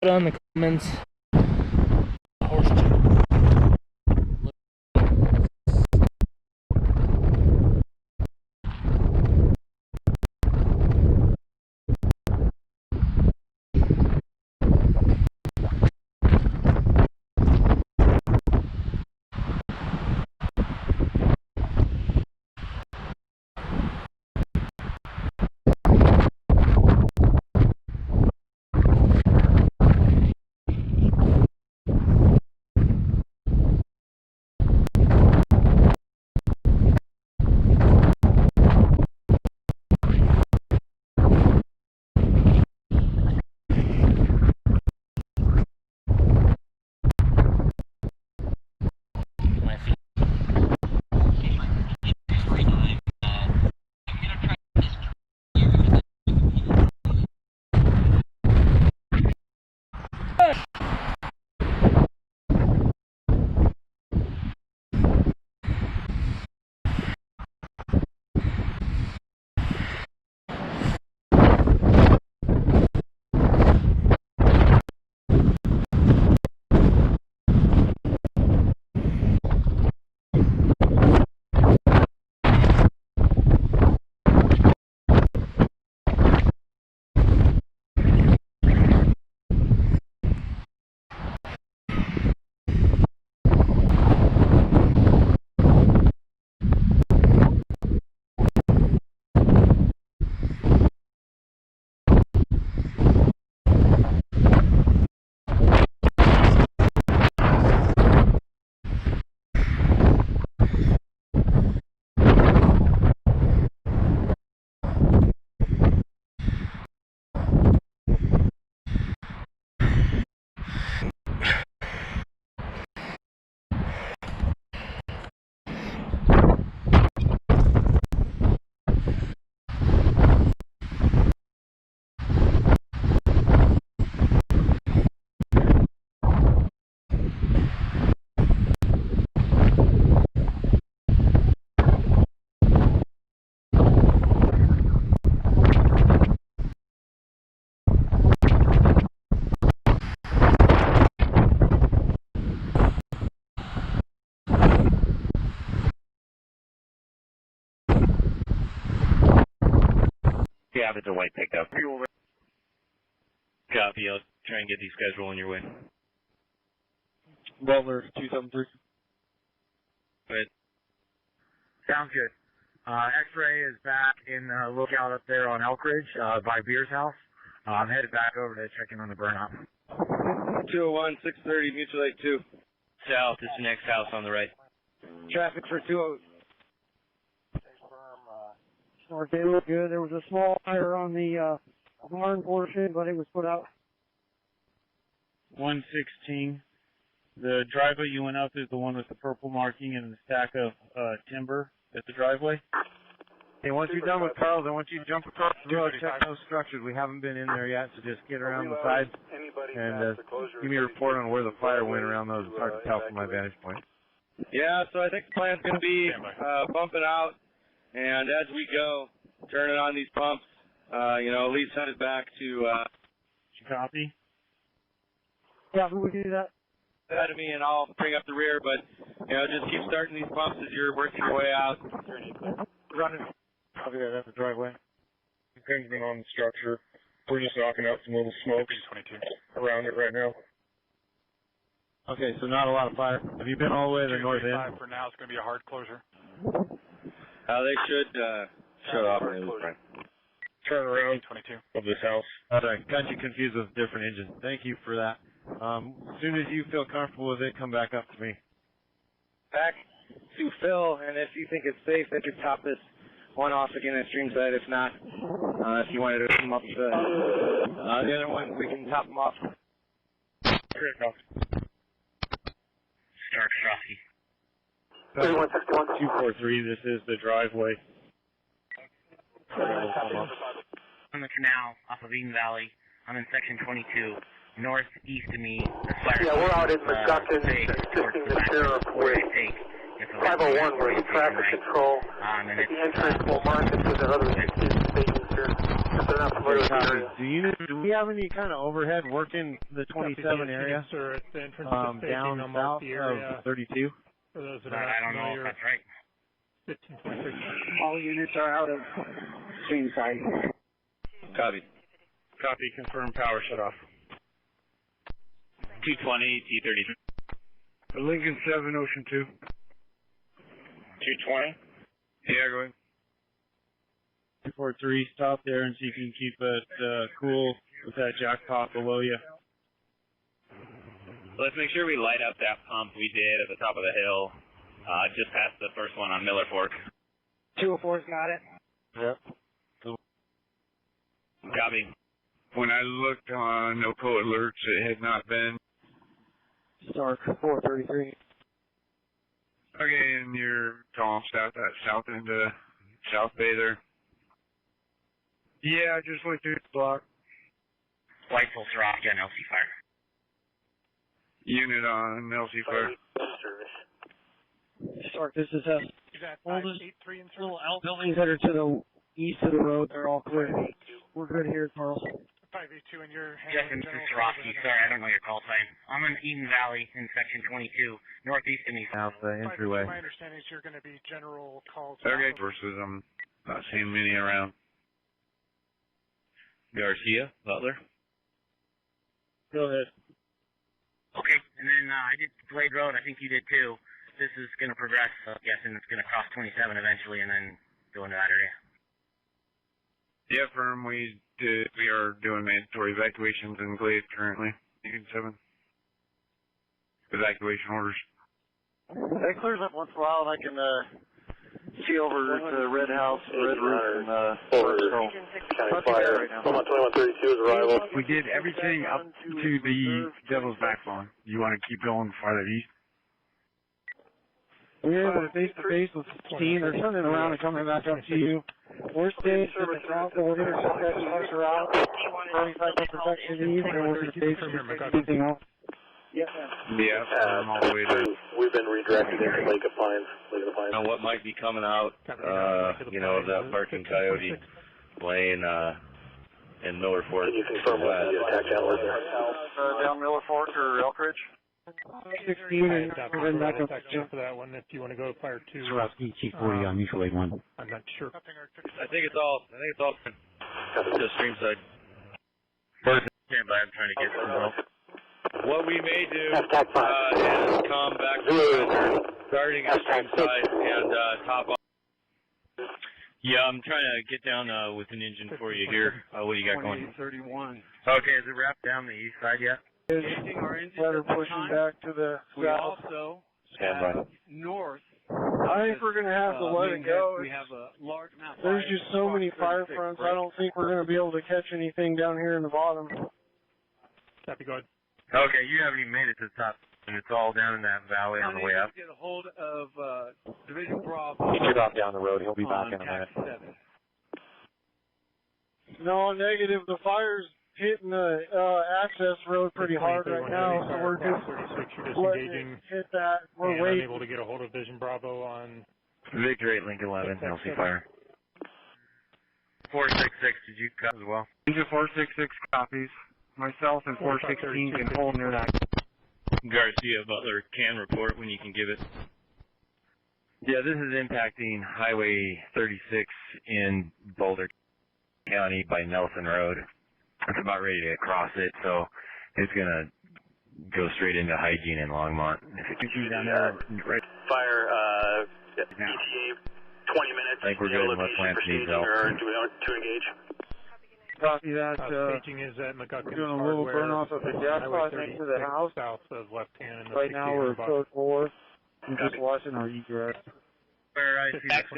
put on the comments. Yeah, it's a white pickup. Copy, I'll try and get these guys rolling your way. Butler 273. Right. Sounds good. X-ray is back in the lookout up there on Elk Ridge by Beer's house. I'm headed back over to check in on the burnout. 201, 630, Mutual Lake 2. South is the next house on the right. Traffic for 20. North Bay looked good. There was a small fire on the barn portion, but it was put out. 116. The driveway you went up is the one with the purple marking and the stack of timber at the driveway. Hey, once you're done with Carl's, I want you to jump across the road, check those structures. We haven't been in there yet, so just get around the sides and give me a report on where the fire went around those. It's hard to tell from my vantage point. Yeah, so I think the plan's going to be bumping out, and as we go, turning on these pumps, you know, at least send it back to... Copy? Yeah, we can do that. Ahead of me, and I'll bring up the rear, but, you know, just keep starting these pumps as you're working your way out. Running. Okay, that's the driveway. Anything on the structure. We're just knocking out some little smokes around it right now. Okay, so not a lot of fire. Have you been all the way to the north end? For now, it's going to be a hard closure. They should shut off on the front. Turn around 22 of this house. Sorry, got you confused with different engines. Thank you for that. As soon as you feel comfortable with it, come back up to me. Back to Phil, and if you think it's safe, they could top this one off again at stream side. If not, if you wanted to come up to the other one, we can top them off. Great copy. Start Rocky. 243, this is the driveway. On the canal off of Eden Valley, I'm in section 22. Northeast of me, yeah, we're out in McGuckin, assisting the sheriff with 501, where the traffic control. At the entrance, we'll mark it so that others can see the stations here. if they're not familiar with the area. Do we have any kind of overhead working the 27 area? Sir, it's the entrance down south of 32? For those that are I don't know if that's right. 1526. All units are out of stream side. Copy. Copy, confirm power shut off. 220, T33. Lincoln 7, Ocean 2. 220? Yeah, go ahead. 243, stop there and see if you can keep it cool with that jackpot below you. Let's make sure we light up that pump we did at the top of the hill, just past the first one on Miller Fork. 204's got it. Yep. Copy. When I looked on NOCO alerts, it had not been. Stark 433. Okay, and you're calling south, that south end of South Bay there? Yeah, I just went through the block. White pulse are off again, LC fire. Unit on LC fire. Stark, this is us. All those 8-3 and little outbuildings that are to the east of the road, they're all clear. We're good here, Carl. 582 in your hand. Yes, and this is Rocky. Sorry, I don't know your call sign. I'm in Eden Valley in section 22, northeast of me. South entryway. My understanding is you're going to be general calls. Okay, versus I'm not seeing many around. Garcia, Butler. Go ahead. Okay, and then I did Glade Road. I think you did too. This is going to progress, I'm guessing it's going to cross 27 eventually and then go into that area. Yeah, firm, we are doing mandatory evacuations in Glade currently. Unit 7. Evacuation orders. That clears up once in a while, and I can see over to Red House, Red Roof, and County Fire. 2132 is arrival. We did everything up to the Devil's Backbone. You want to keep going farther east? We're face-to-face with 15. They're turning around and coming back up to you. Worst case, if it's off, we're going to shut that structure out. 35 protection east, and we're going to face anything else. Yeah, all the way there. We've been redirected into Lake of Pines. Know what might be coming out, that parking coyote laying in Miller Fork. Can you confirm what the attack channel is there? Down Miller Fork or Elkridge? 16 and then back up for that one if you want to go fire 2. Swarovski, T40 on mutual aid 1. I'm not sure. I think it's all just stream side. First, stand by, I'm trying to get some help. What we may do is come back to starting at stream side and top off. Yeah, I'm trying to get down with an engine for you here. What do you got going? 31. Okay, is it wrapped down the east side yet? We're pushing back to the south. Also have north. I think we're going to have to let it go. We have a large amount. There's just so many fire fronts. I don't think we're going to be able to catch anything down here in the bottom. Copy, go ahead. Okay, you haven't even made it to the top, and it's all down in that valley on the way up. Get a hold of Division Bravo. He took off down the road. He'll be back in a minute. No, negative. The fire's hitting the access road pretty hard right now, so we're just letting it hit that. We're waiting. Unable to get a hold of Vision Bravo on Victor 8, Lincoln 11, LC Fire. 466, did you cut as well? Engine 466 copies. Myself and 416 can hold near that. Garcia, Butler, can report when you can give it. Yeah, this is impacting Highway 36 in Boulder County by Nelson Road. It's about ready to cross it, so it's going to go straight into Hygiene in Longmont. If it keeps down there, right. Fire, ETA, 20 minutes. I think we're good unless Lance needs help. Do we want to engage? Copy that. Staging is at McGuckin's doing a little burn off of the gas pipe next to the house. South of left-hand. Right now we're code 4. I'm just watching our egress. Where I see Thanks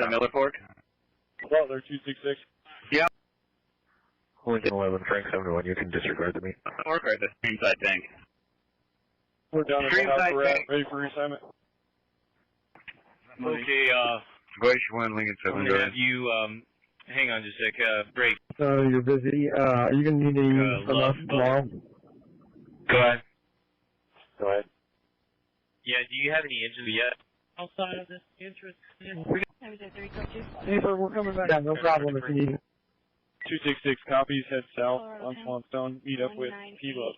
on Miller Fork. Butler 266. Yeah. Lincoln 11, Frank 71, you can disregard the meet. Fork or the stream side tank? We're down at the house, we're ready for reassignment. Okay, Glacier 1, Lincoln 7, I'm go going to ahead. have you, hang on just a sec, break. So you're busy. Are you going to need to use from us tomorrow? Go ahead. Yeah, do you have any engines yet? Outside of this interest? Hey, we're coming back. Yeah, no problem if you need it. 266 copies, head south on Swanstone, meet up with P-Love.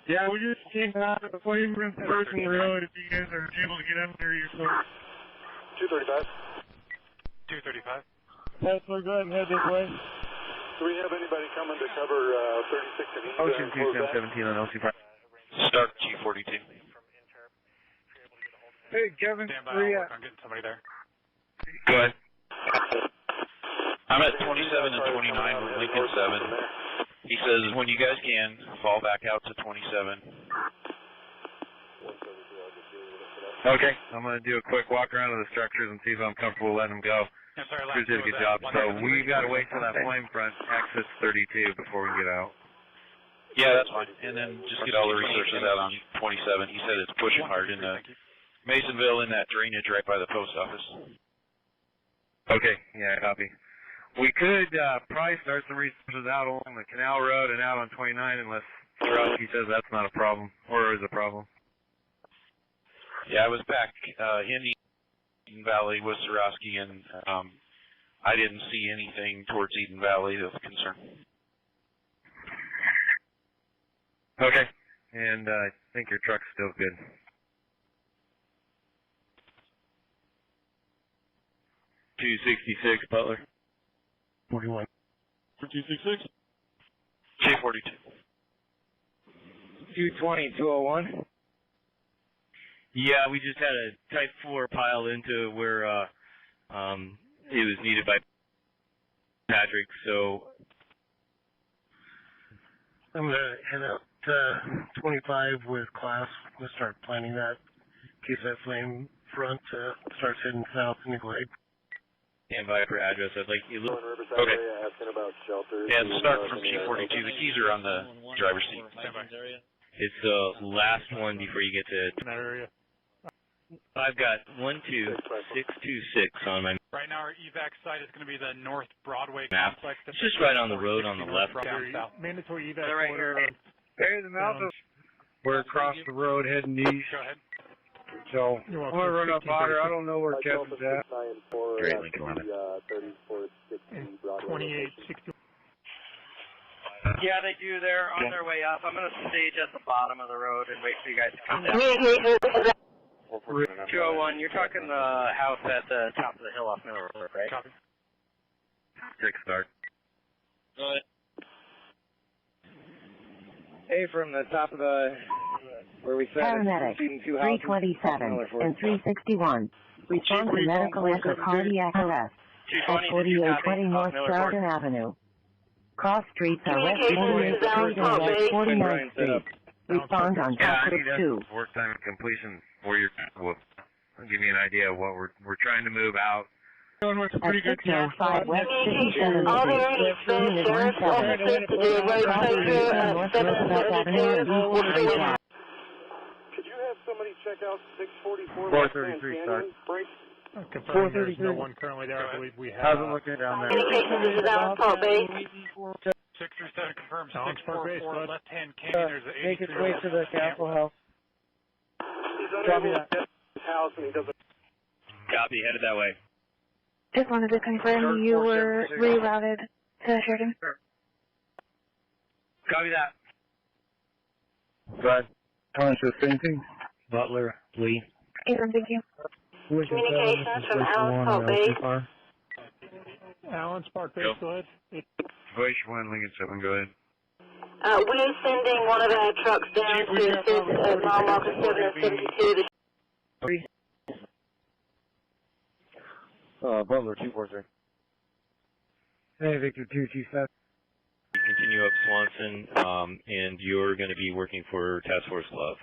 Yeah, we just came out of the flame room person road if you guys are able to get up there yourself. 235. 235. Tesla, go ahead and head this way. Do we have anybody coming to cover 36 and east? Ocean 2717 on LC5. Start G42. Hey, Kevin, Stand by, where you I'll at? work on getting somebody there. Go ahead. I'm at 27 and 29 with Lincoln 7. He says, when you guys can, fall back out to 27. Okay, I'm going to do a quick walk around of the structures and see if I'm comfortable letting them go. I'm sorry, Crews did a good job. So we got to wait till that flame front exits 32 before we get out. Yeah, that's fine. And then just get all the resources out on 27. He said it's pushing hard in Masonville in that drainage right by the post office. Okay, yeah, copy. We could probably start some resources out along the Canal Road and out on 29 unless Sarowski says that's not a problem or is a problem. Yeah, I was back in Eden Valley with Sarowski, and I didn't see anything towards Eden Valley of concern. Okay, and I think your truck's still good. .266 Butler. 41. 266? J42. 220, 201. Yeah, we just had a Type 4 pile into where it was needed by Patrick, so I'm going to head up to 25 with class. I'm going to start planning that in case that flame front starts heading south in the glade. And Viper address, I'd like you look. Okay. Asking about shelters. And start from G42. The keys are on the driver's seat. It's the last one before you get to. In that area. I've got 12626 on my Right now, our evac site is going to be the North Broadway map. complex. It's just right on the road on the left. Mandatory evac Right order. Hey, the mouth of... We're across the road heading east. Go ahead. So, I'm going to run up Otter. I don't know where Kevin's at. Great, Lincoln 11. And 2860. Yeah, they do. They're on their way up. I'm going to stage at the bottom of the road and wait for you guys to come down. 201, you're talking the house at the top of the hill off Miller Road, right? Copy. 6 start. Go ahead. Hey, from the top of the, where we said Paramedic, 327 and 361. Respond to medical after cardiac arrest at 4820 North Sheridan Avenue. Cross streets are West 48th Street and West 49th Street. Respond on Chapter 2. Work time and completion where you're, well, I'll give you an idea of what we're trying to move out. At 605 West 57th Street, Unit 17. Could you have somebody check out 644? 433 start. 433. There's no one currently there. I believe we have. How's it looking down there? Indication is down Park Base. 637 confirmed. 644 left-hand canyon. There's an Make its way to the Capitol House. He's unable to get his house and he doesn't. Copy, headed that way. Just wanted to confirm you were rerouted to Sheridan. Copy that. Go ahead. Conscious thinking. Butler, Lee. Abram, thank you. Communications from Allen's Park Base. Allen's Park Base, go ahead. Bush 1, Lincoln 7, go ahead. We're sending one of our trucks down to assist at mile marker 7 and 72 to Butler 243. Hey, Victor 227. Continue up Swanson, and you're going to be working for Task Force Love.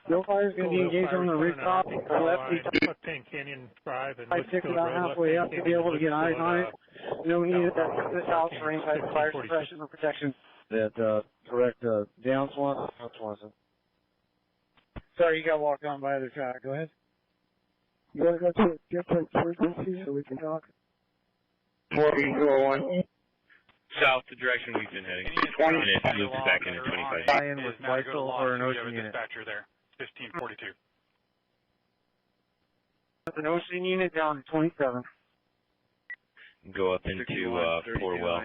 No fire's going to be engaged on the rooftop. Left-hand canyon drive and I took it about halfway up to be able to get eyes on it. You know, we needed this house for any type of fire suppression or protection. That, correct, down Swanson, up Swanson. Sorry, you got walked on by the track. Go ahead. You want to go to a different frequency so we can talk? 4201. South, the direction we've been heading. And it loops back into 25. Tie in with Weissel or an ocean unit. Dispatcher there, 1542. An ocean unit down to 27. Go up into Portwell.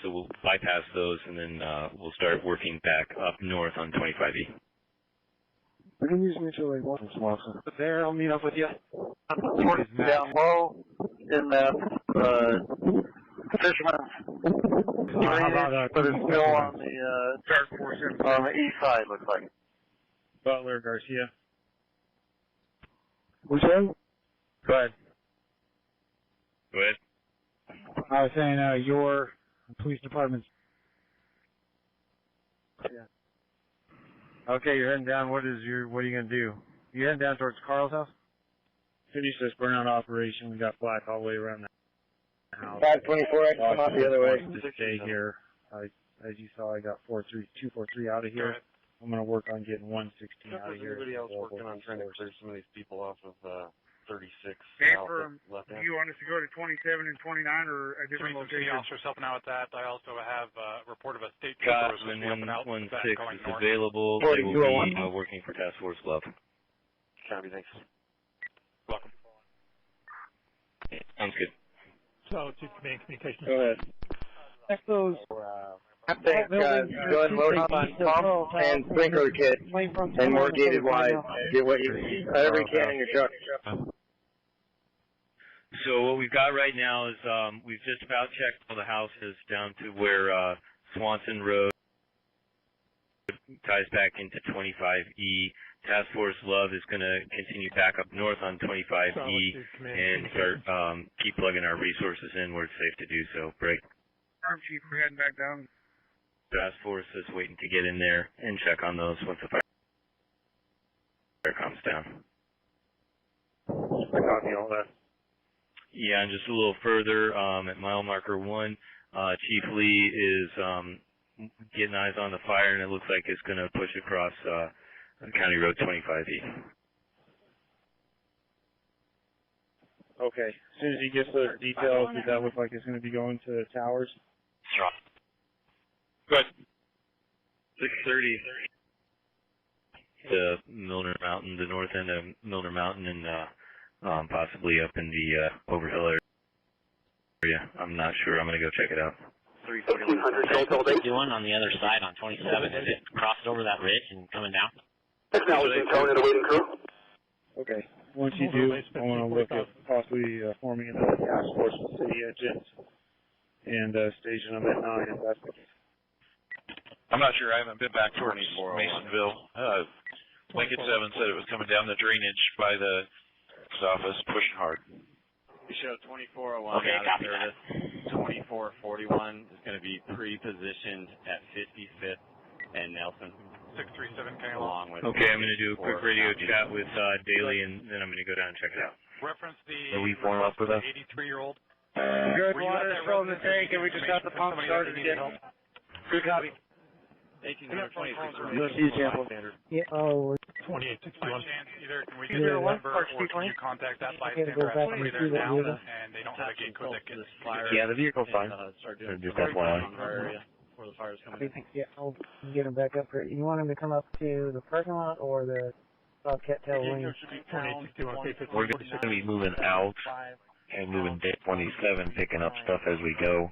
So we'll bypass those, and then we'll start working back up north on 25E. We can use mutual aid one. But there, I'll meet up with you. Down low in that fisherman's drainage, but it's still on the dark portion on the east side, looks like. Butler, Garcia. Which one? Go ahead. Go ahead. I was saying your police department's. Yeah. Okay, you're heading down. What are you gonna do? You heading down towards Carl's house? Finish this burnout operation. We got black all the way around the house. 524, I can come out the other way. To stay here. As you saw, I got 243 out of here. I'm going to work on getting 116 out of here. Anybody else working on trying to clear some of these people off of 36 left do you want us to go to 27 and 29 or a different location? Officers helping out with that. I also have a report of a state trooper when 116 is available, they will be working for Task Force Love. Copy, thanks. Welcome. Sounds good. So, Chief Command Communications. Go ahead. Check those. I think go ahead and load up on pump and sprinkler kit and more gated wide. Get whatever you can in your truck. So what we've got right now is we've just about checked all the houses down to where Swanson Road ties back into 25E. Task Force Love is going to continue back up north on 25E and start keep plugging our resources in where it's safe to do so. Break. Chief, we're heading back down. Task Force is waiting to get in there and check on those once the fire comes down. Copy all that. Yeah, and just a little further at mile marker 1, Chief Lee is getting eyes on the fire, and it looks like it's going to push across County Road 25E. Okay. As soon as he gets those details, does that look like it's going to be going to the towers? Sure. Good. 6:30. The Milner Mountain, the north end of Milner Mountain, and possibly up in the Overhill area. I'm not sure. I'm going to go check it out. 341. What are they doing on the other side on 27? Is it crossed over that ridge and coming down? That's now what's been telling the waiting crew. Okay. Once you do, I want to look at possibly forming another task force with city agents and station them at 9 if that's the case. I'm not sure. I haven't been back towards Masonville. Lincoln 7 said it was coming down the drainage by the office, pushing hard. We show 2401 okay, out of service. 2441 is going to be pre-positioned at 55th and Nelson. 637 along with. Okay, I'm going to do a quick radio chat with Daly, and then I'm going to go down and check it out. Reference the Are we form up with us? 83-year-old. Good water, fill in the tank, and we just got the pump started again. Good copy. 1826. Yeah, oh, 2861. Either can we get their number or can you contact that bystander at either now and they don't have a gate code that gets Yeah, the vehicle's fine. Just FYI. The fire's coming in. Yeah, I'll get him back up here. You want him to come up to the parking lot or the Cattail Lane? We're going to be moving out and moving to 27, picking up stuff as we go.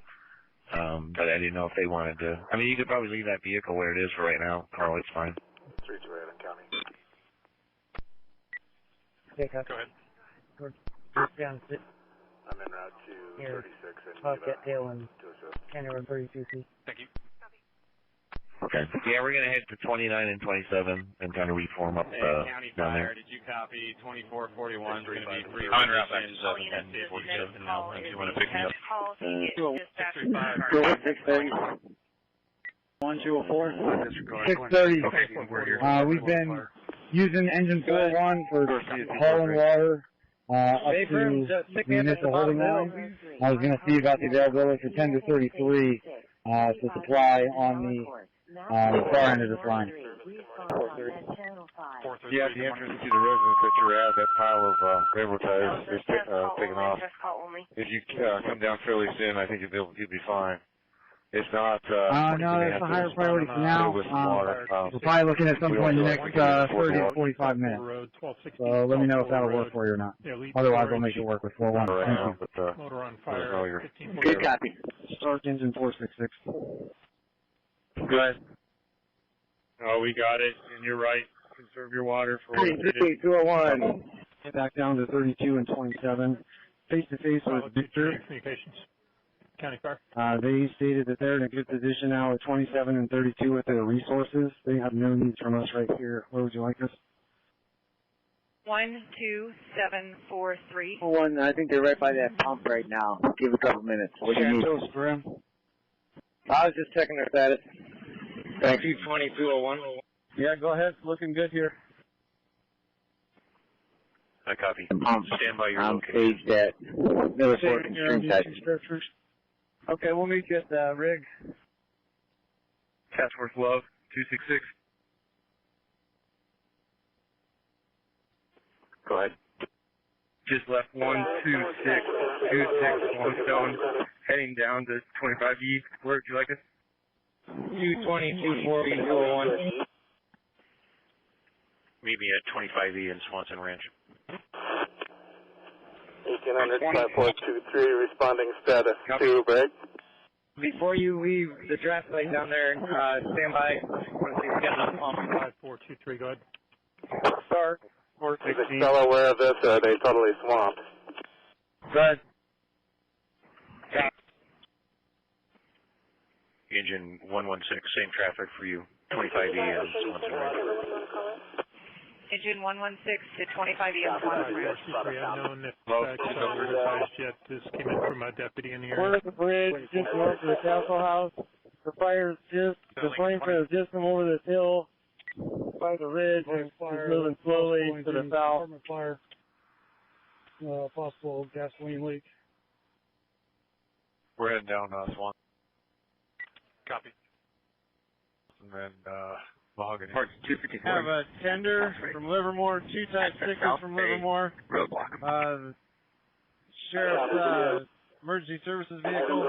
But I didn't know if they wanted to. I mean, you could probably leave that vehicle where it is for right now, Carl. It's fine. 328 County. Okay, go ahead. We're down to I'm en route to 36 and Cattail and County Road 32C. Thank you. Okay. Yeah, we're going to head to 29 and 27 and kind of reform up County down Fire, there. did you copy 2441 is going to be pre-positioned I'm en route back to 7 and 47 now. If you want to pick me up. Go with 630. 1204. 630. Okay. We've been using engine 41 for hauling water up to the municipal holding line. I was going to see about the availability for 10 to 33 to supply on the far end of this line. Yeah, the entrance to the residence that you're at, that pile of railroad ties is taking off. If you come down fairly soon, I think you'll be fine. If not, no, that's a higher priority for now. We're probably looking at some point in the next 30 to 45 minutes. So let me know if that'll work for you or not. Otherwise, I'll make it work with 4-1. Thank you. Motor on fire. Good copy. Start engine 466. Go ahead. Oh, we got it, and you're right. Conserve your water for what you did. 201. Get back down to 32 and 27. Face to face with Victor. Communications. County Fire. They stated that they're in a good position now at 27 and 32 with their resources. They have no needs from us right here. Where would you like us? 12743. One, I think they're right by that pump right now. Give a couple minutes. What do you need? I was just checking their status. Thanks. 220-201. Yeah, go ahead. Looking good here. I copy. Stand by your location. Staged at Miller Fork and Streamside. Okay, we'll meet you at the rig. Chatsworth Love, 266. Go ahead. Just left 12626 Longstone, heading down to 25E. Where would you like us? 220-240, 201. Meet me at 25E in Swanson Ranch. 1800-5423, responding status 2, break. Before you leave the draft site down there, stand by. I want to see if we got enough pump. 5423, go ahead. Start. Is Zello aware of this, or are they totally swamped? Good. Engine 116, same traffic for you. 25E in Swanson Ranch. Engine 116 to 25E on Swanson Ranch. Unknown if advised yet. This came in from a deputy in the area. We're at the bridge, just north of the Castle House. The fire is the flame is just come over this hill by the ridge and it's moving slowly to the south. Fire. Possible gasoline leak. We're heading down Swan. Copy. And then Mahogany. Parts 254. Have a tender from Livermore, 2 type 6s from Livermore. Roadblock. Sheriff's emergency services vehicle,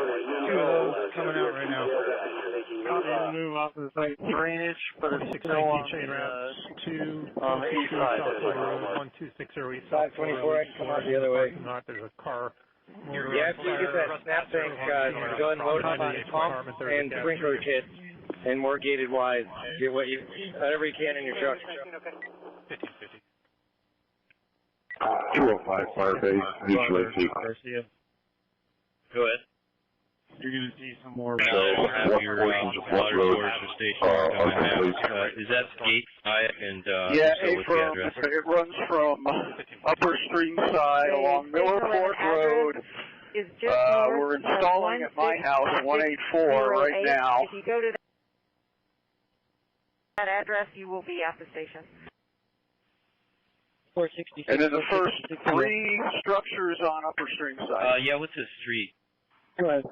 2 of those coming out right now. I'll move off of the site. Drainage, but it's still on chain route 2 on the east side. 1260 east. 524, I can come out the other way. There's a car. Yeah, after you get that snap tank, go ahead and load up on pump and sprinkler kit. And more gated wise. Get whatever you can in your truck. 205 Firebase, mutual AC. Garcia. Go ahead. You're going to see some more. So have your water source station coming out. Is that gate 5 and yeah, so what's the address? It runs from Upper Streamside along Miller Fork Road. We're installing at my house 184 right now. If you go to that address, you will be at the station. 466. And then the first 3 structures on Upper Streamside. Yeah, what's the street? Go ahead.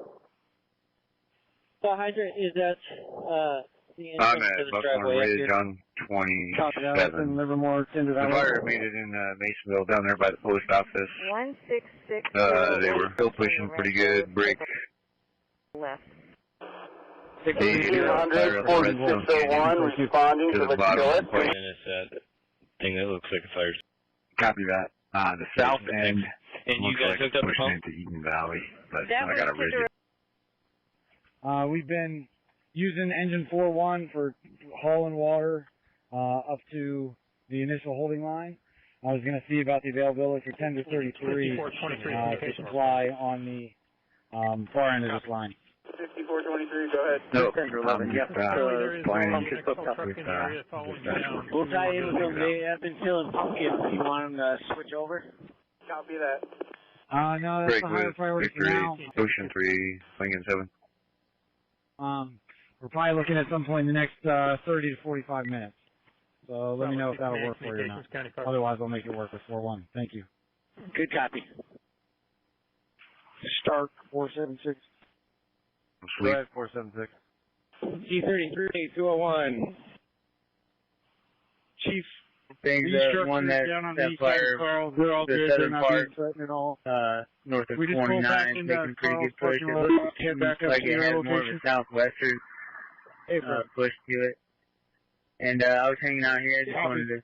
The hydrant is at the entrance to the driveway. Ridge on 27. Livermore, The fire made it in Masonville down there by the post office. 166. They were still pushing pretty good. Break. Left. 1800, 4601, responding to the skillet. And it's that thing that looks like a fire. Copy that. The south end. And you guys hooked up a pump? Into Eden Valley, but That I got a rigid. We've been using engine 4-1 for hauling water up to the initial holding line. I was going to see about the availability for 10 to 33 to supply on the far end of this line. 5423, go ahead. No, we'll tie in with them. They have been filling pumpkins. You want them to switch over? Copy that. No, that's a higher priority for now. Ocean 3, Lincoln 7. We're probably looking at some point in the next 30 to 45 minutes. So let me know if that'll work for you or not. Otherwise, I'll make it work with 4-1. Thank you. Good copy. Start 476. Sleep. 476. T33, 201. Chief things, one that fire, the southern part, north of 29, making pretty good push. It looks like it has more of a southwestern push to it. And I was hanging out here, just wanted to...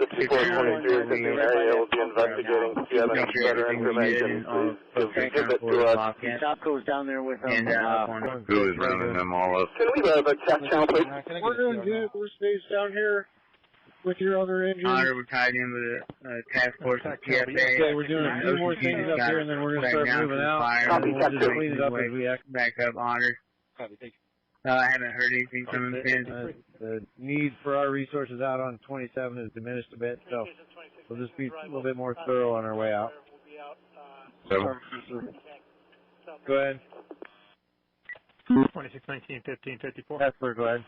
The 2423 in the area will be investigating. If you have any further information, please give it to us. Top goes down there with them. And who is rounding them all up? Can we have a chat channel, please? We're doing good. We're stays down here with your other engines. Honor, we're tied in with a task force with TFA. Okay, we're doing a few more things up here, and then we're going to start moving out. We'll just clean it up as we back up, Honor. I haven't heard anything from him since. The need for our resources out on 27 has diminished a bit, so we'll just be a little bit more thorough on our way out. So, go ahead. 26, 19, 15, 54. Hessler, go ahead.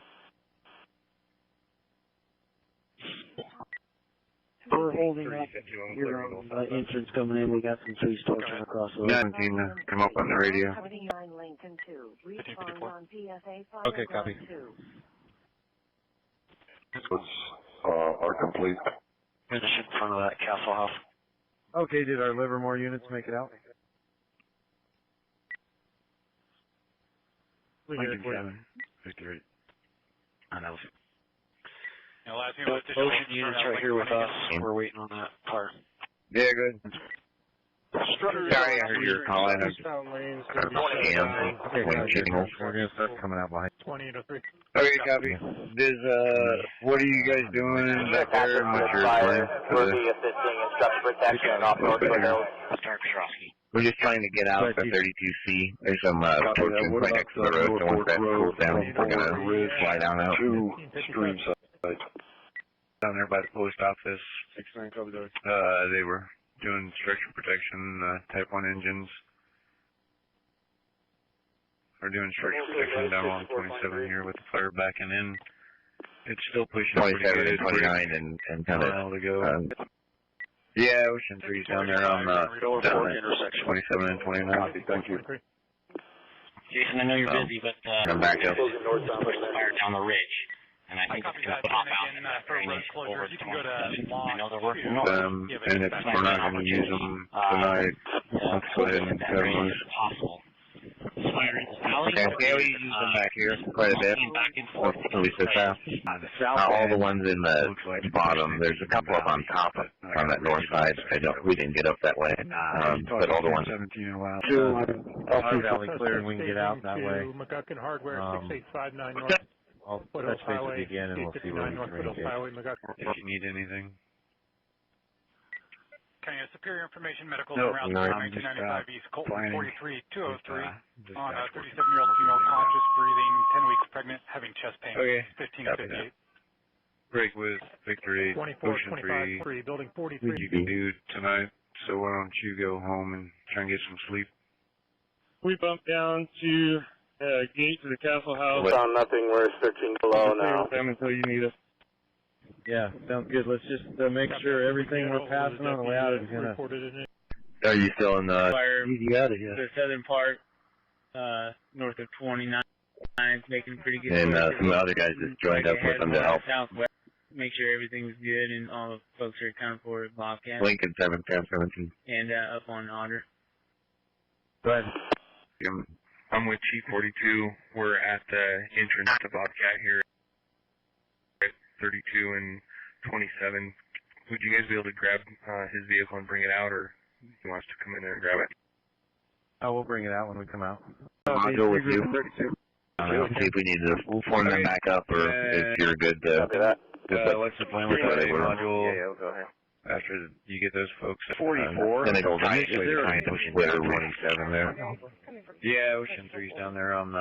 We're holding up your entrance coming in. We got some trees torching across the road. 17, come up on the radio. 79 Lincoln 2. Respond on PSA 5. Okay, copy. Are complete. Finish in front of that Castle House. Okay, did our Livermore units make it out? Lincoln 7, Victor 8. On Elf. Ocean units right here with us. We're waiting on that part. Yeah, good. Sorry, I heard you were calling. We're going to start coming out behind. 2803. Okay, copy. What are you guys doing back there? What's your plan? We'll be assisting in structure protection off North Woodhill. We're just trying to get out the 32C. There's some torches right next to the road, so once that cools down, we're going to fly down out. Two stream sides. Down there by the post office. They were doing structure protection, Type 1 engines. We're doing structure protection down along 27 here with the fire backing in. It's still pushing 27 and 29 and kind of to go. Yeah, Ocean 3's down there on down at 27 and 29. Thank you. Jason, I know you're busy, but I'm back up. push the fire down the ridge. And I think it's going to pop out in that for road drainage over closures. You can go to law. I know they're working north. And if we're not going to use them tonight, let's go ahead and cut them loose. Possible. Fire in the valley. Okay, yeah, we use them back here quite a bit. At least this half. Not all the ones in the bottom. There's a couple up on top on that north side. We didn't get up that way. But all the ones. Our valley clear and we can get out that way. McGuckin Hardware, 6859 North. I'll touch base with you again and we'll see where we can communicate. If you need anything. Okay, Superior Information Medical No, around no, 1995 East, Colton planning. 43203 on a 37-year-old female, conscious, breathing, 10 weeks pregnant, having chest pain. Okay. 1558. Break with Victor 8, 24, Ocean 25, 3, Building 43. You can do tonight, so why don't you go home and try and get some sleep? We bumped down to gate to the Castle House. Found nothing. We're searching below now. Until you need us. Yeah, sounds good. Let's just make sure everything we're passing on the way out is gonna. Are you still in the? Easy out of here. The southern part, north of 29, making pretty good. And some other guys just joined up with them to help. Southwest, make sure everything's good and all the folks are accounted for at Bobcat. Lincoln 7, Cam 17. And up on Otter. Go ahead. I'm with Chief 42. We're at the entrance to Bobcat here at 32 and 27. Would you guys be able to grab his vehicle and bring it out, or he wants to come in there and grab it? Oh, we'll bring it out when we come out. I'll go with you. See if we need to form them back up, or if you're good to. What's the plan with the module? Yeah, go ahead. After you get those folks. 44. Then it goes initially to find Ocean 27 there. Yeah, Ocean 3's down there on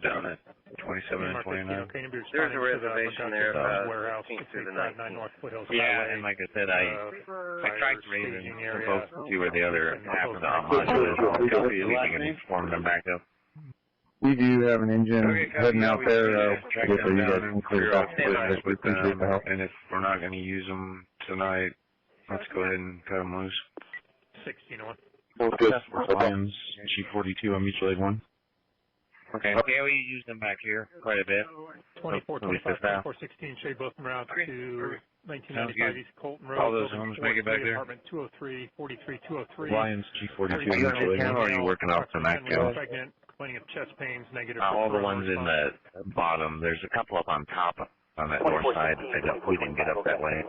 down at 27 and 29. There's a reservation there, 15th through the 19th. Yeah, and like I said, I tried to raise some folks to see where the other half of the module is. I'll see if we can inform them back up. We do have an engine heading out there. Just so you guys can clear out. We appreciate the help. And if we're not going to use them tonight, let's go ahead and cut them loose. 1601. Lions, G42 on mutual aid 1. Okay. Okay, we use them back here quite a bit. 24, 25, 24, 16, shade both from route to 1995 East Colton Road. All those homes make it back there. Apartment 203, 43203. Lions G42. Are you on the channel or are you working off the Mac channel? Pregnant, complaining of chest pains, negative. All the ones in the bottom. There's a couple up on top on that north side. We didn't get up that way.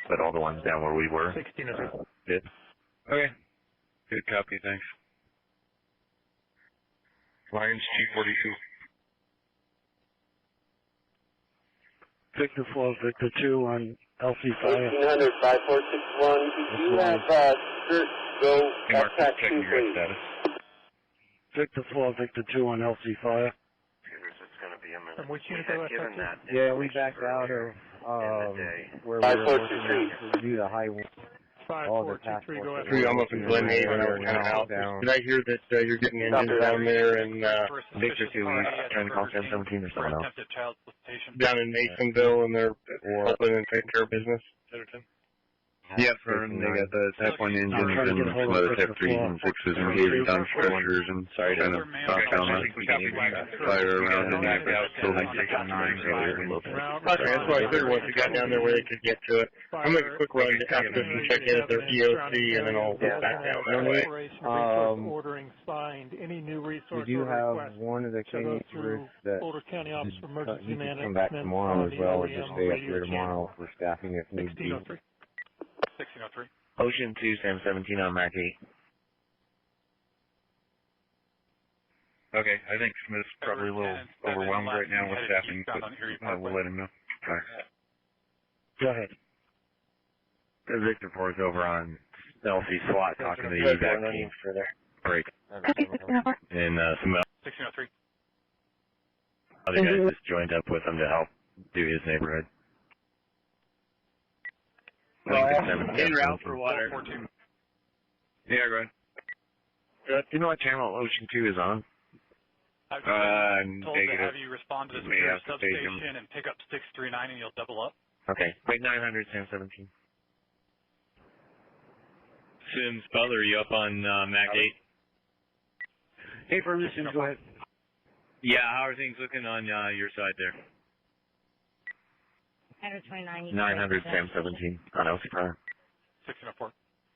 But all the ones down where we were. 16 Good. Okay. Good copy, thanks. Lions G42. Victor 4, Victor 2 on LC5. 1800, 5461. You have go attack 2, please. Victor 4, Victor 2 on LC5. From which unit they left that? Yeah, we backed out of where we were working to do the high one. All the task force. I'm up in Glen Haven. We're kind of out. Did I hear that you're getting engines down there and Victor 2, he's trying to call 717 or something else. down in Masonville and they're helping and taking care of business? Yeah, they got the Type 1 engines and some other Type 3s and 6s and engaged on structures and trying to knock down the fire around in that building. That's why I figured once we got down there where they could get to it. I'll make a quick run to after this and check in at their EOC and then I'll get back down that way. We do have one of the Kenny groups that he can come back tomorrow as well, or just stay up here tomorrow for staffing if need be. 1603. Ocean 2, Sam 17 on Mac 8. Okay, I think Smith's probably a little overwhelmed right now with staffing, but we'll let him know. Right. Go ahead. Victor 4 is over on LC SWAT talking to the evac team. Break. And some 1603. other guys just joined up with him to help do his neighborhood. En route for water. Yeah, go ahead. Do you know what channel Ocean 2 is on? I've been told to negative. have you respond to the secure substation and pick up 639 and you'll double up. Okay. Wait, 900, Sam 17. Sims Butler, you up on Mac 8? Hey, Furman, Sims, go ahead. Yeah, how are things looking on your side there? 900, Sam 17 on LC Prime. 1604.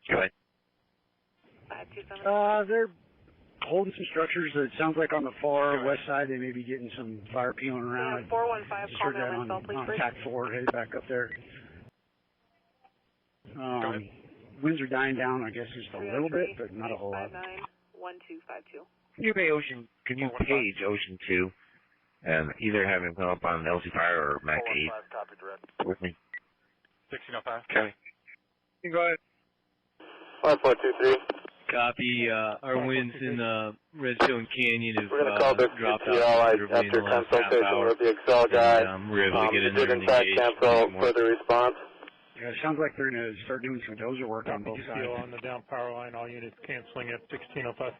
Go ahead. They're holding some structures. It sounds like on the far west side they may be getting some fire peeling around. 415, just heard that on TAC 4, headed back up there. Winds are dying down, I guess, just a little bit, but not a whole lot. 1252. Can you page Ocean 2 and either have him come up on LC Fire or Mac 8 with me? 1605. Okay. You go ahead. 5423. Copy. Our winds in Redstone Canyon have We're going to call this dropped CTL off after consultation with the Excel guy. We're able to get in there and in fact engage. cancel further response. Yeah, it sounds like they're going to start doing some dozer work on both sides. On the down power line, all units canceling at 1605.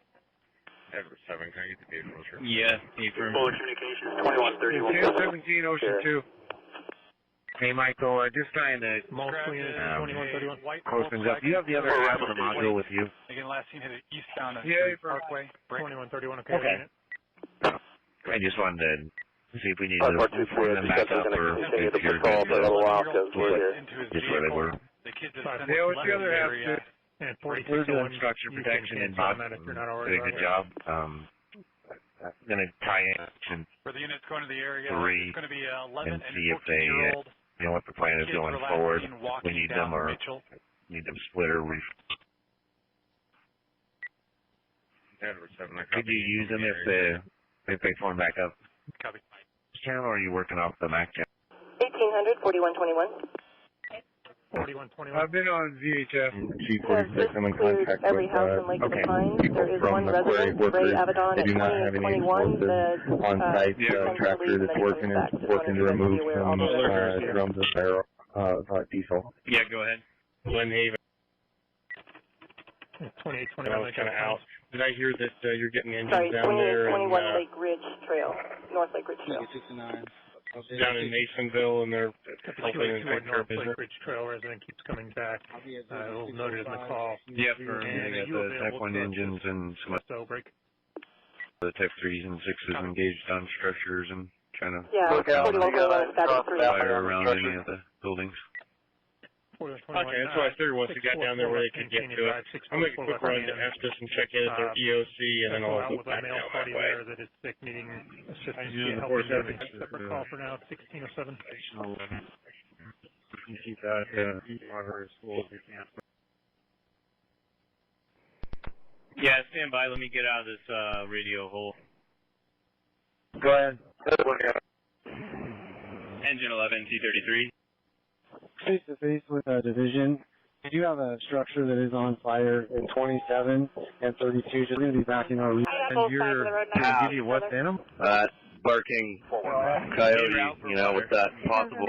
Ever 7, can I get the date closer? Yeah, affirm. Full communications 2131. 17, Ocean 2. Hey, Michael, just trying to Mostly units 2131. close things up. Do you have the other half of the module with you? Again, last seen hit eastbound on Parkway. 2131, okay. I just wanted to see if we needed to bring them back up or if you're good for a little while because we're here. Just where they were. Yeah, what's the other half, too? And We're doing structure protection and Bob did a good job. I'm going to tie in for the units going to the area, 3 it's going to be 11 and see if they, you know what the plan is going forward. If we need them or need them split or could you use them if they form back up? Copy. Channel or are you working off the Mac channel? 1800, 4121. 4121. I've been on VHF. G46, I'm in contact every with house in Lake of the Pines. There is from one the quarry resident, workers. Ray Avedon, They do not have any explosive on-site tractor that's working to remove some drums of diesel. Yeah, go ahead. Glen Haven. 2821. I was kind of out. Did I hear that you're getting engines Sorry, down there? 2821 Lake Ridge Trail, North Lake Ridge Trail. Down in Masonville, and they're helping and taking care of business. Lake Ridge Trail resident keeps coming back. It'll note it in the call. Yeah, they got the Type 1 engines and some the Type 3s and 6s engaged on structures and trying to fire around any of the buildings. Okay, that's what I figured once we got down there where they could get to it. I'll make a quick run to Estes and check in at their EOC, and then I'll go back down that way. I use the 470. Separate call for now, 1607. Keep that water as full as we can. Yeah, stand by. Let me get out of this radio hole. Go ahead. Engine 11, T33. Face to face with a division. We do have a structure that is on fire in 27 and 32. Just going to be backing our region. And you're going to give you what's in them? Barking coyote, you know, with that possible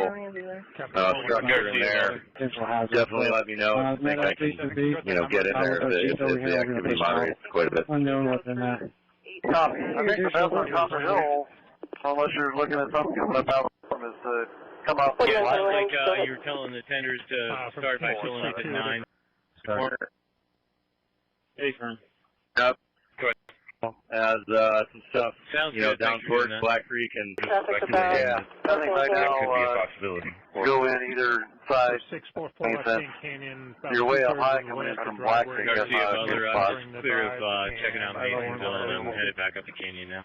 structure in there. Definitely let me know. I think I can, you know, get in there if the activity moderates quite a bit. Unknown what's in that. Copy. I think the best on Copper Hill, unless you're looking at something coming up out from, is to come out. Yeah, just like you were telling the tenders to start by filling up at 9. Start. Hey, firm. Yep. As some stuff, sounds you know, good. down towards Black Creek and Yeah, I think right now could be a possibility. go in either side. Makes sense. You're way up high coming in from Black Creek. Garcia, Butler, clear of checking out Masonville, and I'm headed back up to Canyon now.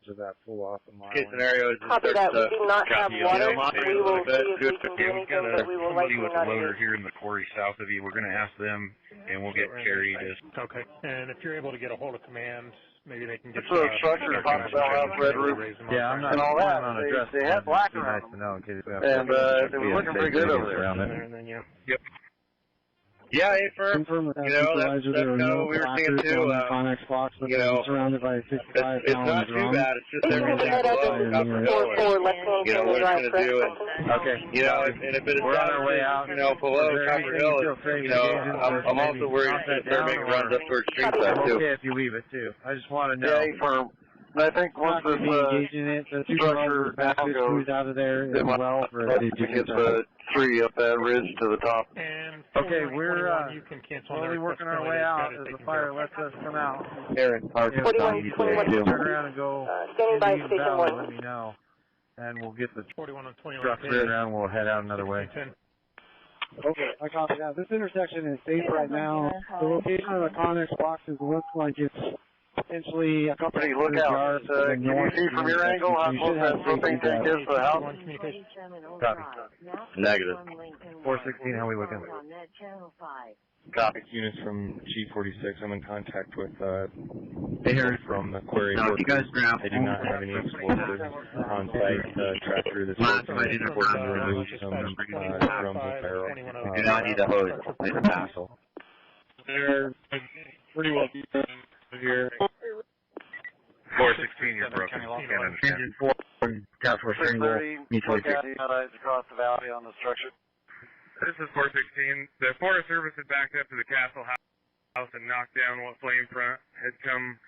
So that full off the mile. Case scenario is Copy that. We do not have water. We will see if we can do Yeah, we've got anything, but we will somebody likely with not a loader do. here in the quarry south of you. We're going to ask them, and we'll get carried. Okay, and if you're able to get a hold of command, maybe they can get It's a structure talking about house red roof Yeah, I'm not and all that. on a dress. They had black Nice around to them. know in case we have And they were looking pretty good over there. And then, yeah. Yep. Yeah, hey, firm. Confirm with that You know, that's supervisor there are kind of no what we were seeing placards too. on the Connex box, but You they're know, surrounded by a 65 it's gallon not too drum. bad. It's just You that can we're put that up below in Copper Hill. 4-4 left hand You know, Canyon what it's Drive, going to do, correct? and, Okay. you know, and if it We're on our way out. you know, below Copper Hill, you know, I'm also worried if they're making runs up towards Streamside I'm too. okay if you leave it too. I just want to know. Yeah, firm. And I think once this engaging it, the structure supervisor down goes, who's out of there as it might well for a get the tree up that ridge to the top. And Okay, we're you can cancel slowly working our way out as the fire lets us come out. Eric, If 41, you 21. turn around and go Standing by into station Valley, 1. let me know, and we'll get the 41 on 21. structure around. We'll head out another way. 10. Okay, I copy that. This intersection is safe right now. The location of the Connex boxes looks like it's potentially a couple Hey, of look out. yards to the Can you north. see from your angle how close that propane tank is to the house? Copy. Negative. 416, how we looking? Copy. Units from G46. I'm in contact with from the quarry. No, you guys grab. They do not have any explosives on site. Tractor this Last morning night in the reported to front. remove some drums of barrel. Do not need a hose. It's a hassle. They're pretty well here. 416, you're broken. Can't understand. Engine 4 and Task Force Steering Wheel. 630, Mutually look out the eyes across the valley on the structure. This is 416. The Forest Service had backed up to the Castle House and knocked down what flame front had come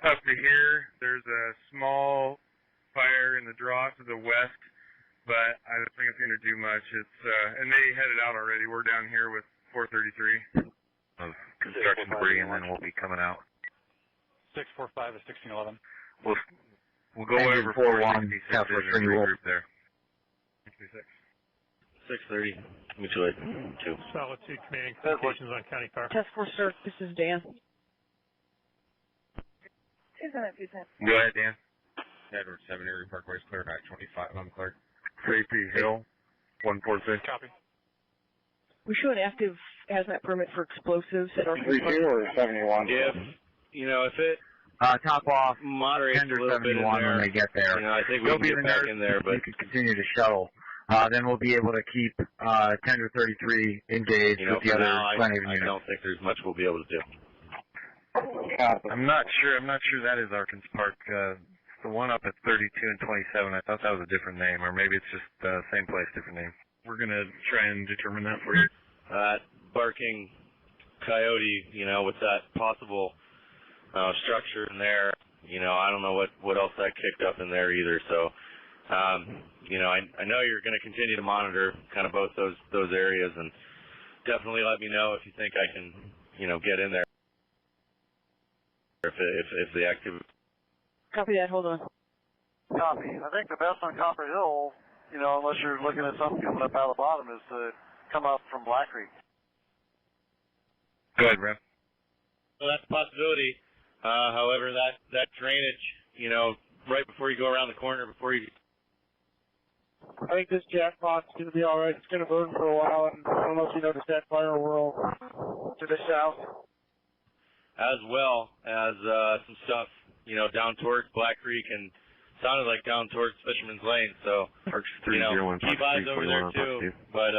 up to here. There's a small fire in the draw to the west, but I don't think it's going to do much. It's and they headed out already. We're down here with 433. Of construction debris, and then we'll be coming out. 645 is 1611. We'll go Engine over 4-1, 466 Task Force and Steering Wheel. regroup there. 630. Mutual aid 2. Solitude commanding communications on county car. Task Force Sir, this is Dan. Go ahead, Dan. Edward 7 Erie Parkway is clear at 25. I'm clear. JP Hill, 146. Copy. We show an active hazmat permit for explosives at our 32 or 71? If, you know, if it Top off, moderates a tender little bit in 71 there, when they get there. you know, I think we They'll can be get the back nurse, in there, but you can continue to shuttle. Then we'll be able to keep Tender 33 engaged you know, with the for other now, I units. don't think there's much we'll be able to do. I'm not sure that is Arkansas Park. The one up at 32 and 27, I thought that was a different name, or maybe it's just same place, different name. We're going to try and determine that for you. Barking coyote, you know, with that possible structure in there, you know, I don't know what else that kicked up in there either. So, you know, I know you're going to continue to monitor kind of both those areas, and definitely let me know if you think I can, you know, get in there. If the activity. Copy that. Hold on. Copy. I think the best on Copper Hill, you know, unless you're looking at something coming up out of the bottom, is to come up from Black Creek. Go ahead, Rev. Well, that's a possibility. However, that drainage, right before you go around the corner, before you... I think this jackpot's going to be all right. It's going to burn for a while, and I don't know if you noticed that fire whirl to the south. As well as some stuff, down towards Black Creek and sounded like down towards Fisherman's Lane. So, keep eyes over there too. But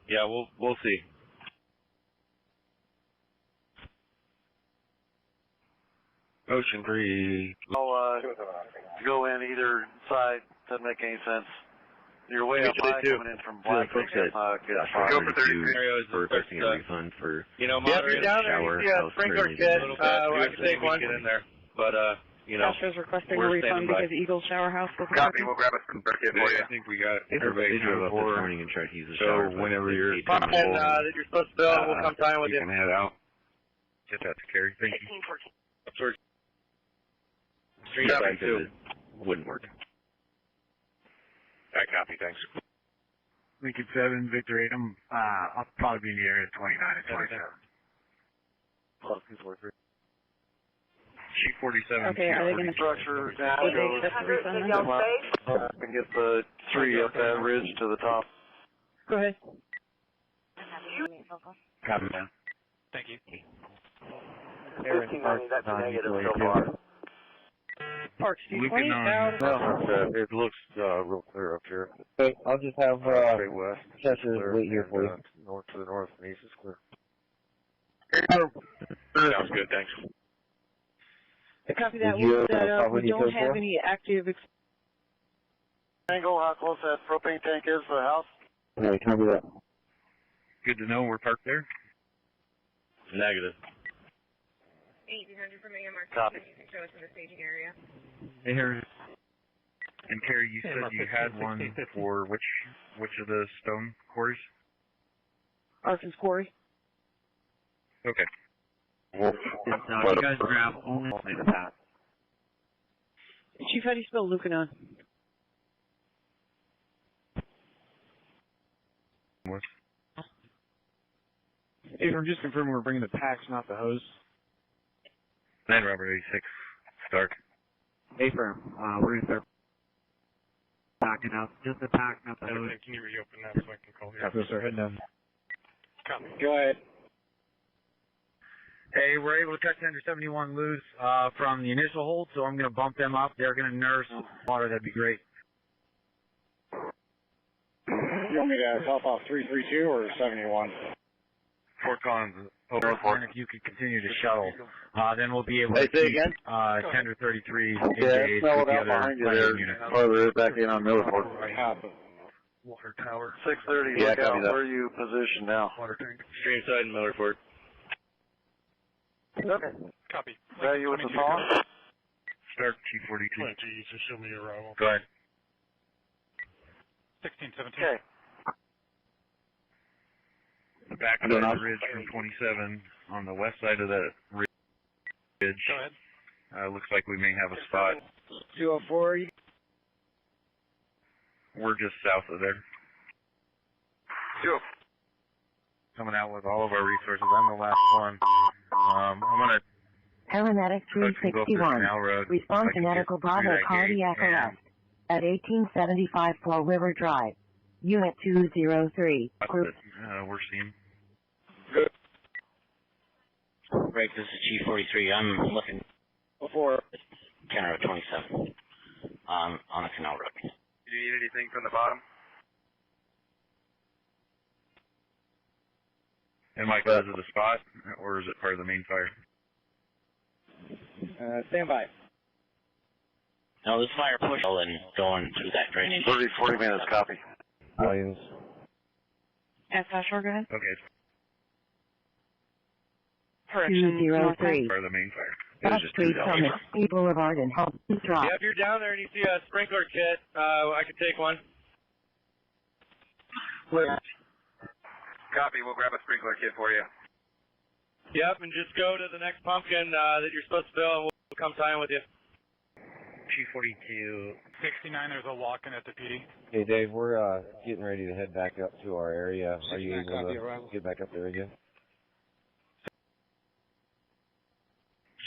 yeah, we'll see. Ocean 3. Go in either side. Doesn't make any sense. You're way up high coming in from Black Creek. Go for 33. For requesting a refund for if you're down there, you see a sprinkler kit. I can take one. Get in there. But, Josh requesting a refund because Eagle Shower House was Copy, we'll grab a sprinkler kit for you. I think we got everybody drove up this morning and tried to use the shower. So whenever you're that you're supposed to build, we'll come time with you. You can head out. Get that to carry. Thank you. Street side too. Wouldn't work. Alright, copy, thanks. Lincoln 7, Victor 8. I'll probably be in the area 29 and 27. Sheet 47. Okay, are they going to structure would they accept the refund then? And get the tree up that ridge to the top. Go ahead. Copy, man. Thank you. 1590, that's negative so far. Parks 220 out. It looks real clear up here. Okay, I'll just have straight west. Chester wait here for you. North to the north and east is clear. Sounds good, thanks. Copy that. Did you, We don't have any active... Angle, how close that propane tank is to the house? Okay, copy that. Good to know we're parked there. Negative. 1800 from AMR. Copy. You can show us in the staging area. Hey, Harry. And Carrie, you said you had one for which of the stone quarries? Arson's Quarry. Okay. You guys grab only the path. Chief, how do you spell Lucanon? What? Abram, just confirming we're bringing the packs, not the hose. 9 Robert 86, start. Abram, we're going to start packing up. Just the pack, not the hose. Can you reopen that so I can call you? Copy, sir. Heading down. Copy. Go ahead. Hey, we're able to catch under 71 loose from the initial hold, so I'm going to bump them up. They're going to nurse water. That'd be great. You want me to top off 332 or 71? Fort Collins. And if you could continue to shuttle, then we'll be able to keep tender 33 engaged with the other units. Farther back in on Millerport. Water tower. 630, look out where you position now. Water tank. Stream side and Millerport. Okay. Copy. Is that you with the phone? Start T42. Just show me your arrival. Go ahead. 1617. Okay. The back side of the ridge from 27 on the west side of that ridge. Go ahead. Looks like we may have a spot. 204. We're just south of there. Sure. Coming out with all of our resources. I'm the last one. I'm going to Paramedic go up this 361. canal road. Respond to medical Bravo cardiac arrest at 1875 Fall River Drive. Unit 203. Group. We're seeing. Good. Right, this is Chief 43. I'm looking before County Road 27 on a canal road. Do you need anything from the bottom? And Mike, is it a spot, or is it part of the main fire? Stand by. No, this fire pushed and going through that drainage. 40 minutes, copy. Williams. Ashore, go ahead. Okay. Correction. 203. Part of the main fire. Cross Street from Mississippi Boulevard and Home Drive. Yeah, if you're down there and you see a sprinkler kit, I could take one. Copy, we'll grab a sprinkler kit for you. Yep, and just go to the next pumpkin that you're supposed to fill, and we'll come time with you. Chief 42. 69, there's a lock-in at the PD. Hey, Dave, we're getting ready to head back up to our area. Are you able to get back up there again?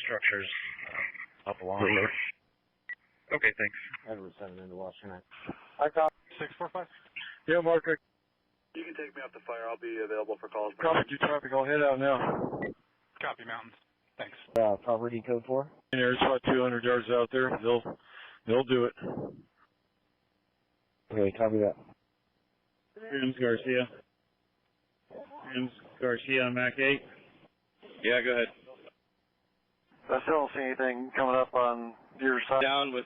Structures Up along. Okay, thanks. And we're sending into Washington. I copy. 645. Yeah, Mark. You can take me up the fire. I'll be available for calls. Copy 2 traffic. I'll head out now. Copy, Mountains. Thanks. Property code 4? There's about 200 yards out there. They'll do it. Okay, copy that. James Garcia. James Garcia on Mac 8. Yeah, go ahead. I still don't see anything coming up on your side. Down with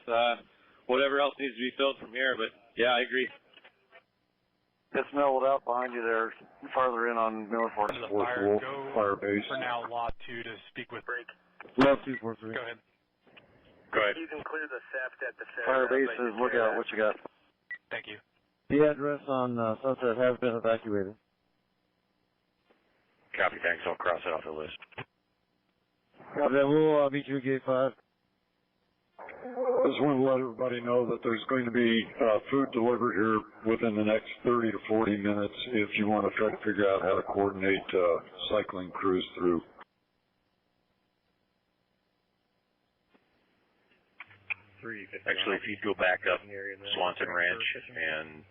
whatever else needs to be filled from here, but yeah, I agree. It's mellowed out behind you there, farther in on Miller Fork. Fire base. For now, lot 2 to speak with break. Lot 243. Go ahead. Go ahead. You can clear the theft at the Fire bases, look out, what you got? Thank you. The address on Sunset has been evacuated. Copy, thanks. I'll cross it off the list. Copy that. We'll meet you at gate 5. Just want to let everybody know that there's going to be food delivered here within the next 30 to 40 minutes if you want to try to figure out how to coordinate cycling crews through. Actually, if you'd go back up Swanson Ranch and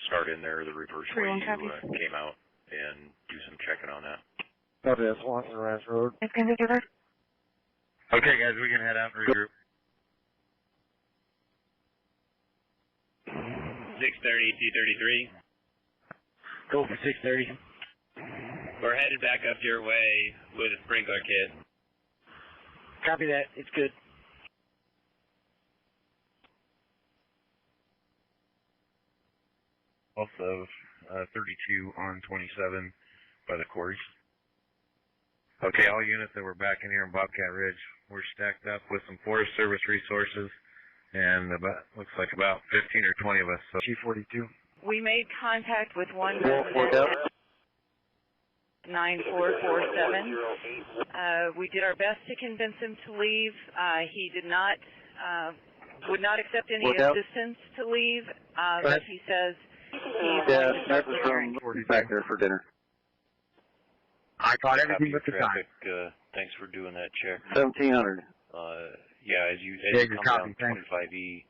start in there the reverse way you came out and do some checking on that. Copy that. Swanson Ranch Road. Okay, guys, we can head out and regroup. 630, T33. Go for 630. We're headed back up your way with a sprinkler kit. Copy that. It's good. Also, 32 on 27 by the quarries. Okay, all units that were back in here in Bobcat Ridge, we're stacked up with some Forest Service resources, and looks like about 15 or 20 of us. So Chief 42. We made contact with one resident at 9447. We did our best to convince him to leave. He did not, would not accept any assistance to leave, but he says he's going to start preparing. Back there for dinner. I caught everything but the traffic, thanks for doing that check. 1700. Yeah, as you come down 25E,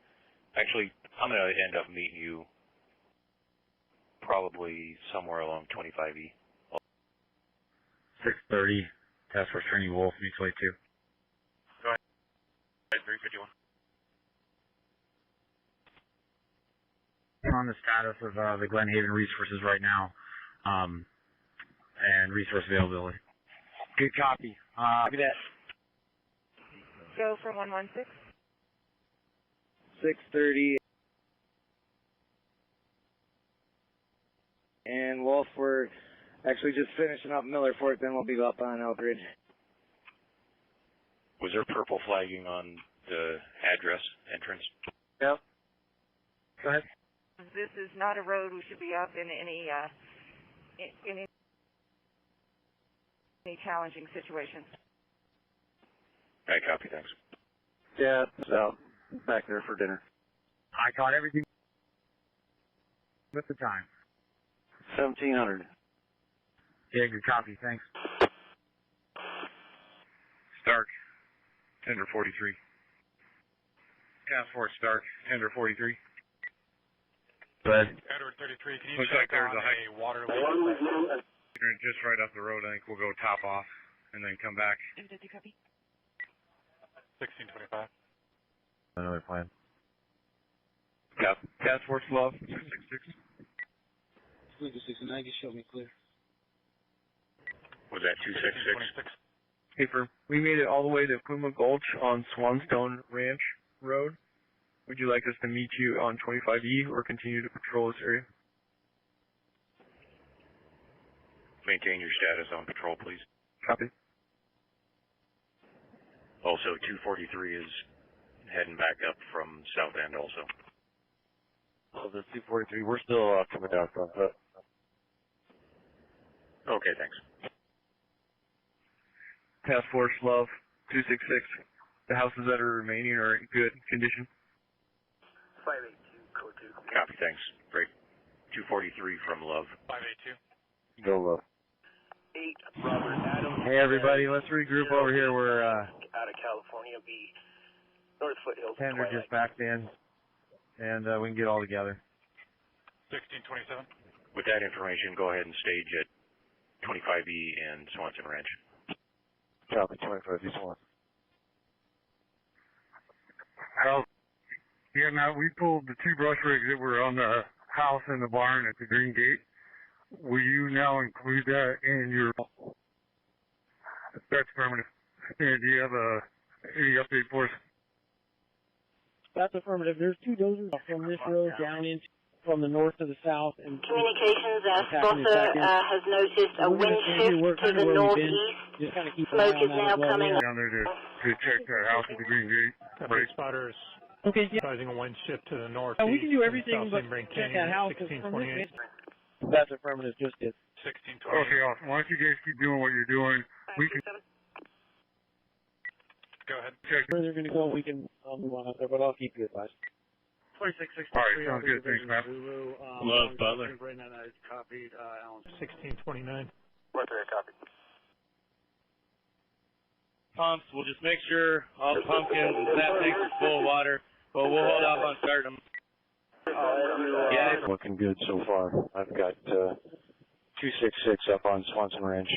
actually, I'm going to end up meeting you probably somewhere along 25E. 630, Task Force Training Wolf, mutual 2. Go ahead. 351. On the status of the Glen Haven resources right now, and resource availability. Good copy. Copy that. Go for 116. 630. And Wolf, we're actually just finishing up Miller Fork, then we'll be up on Elk Ridge. Was there purple flagging on the address entrance? Yep. Go ahead. This is not a road we should be up in any challenging situations. I copy, thanks. Yeah, it's out back there for dinner. I caught everything with the time. 1700. Yeah, good copy, thanks. Stark, tender 43. Task Force Stark, tender 43. Go ahead. Edward 33, can you Looks check like there's on a a water leak? Just right up the road, I think we'll go top off and then come back. Did you copy? 1625. Another plan. Got Task Force Love, 266. 269, just show me clear. Was that 266? Paper. We made it all the way to Puma Gulch on Swanstone Ranch Road. Would you like us to meet you on 25E or continue to patrol this area? Maintain your status on patrol, please. Copy. Also, 243 is heading back up from South End also. So the 243, we're still coming down from that. Okay, thanks. Task Force Love, 266. the houses that are remaining are in good condition? 582, code 2. Copy, thanks. Great. 243 from Love. 582. Go Love. 8, Robert Adams. Hey everybody, let's regroup over here. We're out of California, be North Foothills. Tender just backed in, and we can get all together. 1627. With that information, go ahead and stage at 25E and Swanson Ranch. Copy, 25E Swanson. Yeah, now we pulled the 2 brush rigs that were on the house and the barn at the Green Gate. Will you now include that in your... That's permanent. And do you have any update for us? That's affirmative. There's 2 dozers from this road down into from the north to the south. And Communications, spotter has noticed a wind shift to the northeast. Smoke is now coming. Down there to check that house at the Green Gate. Right. Spotters. Okay, yeah. Causing a wind shift to the north. We can do everything but check that house. 1628. That's affirmative, just did. 1628. Okay, awesome. Why don't you guys keep doing what you're doing? We can... Go ahead. Check. Where they're going to go, we can move on out there, but I'll keep you advised. 2663. All right, sounds good. Thanks, Matt. Love, Butler. Right now, I copied Alan. 1629. Right there, I copied. Pumps, we'll just make sure all the pumpkins and snap tanks are full of water, but we'll hold off on starting them. Yeah, it's looking good so far. I've got 266 up on Swanson Ranch.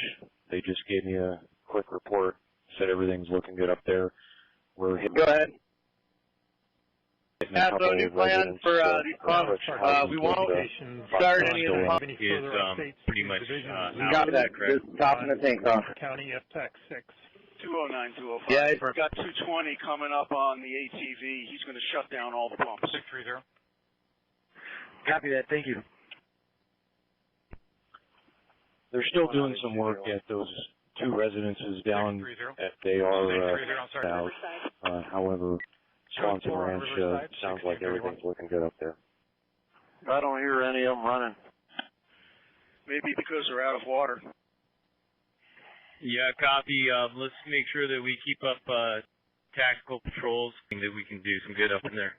They just gave me a quick report, said everything's looking good up there. We're hitting. Go ahead. Have a new plan for these pumps. We won't start any of the pumps. Is pretty much got that, Chris. Topping the tank off. County FTech 6. 209, 205. Yeah, We've got 220 coming up on the ATV. He's going to shut down all the pumps. 630. Copy that. Thank you. They're still doing some work at those 2 residences down at south. However, Swanson Ranch sounds like everything's looking good up there. I don't hear any of them running. Maybe because they're out of water. Yeah, copy. Let's make sure that we keep up tactical patrols and that we can do some good up in there.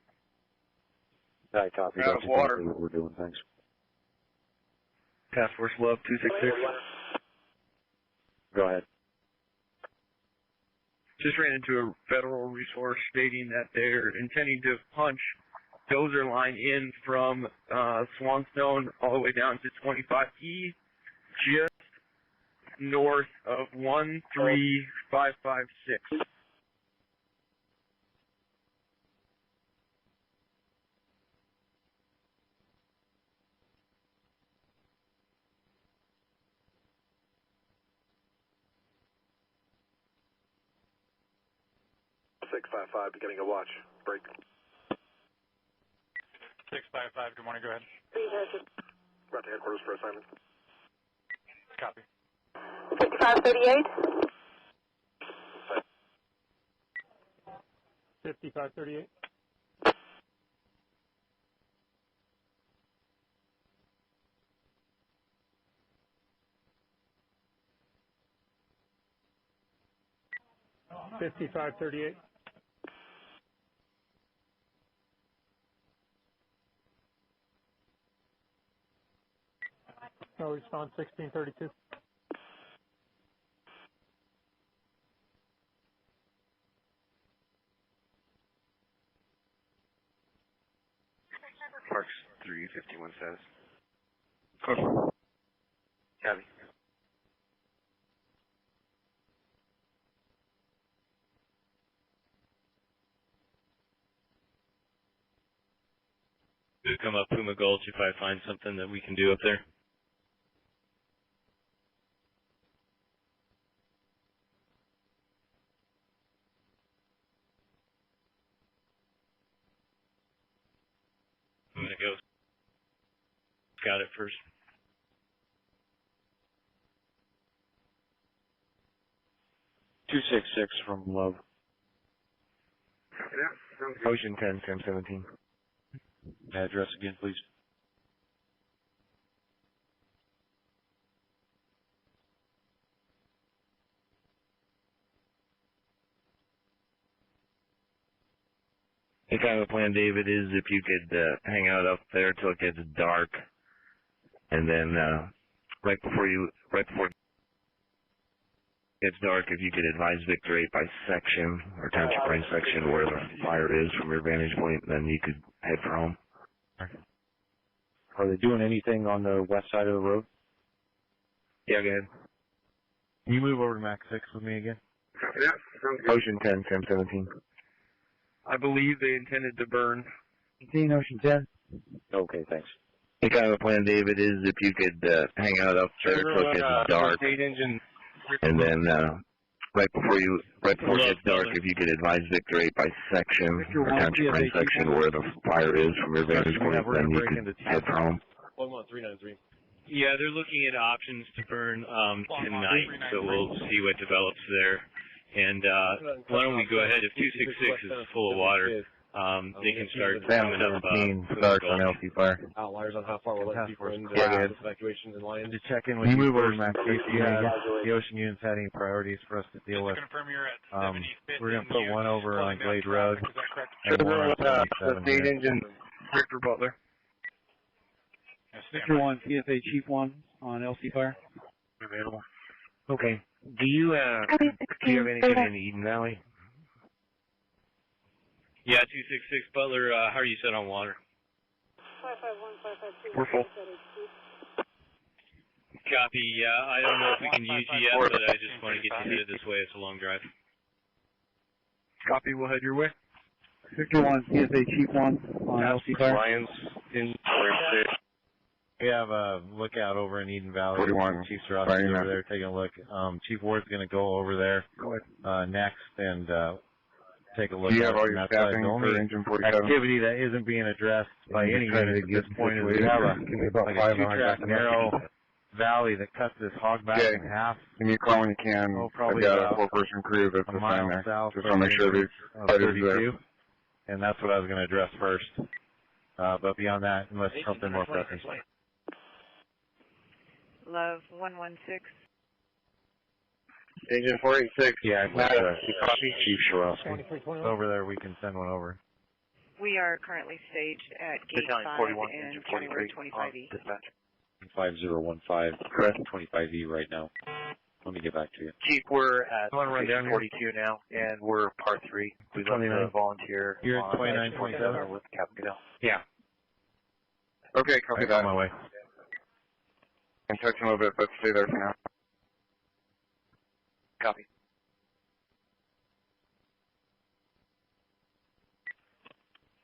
I copy. Out of water. Exactly what we're doing. Thanks. Task Force Love 266. Go ahead. Just ran into a federal resource stating that they're intending to punch dozer line in from Swanstone all the way down to 25E, just north of 13556. Beginning a watch. Break. 655. Good morning. Go ahead. Right to headquarters for assignment. Copy. 5538. 5538. $55.38. No response. 1632. Parks 351 status. Copy. Come up Puma Gulch if I find something that we can do up there. I'm gonna go scout it first. $266 from Love. Ocean 10, Sam 17. Address again, please. kind of the plan, David, is if you could hang out up there till it gets dark, and then right before it gets dark, if you could advise Victor 8 by section or township range section where the fire is from your vantage point, then you could head for home. Are they doing anything on the west side of the road? Yeah, go ahead. Can you move over to Max 6 with me again? Yeah, sounds good. Ocean 10, Sam 17. I believe they intended to burn. 18, Ocean 10. Okay, thanks. The kind of the plan, David, is if you could hang out up there till it gets dark, and then right before it gets dark, if you could advise Victor 8 by section or township range section where the fire is from your vantage point, then you could head for home. 11393. Yeah, they're looking at options to burn tonight, so we'll see what develops there. And why don't we go ahead, if 266 is full of water, they can start coming up. 17 starts on LC fire. Outliers on how far we're letting people into evacuations and lines. To check in with you first, Max, see if the ocean units had any priorities for us to deal with. We're going to put one over on Glade Road. And one on 77 the state engine, Victor Butler. Victor 1, CFA Chief 1 on LC fire. Available. Okay. Do you have anything in Eden Valley? Yeah, 266 Butler, how are you set on water? 551, 552. We're full. Copy, yeah, I don't know if we can use you yet, but I just want to get you headed this way. It's a long drive. Copy, we'll head your way. Victor 1, CSA Chief 1 on LC fire. Lions in We have a lookout over in Eden Valley. 41. Chief Ross is over there taking a look. Chief Ward's going to go over there next and take a look at all your that staffing side. The only for Engine 47? activity that isn't being addressed by any unit at this point is we have a two-track narrow valley that cuts this hog back in half. Give me a call when you can. Probably I've got a about four-person crew that's a mile assigned there. south Just want to make sure these fighters are there. And that's what I was going to address first. But beyond that, unless something more pressing. Love 116. Engine 486. Yeah, Copy. Chief Sharofsky. Over there, we can send one over. We are currently staged at Gate 5 and County Road 25E. Dispatch. 5015, correct, 25E right now. Let me get back to you. Chief, we're at 42 now, and we're par 3. We left a volunteer. You're at 2927? With Captain Goodell. Yeah. Okay, copy that. On my way. Can touch a little bit, but stay there for now. Copy.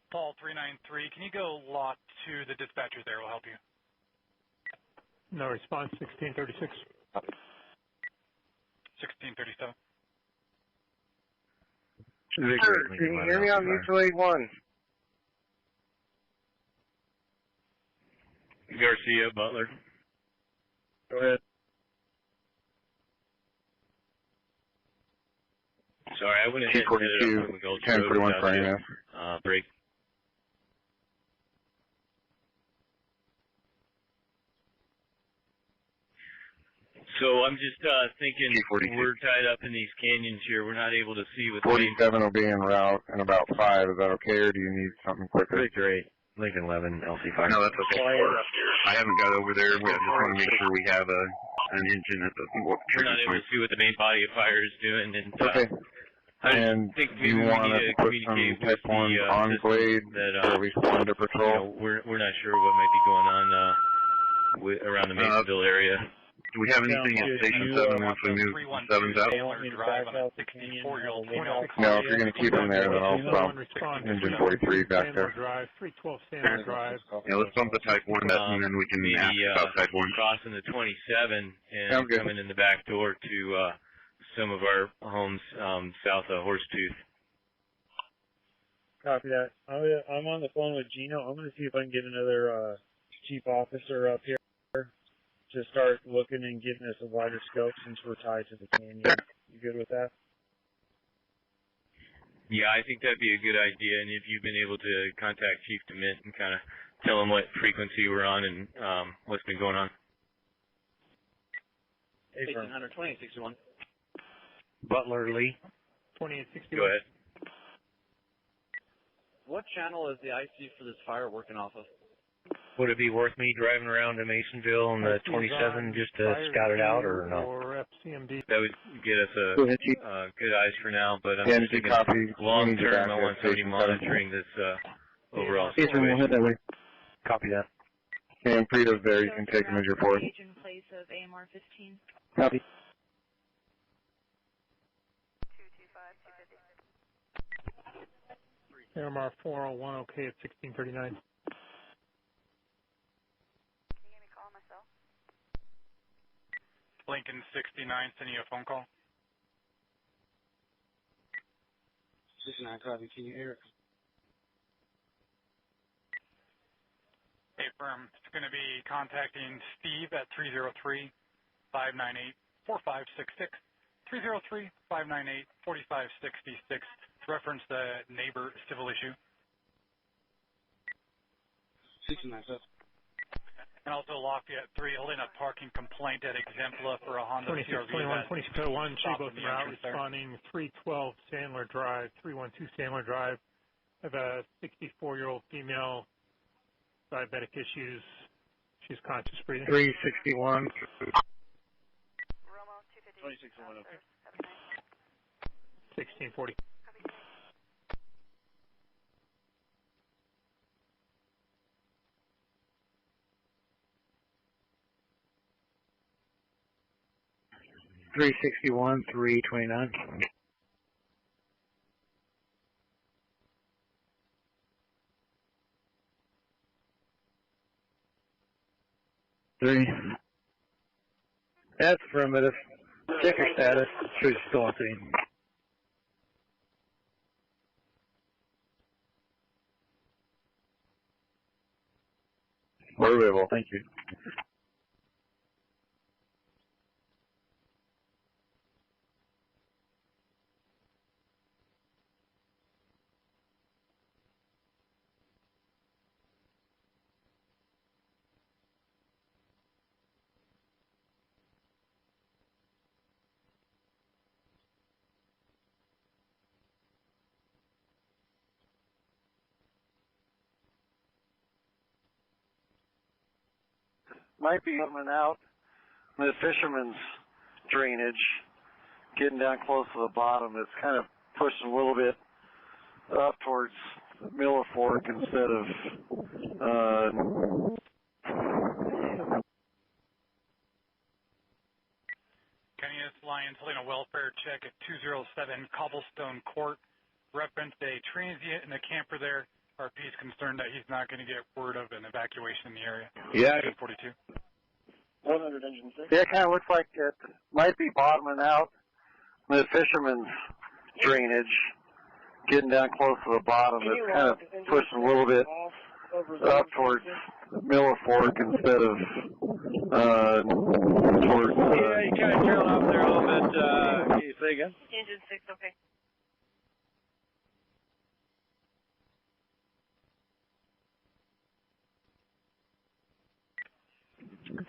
Paul 393, can you go lot to the dispatcher there? Will help you. No response, 1636. 1637. Victor, can you hear me on mutual aid 1? Garcia, Butler. Go ahead. Sorry, I went ahead and headed up from the Gulch Road without you. Break. So I'm just thinking we're tied up in these canyons here. We're not able to see with 47 will be en route in about 5. Is that okay, or do you need something quicker? Victor 8, Lincoln 11, LC5. No, that's okay. I haven't got over there. We just want to make sure we have an engine at the we're not able to see what the main body of fire is doing. And, okay. I think do you want us to put some type 1 on Glade, or at least one to patrol? We're not sure what might be going on around the Masonville area. Do we have anything at Station 7 once we move 7s out? No, if you're going to keep them there, then I'll bump Engine 43 back there. Yeah, let's bump the Type 1 up, and then we can ask about Type 1. Crossing the 27 and coming in the back door to some of our homes south of Horsetooth. Copy that. I'm on the phone with Gino. I'm going to see if I can get another chief officer up here to start looking and getting us a wider scope since we're tied to the canyon. You good with that? Yeah, I think that'd be a good idea. And if you've been able to contact Chief DeMint and kind of tell him what frequency we're on and what's been going on. 1800, 2861. Butler Lee. 2861. Go ahead. What channel is the IC for this fire working off of? Would it be worth me driving around to Masonville on the 27 just to scout it out, or no? Or FCMD. That would get us good eyes for now, but I'm just thinking long term, I want somebody monitoring this overall situation. We'll head that way. Copy that. And Prito there, you can take him as your report. In place of AMR 15. Copy. 225, 250. AMR 401, okay at 1639. Lincoln 69, sending you a phone call. 69, copy. Can you hear it? Hey, firm. It's going to be contacting Steve at 303-598-4566. 303-598-4566 to reference the neighbor civil issue. 69, sir. And also Lafayette 3 holding a parking complaint at Exempla for a Honda CRV. 2621, 2601, see both of them out responding. 312 Sandler Drive, 312 Sandler Drive. I have a 64-year-old female, diabetic issues. She's conscious breathing. 361. 2601, okay. 1640. $361, $329. That's affirmative. Check your status. Sure you're still on scene. Very well, thank you. Might be coming out the fisherman's drainage, getting down close to the bottom. It's kind of pushing a little bit up towards Miller Fork instead of Kenny's Lions holding a welfare check at 207 Cobblestone Court. Referenced a transient and a camper there. RP is concerned that he's not going to get word of an evacuation in the area. Yeah. 42. 100 engine 6. Yeah, it kind of looks like it might be bottoming out the fisherman's drainage, getting down close to the bottom. It's kind of pushing a little bit up towards Miller Fork instead of towards. Yeah, you kind of trailed off there a little bit. Can you say again? Engine 6, okay.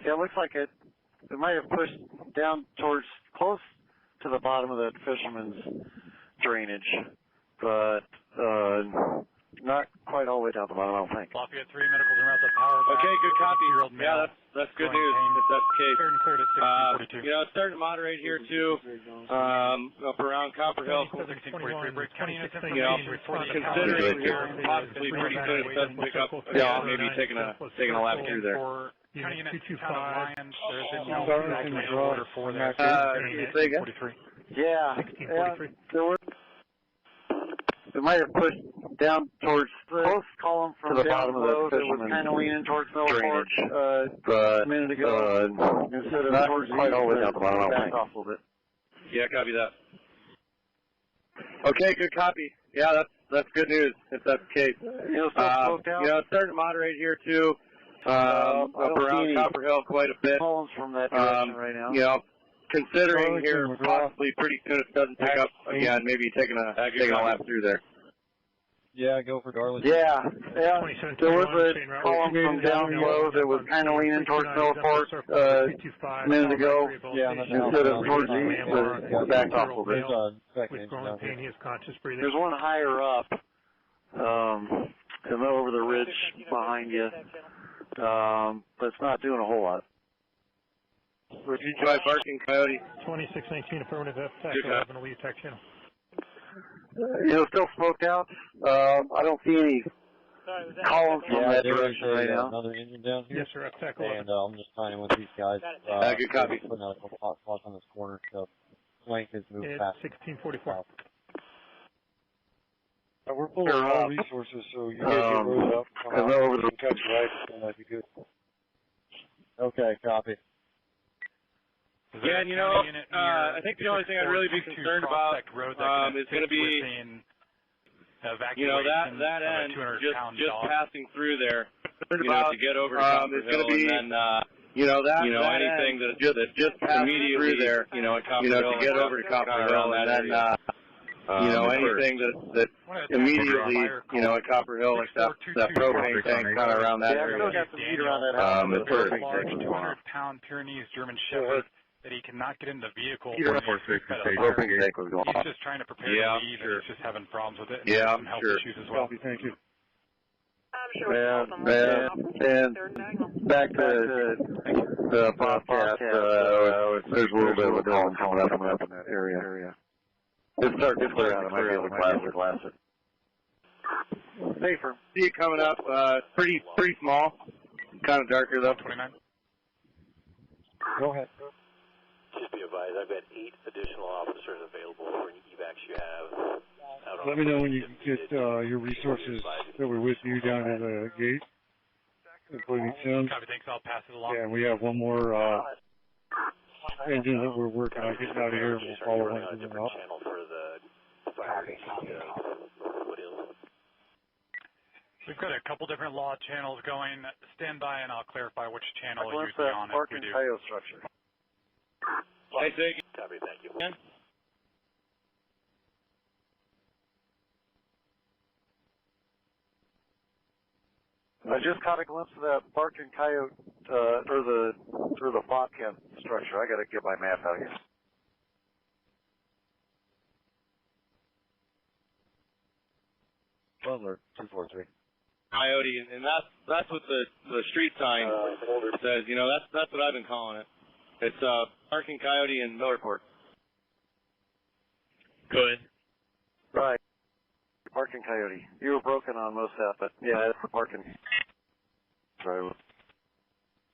Yeah, it looks like it might have pushed down towards close to the bottom of that fisherman's drainage, but not quite all the way down the bottom, I don't think. Lafayette 3, medicals and routes of power. Okay, good copy. Yeah, that's good news if that's the case. You know, it's starting to moderate here too, up around Copper Hill. You know, considering here, possibly pretty soon it doesn't pick up. Yeah, maybe taking a lap through there. Can you say again? Yeah, it might have pushed down towards close column from to the bottom of the fisherman's. It was kind of leaning towards Miller Fork a minute ago. Instead of not towards quite all the way down the bottom. Back off a little bit. Yeah, copy that. Okay, good copy. Yeah, that's good news if that's the case. You know, it's starting to moderate here too. Up around Copper Hill quite a bit. From that direction right now. You know, considering here possibly pretty soon it doesn't pick up again, maybe taking a lap through there. Yeah, go for Darlington. Yeah. There was a column from down low that was kind of leaning towards Miller Fork a minute ago. Yeah, instead of towards the east, backed off a little bit. There's one higher up and they're over the ridge behind you, but it's not doing a whole lot. Repeat by Barking Coyote. 2619 affirmative, FTAC 11, lead tech channel. Still smoked out. I don't see any columns from that direction right now. Another engine down here. Yes, sir, FTAC 11. And I'm just tying with these guys. Good copy. Putting out a couple hot spots on this corner, so flank is moving It's fast. 1644. We're pulling all resources, so you guys get rolled up. And they're over the catch right, that might be good. Okay, copy. Yeah, and I think the only thing I'd really be concerned about is going to be, that end, just passing through there, to get over to Copper Hill, and then, anything that just immediately there, at Copper Hill, to get over to Copper Hill, and then, anything that immediately, at Copper Hill, except that propane tank kind of around that area. It's perfect. Large 200-pound Pyrenees German Shepherd that he cannot get in the vehicle. He's just trying to prepare to leave, and he's just having problems with it. And some health issues as well. Thank you. And back to the podcast, there's a little bit of a column coming up in that area. It's starting to clear out. I might be able to glass it. Safer. See it coming up. Pretty small. Kind of darker though. 29. Go ahead. Just be advised, I've got 8 additional officers available for any evacs you have. Let me know when you get your resources that were with you down at the gate, including Sims. Copy, thanks. I'll pass it along. Yeah, and we have one more engine that we're working on getting out of here, and we'll follow one of them up. We've got a couple different law channels going. Stand by, and I'll clarify which channel you'd be on if we do. Structure. I think. Copy, thank you. I just caught a glimpse of that Barking Coyote, through the Webcam structure. I got to get my map out here. Butler, 243. Coyote, and that's what the street sign says. That's what I've been calling it. It's Barking Coyote in Millerport. Go ahead. Right. Barking Coyote. You were broken on most of that, but yeah, it's Barking. Right.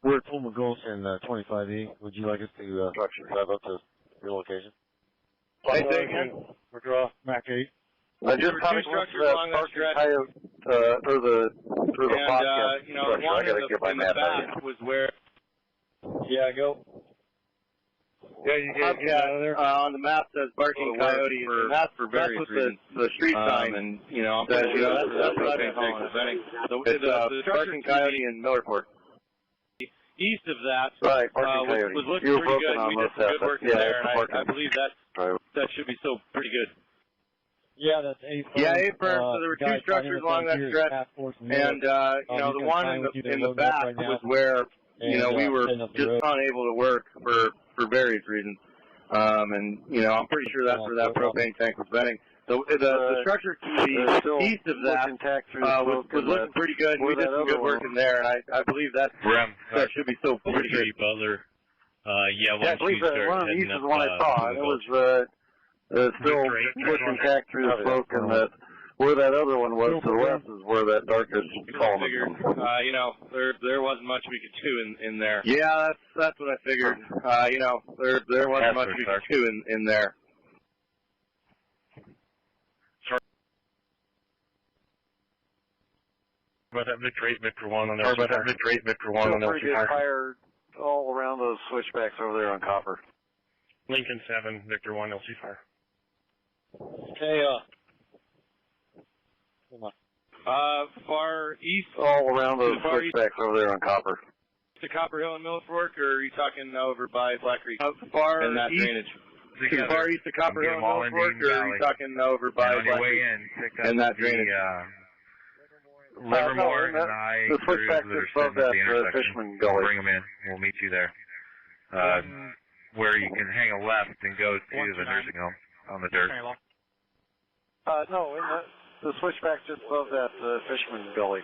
We're at Pullman Gulch in 25E. Would you like us to drive up to your location? I think. We're draw Mac 8. I just caught a glimpse of that Barking Coyote, through the Webcam structure. I got to get my map out here. Was where. Yeah, go. Yeah, you get out of there. On the map says Barking Coyote, and that's what the street sign says. That's what I've been calling it. It's Barking Coyote in Millerport. East of that, was looking pretty good. We did some good work there, and I believe that should be pretty good. Yeah, that's A firm. Yeah, A firm. So there were 2 structures along that stretch, and the one in the back was where we were just unable to work for various reasons. And I'm pretty sure that's where that propane tank was venting. The structure to the east of that was looking pretty good. We did some good work in there, and I believe that should be pretty good. Butler. I believe that one on the east is the one I saw, and it was still pushing tack through the smoke, and that where that other one was to the west is where that darkest column is. There wasn't much we could do in there. Yeah, that's what I figured. There wasn't much we could do in there. About that Victor 8, Victor 1 on there. Pretty good fire all around those switchbacks over there on Copper. Lincoln 7, Victor 1, LC fire. Okay, come on. Far east. All around those switchbacks over there on Copper. To Copper Hill and Millerport, or are you talking over by Black Creek? Far in that drainage. To far east of Copper Hill and Millerport, or are you talking over by Black Creek? In that drainage. Livermore and I the switchback just above that Fishman Gully. Bring them in. We'll meet you there. Where you can hang a left and go to the nursing home on the dirt. No, The switchback's just above that fisherman gully.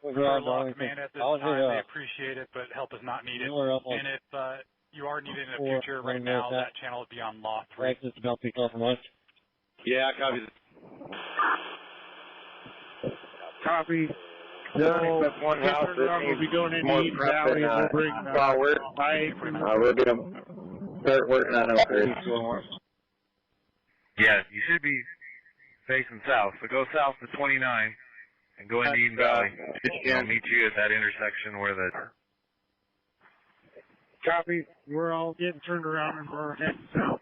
For Law Command at this time, they appreciate it, but help is not needed. And if you are needed in the future, right now, that channel would be on Law 3. Just about to pick off from us. Yeah, copy. Copy. No, except one house. We'll be going into Eden Valley and we'll bring we're going to start working on it. Yeah, you should be facing south. So go south to 29 and go into Eden Valley. I'll meet you at that intersection where the... Copy. We're all getting turned around and we're heading south.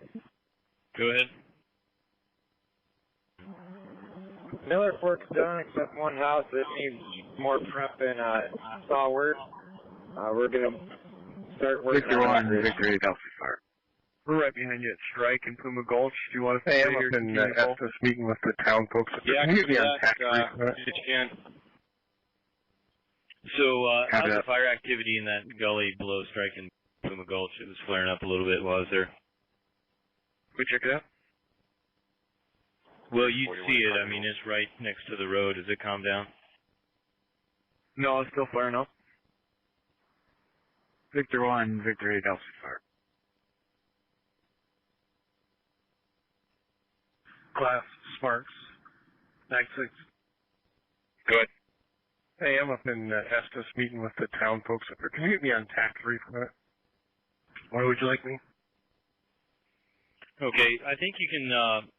Go ahead. Miller Fork's done except one house that needs more prep and saw work. We're going to start working Victor on 1, Victor 8, Alpha Fire. We're right behind you at Strike and Puma Gulch. Do you want to Hey, stay I'm here? up in Estes meeting with the town folks. Yeah, Can you get me on that, tax if you can. So, how's the fire activity in that gully below Strike and Puma Gulch? It was flaring up a little bit while I was there. We check it out. Well, you'd see it. I mean, it's right next to the road. Has it calmed down? No, it's still flaring up. Victor 1, Victor 8, Alpha Fire. Glass, Sparks, Mag 6. Go ahead. Hey, I'm up in Estes meeting with the town folks up there. Can you get me on tax 3 for that? Where would you like me? Okay, I think you can,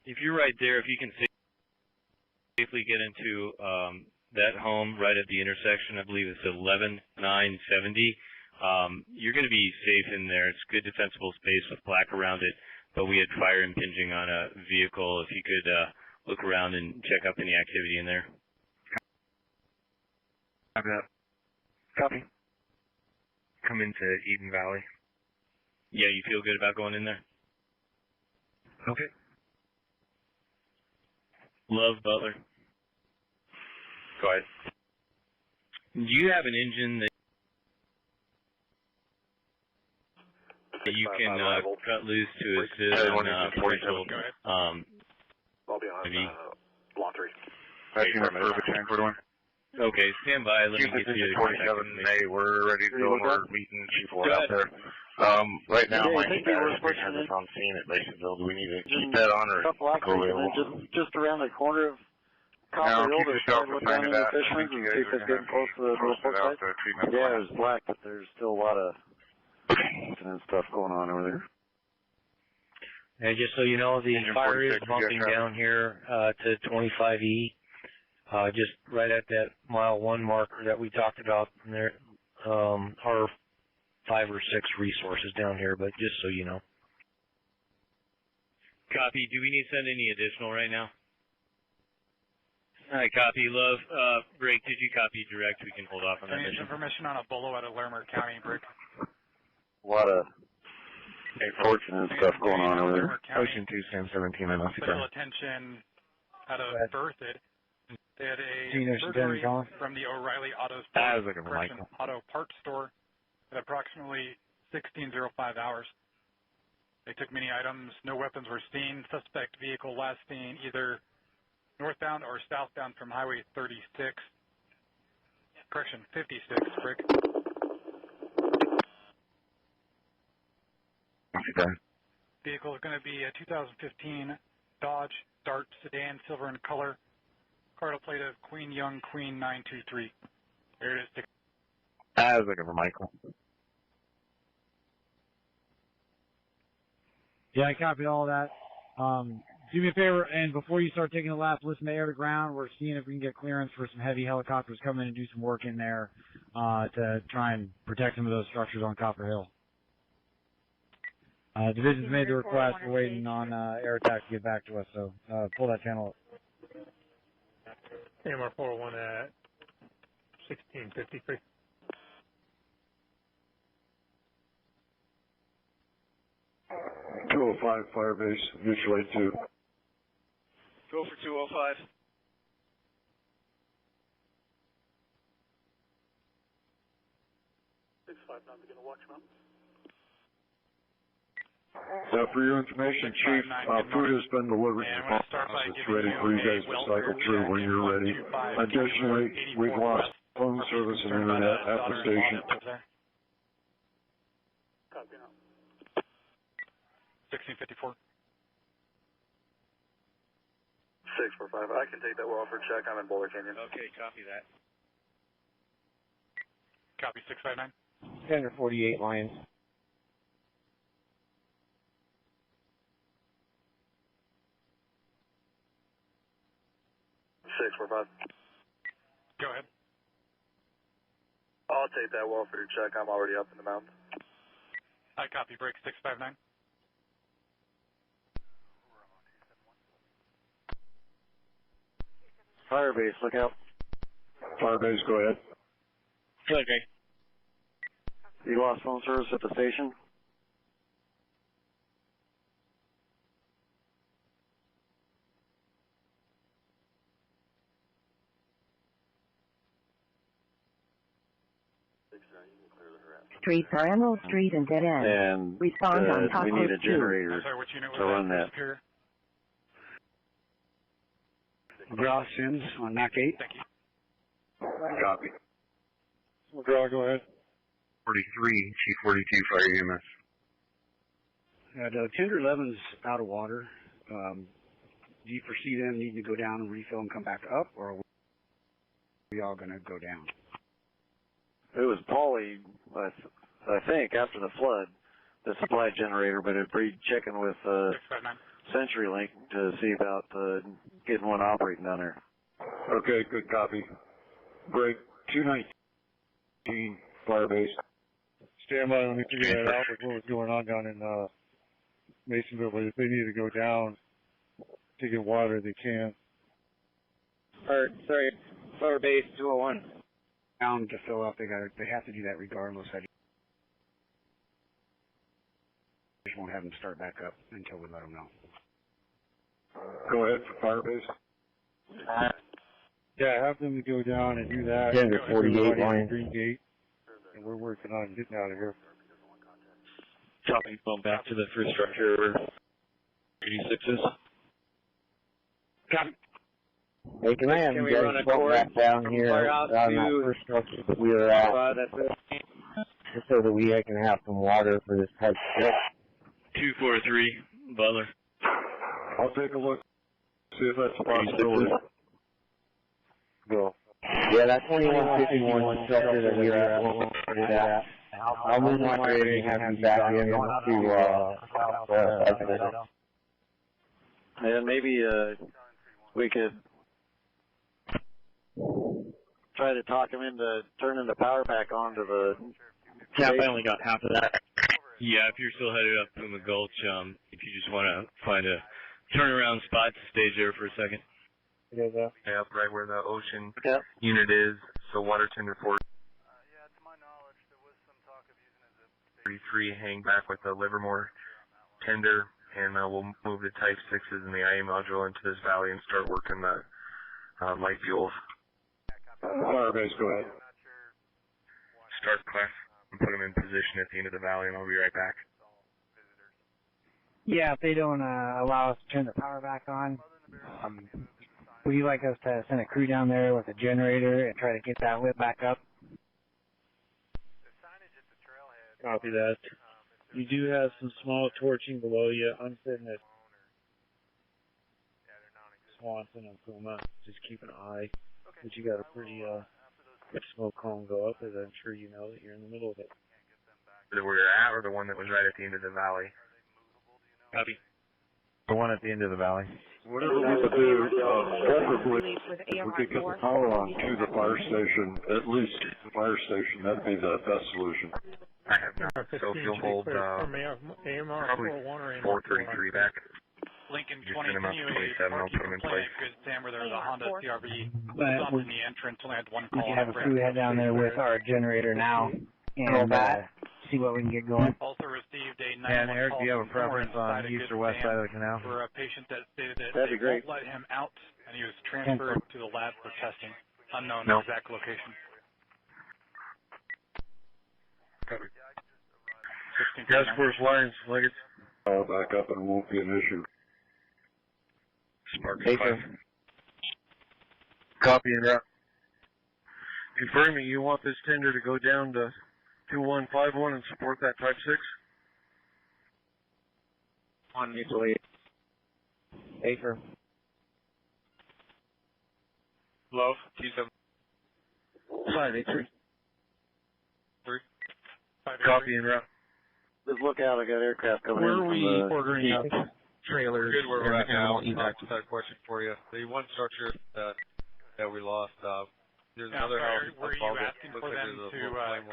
if you're right there, if you can safely get into that home right at the intersection, I believe it's 11-970, you're going to be safe in there. It's good defensible space with black around it, but we had fire impinging on a vehicle. If you could look around and check up any activity in there. Copy that. Copy. Come into Eden Valley. Yeah, you feel good about going in there? Okay. Love Butler. Go ahead. Do you have an engine that you can cut loose to assist on potential I'll be on Law 3. Okay, stand by. Let me get you to 47. Hey, we're ready to go. We're meeting Chief Ward out there. Right now, my status has us on scene at Masonville. Do we need to keep that on or go away? Just around the corner of Copper Hill, there's starting to look down in the fisherman's and see if it's getting close to the little side. Yeah, it was black, but there's still a lot of stuff going on over there. And just so you know, the fire is bumping down here to 25E, just right at that mile 1 marker that we talked about. And there are 5 or 6 resources down here, but just so you know. Copy. Do we need to send any additional right now? All right, copy. Love. Rick, did you copy direct? We can hold off on that mission. Information on a bolo out of Larimer County, Brick. A lot of unfortunate stuff going on over there. Ocean 2, Sam 17, I'm off the Special attention out of Berthoud. They had a burglary from the O'Reilly Auto Parts Store at approximately 16:05 hours. They took many items. No weapons were seen. Suspect vehicle last seen either northbound or southbound from Highway 56. Correction, 56, Brick. Vehicle is going to be a 2015 Dodge Dart sedan, silver in color. Cardinal plate of Queen Young Queen 923. There it is. I was looking for Michael. Yeah, I copied all that. Do me a favor, and before you start taking a lap, listen to air to ground. We're seeing if we can get clearance for some heavy helicopters coming in and do some work in there to try and protect some of those structures on Copper Hill. Division's made the request. We're waiting on air attack to get back to us, so pull that channel up. AMR 401 at 1653. Firebase, mutual aid 2. Go for 205. Not begin to watch mountains. For your information, Chief, food has been delivered to the office. It's ready for you guys to cycle through when you're ready. Additionally, we've lost phone service and internet at the station. 1654. 645. I can take that well for check. I'm in Boulder Canyon. Okay, copy that. Copy 659. Standard 48 Lions. 645. Go ahead. I'll take that well for your check. I'm already up in the mountains. I copy. Break 659. Firebase, look out. Firebase, go ahead. Okay. You lost phone service at the station? Streets are Emerald Street and Dead End. And respond on top we need a generator I'm sorry, what unit was to run that. McGraw Sims on MAC 8. Thank you. Copy. McGraw, go ahead. 43, Chief 42, Fire EMS. Tender 11's out of water. Do you foresee them needing to go down and refill and come back up, or are we all going to go down? It was Paulie, I think, after the flood, the supply generator, but it'd be checking with CenturyLink to see about getting one operating down there. Okay, good copy. Break 219, Firebase. Stand by, let me figure that out with what was going on down in Masonville, but if they need to go down to get water, they can. Sorry, Firebase 201. Down to fill up, they have to do that regardless. I just won't have them start back up until we let them know. Go ahead for Firebase. Yeah, have them to go down and do that. Standard 48 Lions. Green Gate, and we're working on getting out of here. Copy, phone back to the first structure, 86s. Copy. Hey, command, Can we you guys run a walk course back down from here Firehouse on to that first structure that we were at, that's it. just so that we can have some water for this type of shit. 243, Butler. I'll take a look, see if that's a possibility. Go. Yeah, that 2151 structure that we were at, I'll move my radio and have you back in to And maybe we could try to talk him into turning the power back on to the... Yeah, I only got half of that. Yeah, if you're still headed up in the Gulch, if you just want to find a turnaround spot to stage there for a second. Yeah, right where the ocean unit is, so water tender 43 hang back with the Livermore tender, and we'll move the Type 6s and the IA module into this valley and start working the light fuels. Firebase, go ahead. Start class and put them in position at the end of the valley, and I'll be right back. Yeah, if they don't allow us to turn the power back on, would you like us to send a crew down there with a generator and try to get that lit back up? Copy that. You do have some small torching below you. I'm sitting at Swanson and Puma. Just keep an eye. But you got a pretty good smoke column go up, as I'm sure you know that you're in the middle of it. That we're at, or the one that was right at the end of the valley? Copy. The one at the end of the valley. Whatever we could do, preferably, if we could get the power on to the fire station, at least the fire station, that'd be the best solution. I have not. So if you'll hold probably 433 back. Lincoln Just send them up to 27, I'll put them in place. Good Sam, where there was a Honda CRV in the entrance, only had one call. We can have a crew head down there with our generator now and see what we can get going. Also received a 911 And Eric, do you have a call preference on east or west side of the canal? for a patient that stated that That'd they be great. won't let him out, and he was transferred to the lab for testing. Unknown exact location. Copy. Task Force Lions, Leggett. power back up and it won't be an issue. Spark Baker. Copy and route. Confirming you want this tender to go down to 2151 and support that type 6? On mutually. Baker. Love, T7. 583. 3. Copy and route. Just look out, I got aircraft coming Where in are from we the ordering up trailers? Good where we're at now. Evac. That question for you. The one structure that we lost, there's Now, another house. were you asking for them to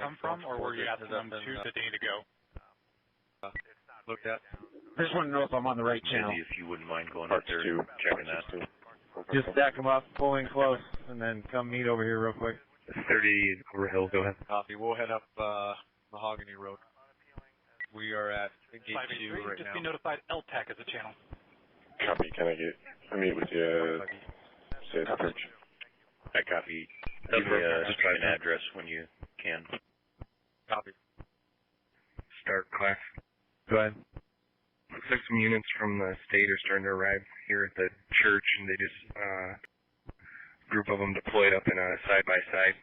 come from, or were you asking them to the day to go? Looked at. I just want to know if I'm on the right channel. If you wouldn't mind going up there and checking that. Just stack them up, pull in close, and then come meet over here real quick. 30 over hill, go ahead. Copy. We'll head up Mahogany Road. We are at gate 2 right just now. be notified LTAC as a channel. Copy. Can I meet with you? Say the church. I copy. Give me just try an address when you can. Copy. Start class. Go ahead. Looks like some units from the state are starting to arrive here at the church, and they just group of them deployed up in a side-by-side.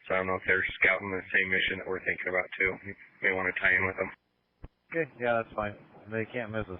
So I don't know if they're scouting the same mission that we're thinking about too. You may want to tie in with them. Okay, yeah, that's fine. They can't miss us.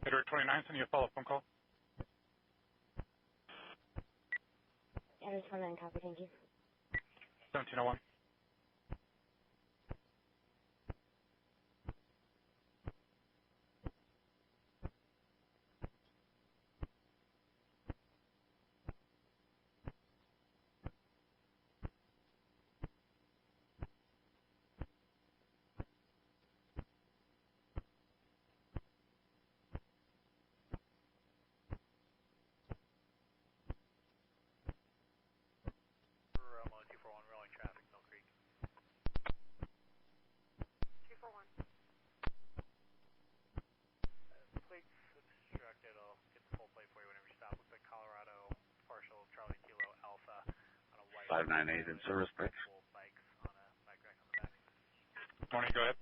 February 29th, send you a follow-up phone call. Yeah, just one copy, thank you. 1701. Obstructed. I'll get the full plate for you whenever you stop. Looks like Colorado, partial, Charlie Kilo Alpha on a white 598 in service brakes. bikes on a bike rack on the back. Morning, go ahead.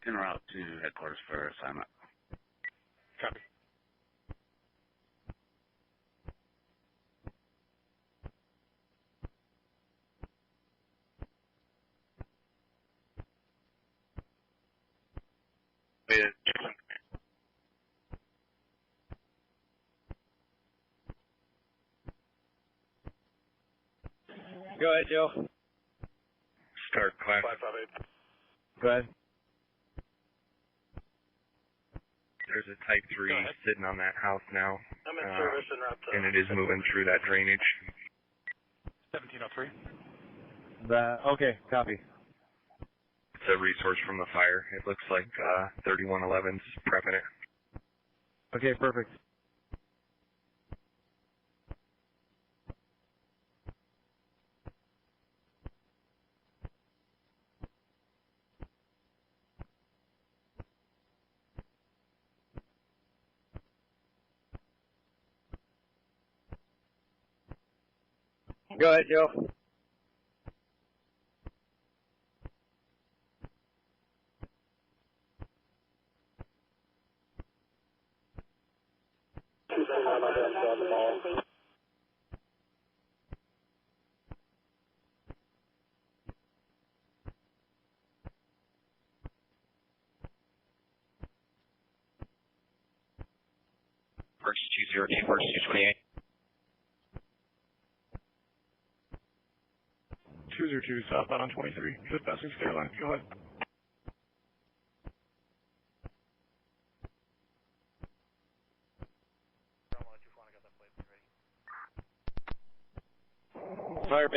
En route to headquarters for assignment. Copy. Go ahead, Joe. Start class. 558. Go ahead. There's a Type 3 sitting on that house now. I'm in service en route to... And it is moving through that drainage. 1703. Okay, copy. It's a resource from the fire. It looks like 3111's prepping it. Okay, perfect. Go ahead, Joe. First 202, first 228. 202 southbound on 23. Just passing state line. Go ahead.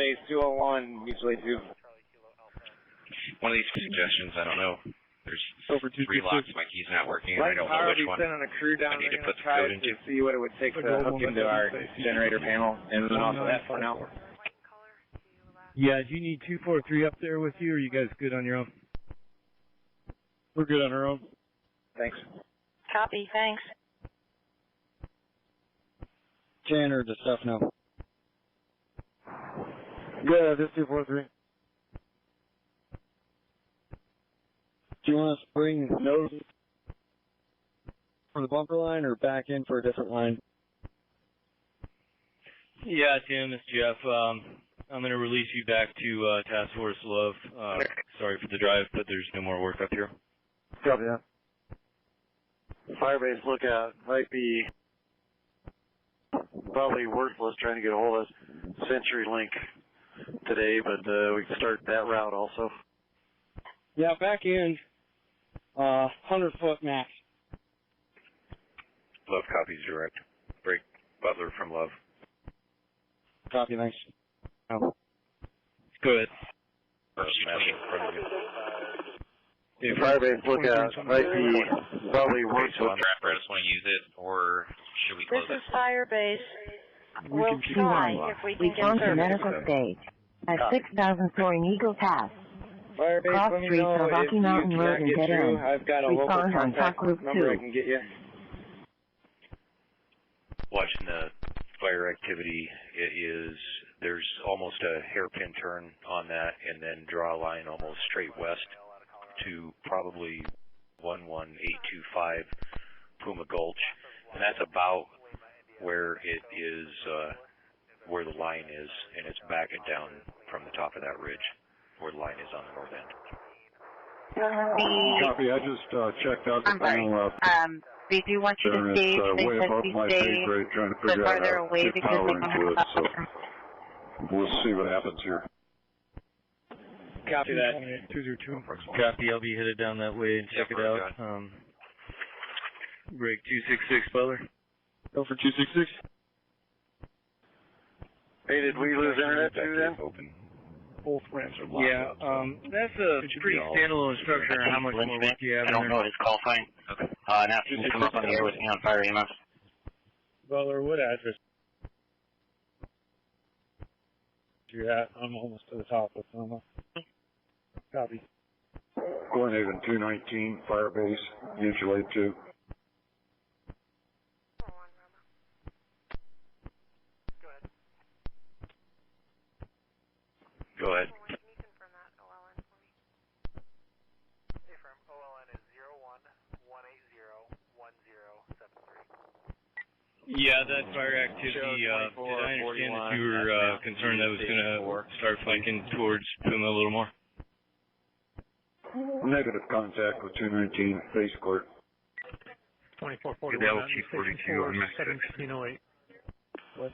Base 201, usually 2. One of these suggestions, I don't know. There's Over 3 locks, my key's not working, and I don't know which one Sending a crew down, I need to they're put going to the try code to into. see what it would take to hook into our generator panel, and then also that for now. Yeah, do you need 243 up there with you, or are you guys good on your own? We're good on our own. Thanks. Copy, thanks. Tanner, the stuff now. Yeah, this 243. Do you want us to bring nose for the bumper line or back in for a different line? Yeah, Tim, it's Jeff. I'm going to release you back to Task Force Love. Sorry for the drive, but there's no more work up here. Copy that. Firebase lookout might be probably worthless trying to get a hold of CenturyLink today, but we can start that route also. Yeah, back in 100-foot max. Love copies direct. Break Butler from Love. Copy, thanks. Oh. Good. Firebase lookout might be probably worthless. So I just want to use it, or should we close This it? is Firebase. We'll try if we can get Respond to service. medical stage at 6,000 soaring Eagle Pass. Firebase, Cross let me streets know on Rocky if Mountain you Road cannot and get dead through. end. I've got a local Respond on contact Talk Group number 2. I can get you. Watching the fire activity, there's almost a hairpin turn on that, and then draw a line almost straight west to probably 11825 Puma Gulch, and that's about where it is, where the line is, and it's backing down from the top of that ridge, where the line is on the north end. Copy. I just checked out the panel. They do want you to stage. They way said above you my stay pay grade trying to but figure out farther how away to get because power they don't into it. have So we'll see what happens here. Copy that. 202. Copy, I'll be headed down that way and check it out. Break 266, Butler. Go for 266. Hey, did we lose internet too then? Both ramps are locked Yeah, up. that's a pretty standalone structure. How much more work do you have in there? I don't know his call sign. Okay. Now if you can come up on the air with me on fire EMS. Butler, what address? You're at? I'm almost to the top of Selma. Copy. Glenhaven 219, Firebase, mutual aid 2. Go ahead. Can you confirm that OLN for me? Affirm. OLN is 01-180-1073. Yeah, that fire activity, did I understand that you were concerned that was going to start flanking towards Puma a little more? Negative contact with 219, base clear. 2441. Delta 242 on Max 1708. What?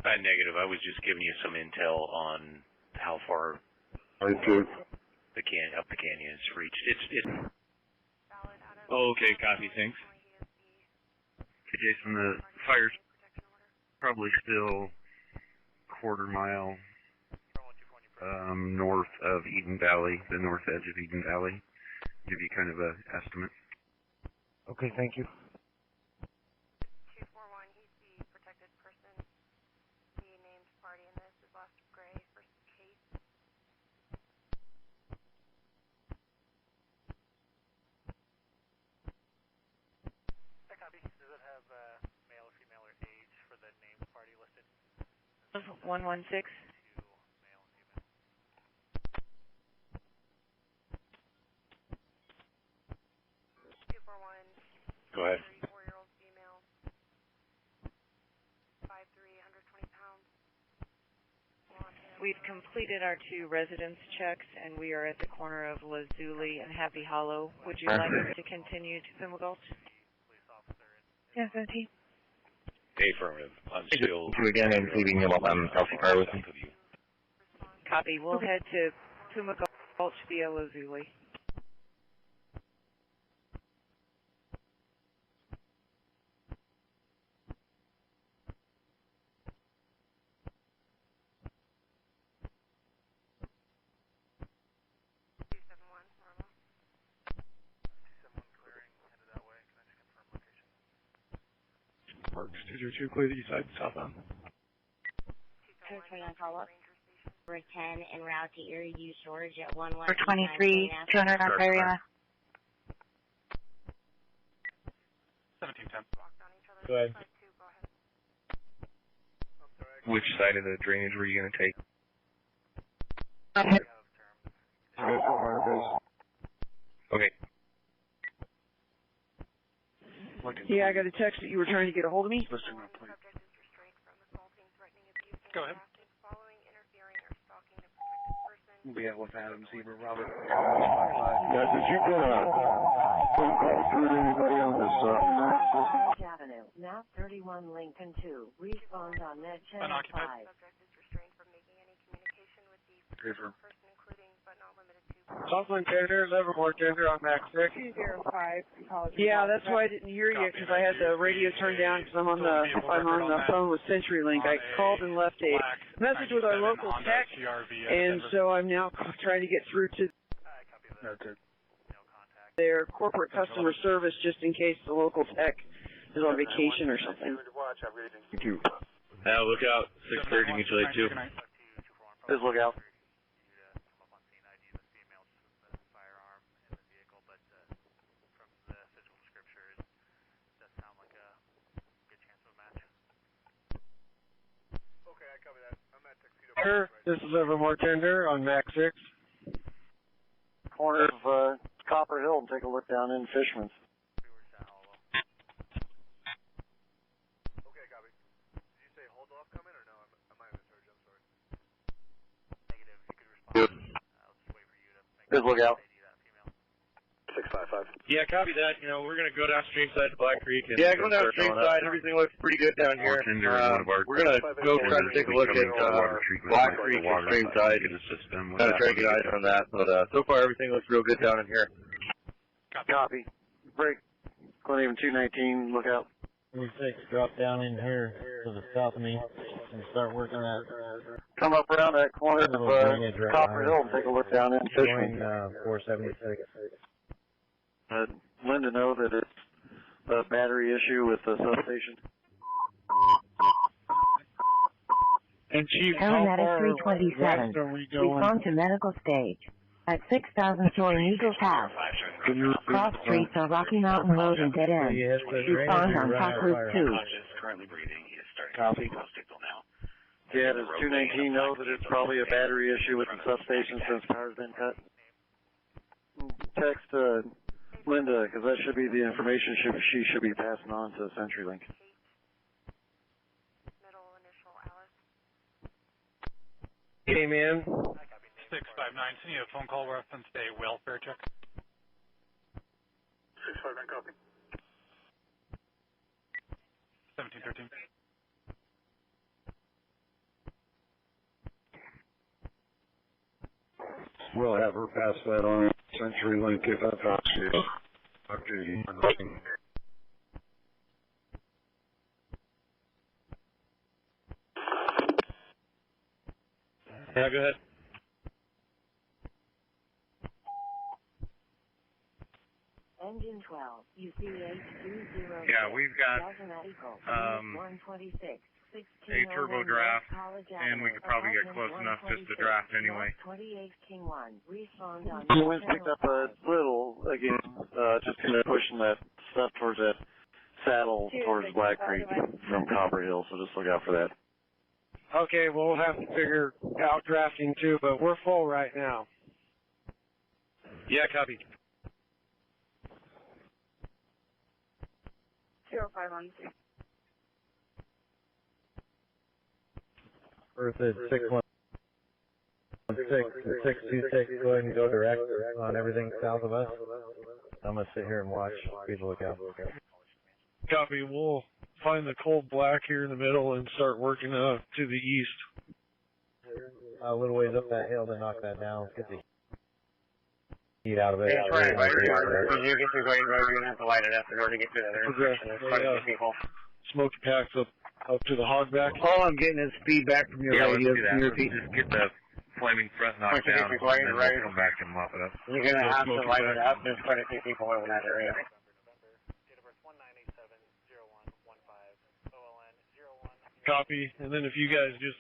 Negative. I was just giving you some intel on how far I do. up the canyon it's reached. It's Oh, okay, copy, thanks. Okay, Jason, the fire's probably still quarter mile north of Eden Valley, the north edge of Eden Valley. Give you kind of a estimate. Okay, thank you. 241, he's the protected person. He named party in this is last gray, first case. That copy. Does it have male, female, or age for the named party listed? 116. Go ahead. 34-year-old female, 5'3", 120 pounds. We've completed our 2 residence checks, and we are at the corner of Lazuli and Happy Hollow. Would you like us to continue to Puma Gulch? Yes, team. Affirmative. I'm still. To again, and leaving him up on Kelsey Car with me. Copy. We'll head to Puma Gulch via Lazuli. you're too clear the east side southbound. 29 follow-up. Number 10 en route to Erie U storage at 11. 23, 200 on Prairie. 1710. Go ahead. Which side of the drainage were you going to take? Okay. Yeah, I got a text that you were trying to get a hold of me. Go ahead. Yeah, with Adam Zebra, Robert. Yeah, did you get a phone call through to anybody on this? Avenue, map 31, Lincoln 2. Respond on net channel 5. River. Southland Tender, Livermore Tender on Max 6. 205. Yeah, that's why I didn't hear you because I had the radio turned down because I'm on the phone with CenturyLink. I called and left a message with our local tech, and so I'm now trying to get through to their corporate customer service just in case the local tech is on vacation or something. Thank you. Now look out, 630 mutual aid 2. Just look out. This is Livermore Tender on Max 6. Corner of Copper Hill and take a look down in Fishman's. Okay, copy. Did you say hold off coming or no? Am I misheard? I'm sorry. Negative. You could respond. I'll just wait for you to make Just look out. 655. Yeah, copy that. You know, we're going to go down stream side to Black Creek. And Yeah, go down stream side. Everything looks pretty good down here. We're going to go try to take a look at Black Creek and stream side. Kind of try to get eyes on that. But so far, everything looks real good down in here. Copy. Break. Glen Haven 219, look out. 26, drop down in here to the south of me and start working that. Come up around that corner of Copper Hill and take a look down in Fishman's. 476. Let Linda know that it's a battery issue with the substation. And Chief, Paramedic 327. Respond to medical stage. At 6,000 Soaring Eagle Pass. Cross streets on Rocky Mountain Road and dead end. Respond on Top Route 2. Copy. Yeah, does 219 know that it's probably a battery issue with the substation since power's been cut? Text Linda, because that should be the information she should be passing on to CenturyLink. Came in. 659. Send you a phone call reference a welfare check. 659, copy. 1713. We'll have her pass that on CenturyLink if that's okay. Okay. Yeah, go ahead. Engine 12, UCH 20. Yeah, we've got 126. a turbo draft, and we could probably get close enough just to draft anyway. 28 King 1. Respond on. The wind picked up a little again, just kind of pushing that stuff towards that saddle towards Black Creek from Copper Hill, so just look out for that. Okay, well, we'll have to figure out drafting too, but we're full right now. Yeah, copy. 0516. Earth is 616, 626. Go ahead and go direct on everything south of us. I'm going to sit here and watch. Be the lookout. Copy. We'll find the cold black here in the middle and start working to the east. A little ways up that hill to knock that down. Get the heat out of it. You're going to have to light it up in order to get to the other intersection. There's quite a few people. Smoky packs up to the hogback. All I'm getting is feedback from your radio. Can you repeat? Just get the flaming front knocked down, and then we'll come back and mop it up. You're going to have to light it up. There's quite a few people over in that area. Date of birth 1987-0115, OLN Copy. And then if you guys just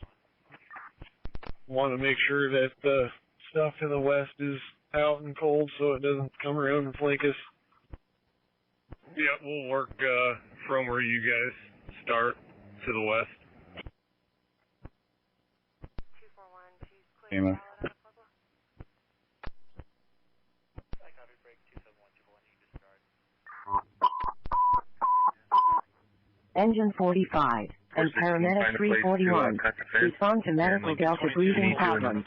want to make sure that the stuff to the west is out and cold so it doesn't come around and flank us. Yeah, we'll work from where you guys start to the west. Ema. Engine 45 and paramedic 341 respond to medical Delta breathing problems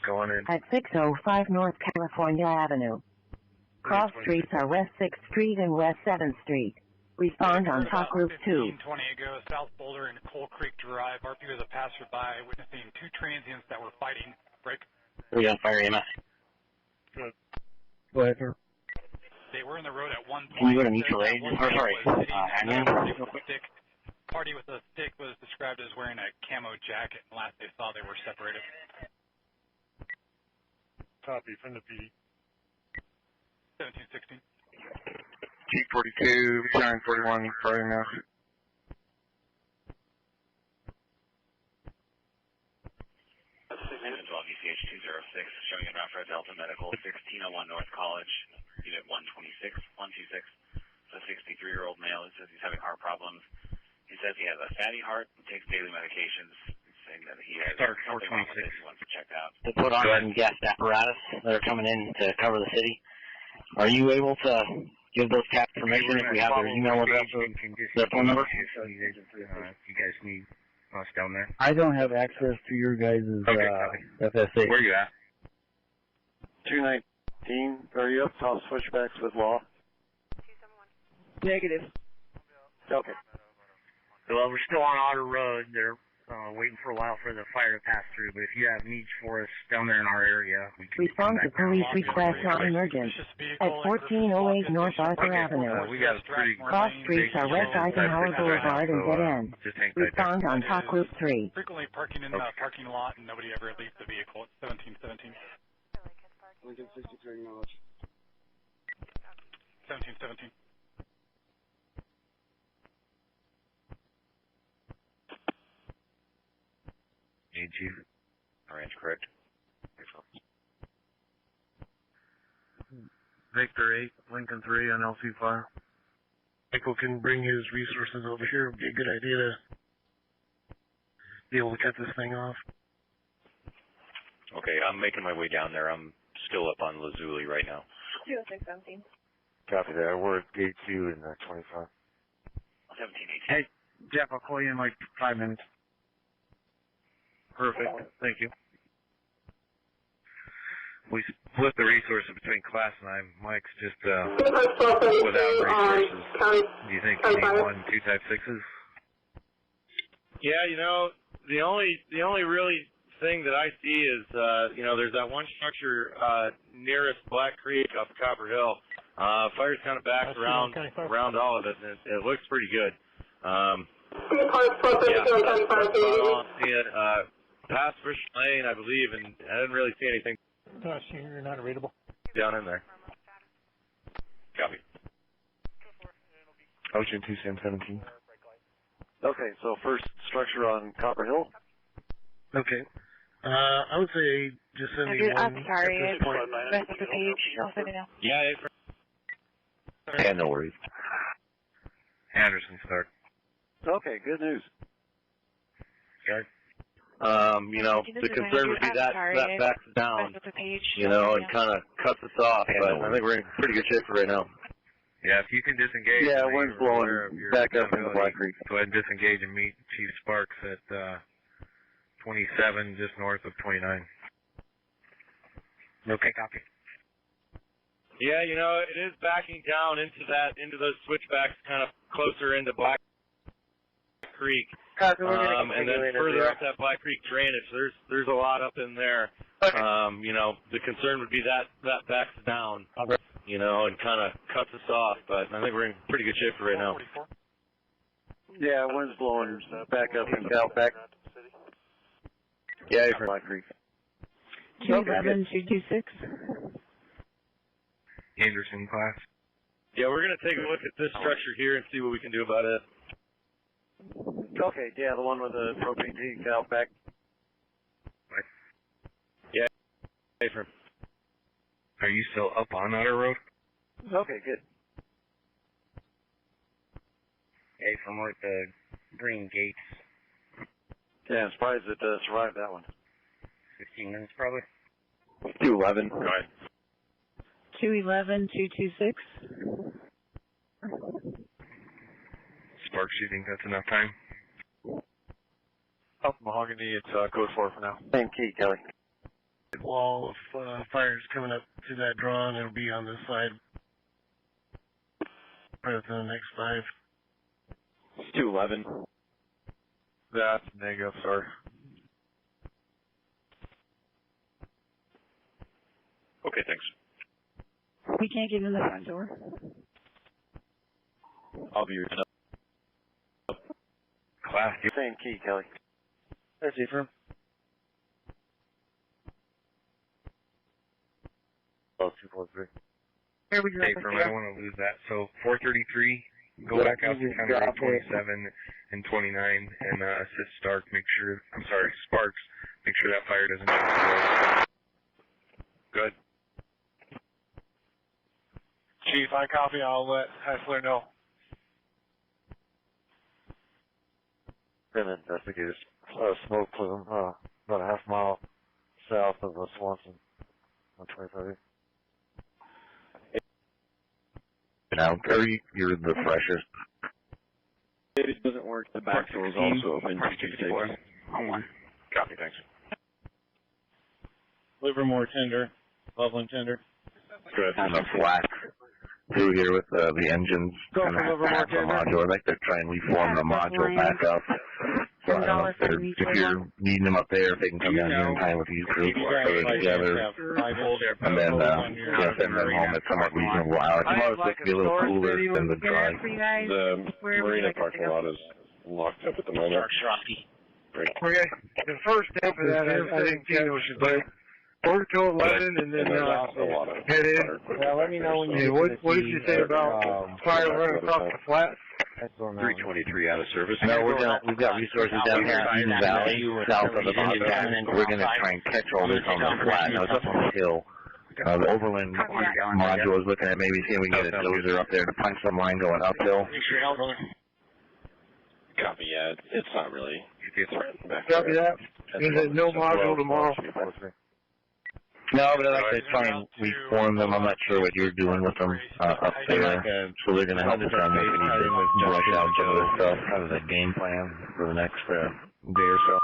at 605 North California Avenue. Cross streets are West 6th Street and West 7th Street. Respond on top group 2. 20 ago, South Boulder and Coal Creek Drive. RP was a passerby witnessing two transients that were fighting. Break. We got fire EMS. Go ahead, sir. They were in the road at one point. Can you go to mutual aid? Or sorry, admin? Party with a stick was described as wearing a camo jacket, and last they saw they were separated. Copy from the PD. 1716. G42, 941, fire now. Engine 12, ECH 206, showing in route for Delta Medical, 1601 North College, unit 126, 126. It's a 63-year-old male who says he's having heart problems. He says he has a fatty heart and takes daily medications, saying that he has something wrong with it. He wants it checked out. They put on some gas apparatus that are coming in to cover the city. Are you able to give those cats permission if we have their email address or their phone number? If you guys need us down there. I don't have access to your guys' FSA. Where are you at? 219. Are you up top switchbacks with law? Negative. Okay. Well, we're still on Otter Road. They're waiting for a while for the fire to pass through, but if you have needs for us down there in our area, we can respond to police request on emergence at 1408 North Arthur Avenue. Cross streets are West Eisenhower Boulevard and dead end. Respond on top group 3. Frequently parking in the parking lot and nobody ever leaves the vehicle. It's 1717. Lincoln 63 knowledge. 1717. Need you. Orange, correct. Victor 8, Lincoln 3 on LC fire. Michael can bring his resources over here. It would be a good idea to be able to cut this thing off. Okay, I'm making my way down there. I'm still up on Lazuli right now. 20617. Copy that. We're at gate 2 in 25. 1718. Hey, Jeff, I'll call you in like 5 minutes. Perfect. Thank you. We split the resources between class and I. Mike's just without resources. Do you think you need 1, 2 type 6s? Yeah, you know, the only really thing that I see is, you know, there's that one structure nearest Black Creek up Copper Hill. Fire's kind of backed around all of it, and it looks pretty good. Yeah, that's about all I'm seeing. Past Fish Lane, I believe, and I didn't really see anything. Gosh, you're not readable. Down in there. Copy. Ocean 2717. Okay, so first structure on Copper Hill. Okay. I would say just send me one. I'm sorry, rest of the page. I'll send it now. Yeah, no worries. Anderson, start. Okay, good news. Okay. You know, the concern would be that backs down, you know, and kind of cuts us off, but I think we're in pretty good shape for right now. Yeah, if you can disengage. Yeah, wind's blowing back up into Black Creek. Go ahead and disengage and meet Chief Sparks at 27, just north of 29. Okay, copy. Yeah, you know, it is backing down into those switchbacks kind of closer into Black Creek. And then further up that Black Creek drainage, there's a lot up in there. Okay. You know, the concern would be that backs down, you know, and kind of cuts us off. But I think we're in pretty good shape for right now. Yeah, wind's blowing back up and out back. Yeah, from Black Creek. 211-226. Anderson class. Yeah, we're going to take a look at this structure here and see what we can do about it. Okay, yeah, the one with the propane tank out back. Yeah. Are you still up on Otter Road? Okay, good. Hey, from where the green gates. Yeah, I'm surprised it survived that one. 15 minutes probably. 211. Go ahead. 211, 226. Sparks, you think that's enough time? Up Mahogany, it's code 4 for now. Same key, Kelly. Wall of fires coming up to that draw, and it'll be on this side. Right within the next 5. It's 211. That's negative, sorry. Okay, thanks. We can't get in the front door. I'll be your Class. Same key, Kelly. That's it, firm. Oh, 243. Hey, firm, I don't want to lose that. So 433, go back out to County Road 27 and 29 and assist Sparks, make sure that fire doesn't jump the road. Good. Chief, I copy. I'll let Hessler know. Been investigators. Smoke plume, about a half mile south of Swanson on 25. Now, Curry, you're the freshest. If it doesn't work, the back door is also open. 464. On one. Copy, thanks. Livermore tender, Loveland tender. Good. Kind of flat through here with the engines kind of half the module. I'd like to try and reform the module back up. So I don't know if you're needing them up there, if they can come down here in time with these groups, put it together, and then send them home at somewhat reasonable hours. Tomorrow's supposed to be a little cooler than the drive. The marina parking lot is locked up at the moment. Okay, the first step of that, I think Gino should do. 4 to 11 and then head in. Yeah, let me know when you what did you say about fire running across the flats? 323 out of service. No, we've got resources down here in Eden Valley, south of the mountain. We're going to try and catch all this on the flat. Now, it's up on the hill. The Overland module is looking at maybe seeing if we can get a dozer up there to punch some line going uphill. Copy, yeah, it's not really. Copy that. And then no module tomorrow. No, but I'd like to try and reform them. I'm not sure what you're doing with them up there. So they're going to help us on this. We need to brush out some of this stuff out of the game plan for the next day or so.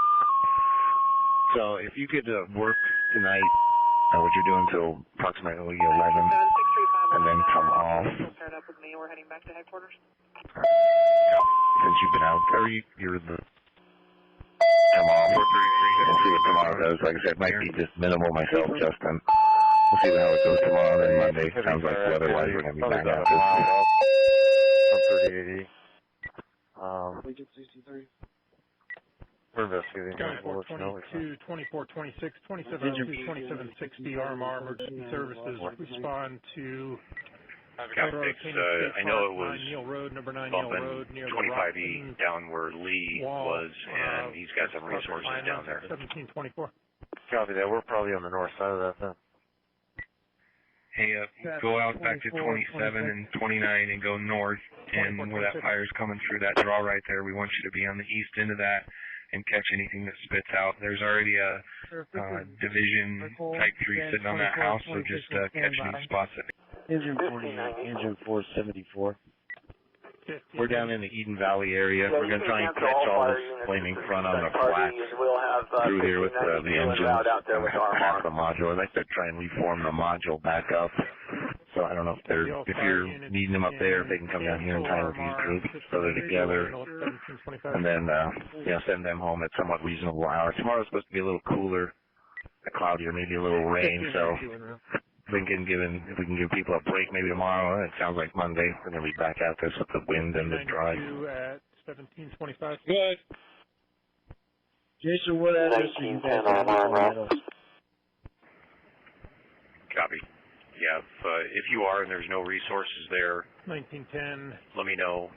So if you could work tonight, what you're doing till approximately 11, and then come off. We're heading back to headquarters. Since you've been out there, you're the come off. We'll see what tomorrow does. Like I said, it might be just minimal myself, Justin. We'll see how it goes tomorrow, then Monday. Sounds like weather-wise we're going to be back out this. From 3080. Legion 63. We're investigating. County 422, 2426, 2702, 2760, RMR Emergency Services respond to I know it was Neal Road, number 9 Neal Road, near 25E down where Lee was, and he's got some resources down there. 1724. Copy that. We're probably on the north side of that then. Hey, go out back to 27 and 29 and go north, and where that fire's coming through that draw right there, we want you to be on the east end of that and catch anything that spits out. There's already a Division Type 3 sitting on that house, so just catch any spots that Engine 48, engine 474. We're down in the Eden Valley area. We're going to try and catch all this flaming front on the flats through here with the engine and half the module. I'd like to try and reform the module back up. So I don't know if you're needing them up there, if they can come down here in time with these groups, throw it together, and then send them home at somewhat reasonable hours. Tomorrow's supposed to be a little cooler, cloudier, maybe a little rain, so if we can give people a break maybe tomorrow, it sounds like Monday, we're going to be back out this with the wind and the drive. At 1725. Good. Jason, what address are you guys on? Copy. Yeah, if you are and there's no resources there, 1910. let me know.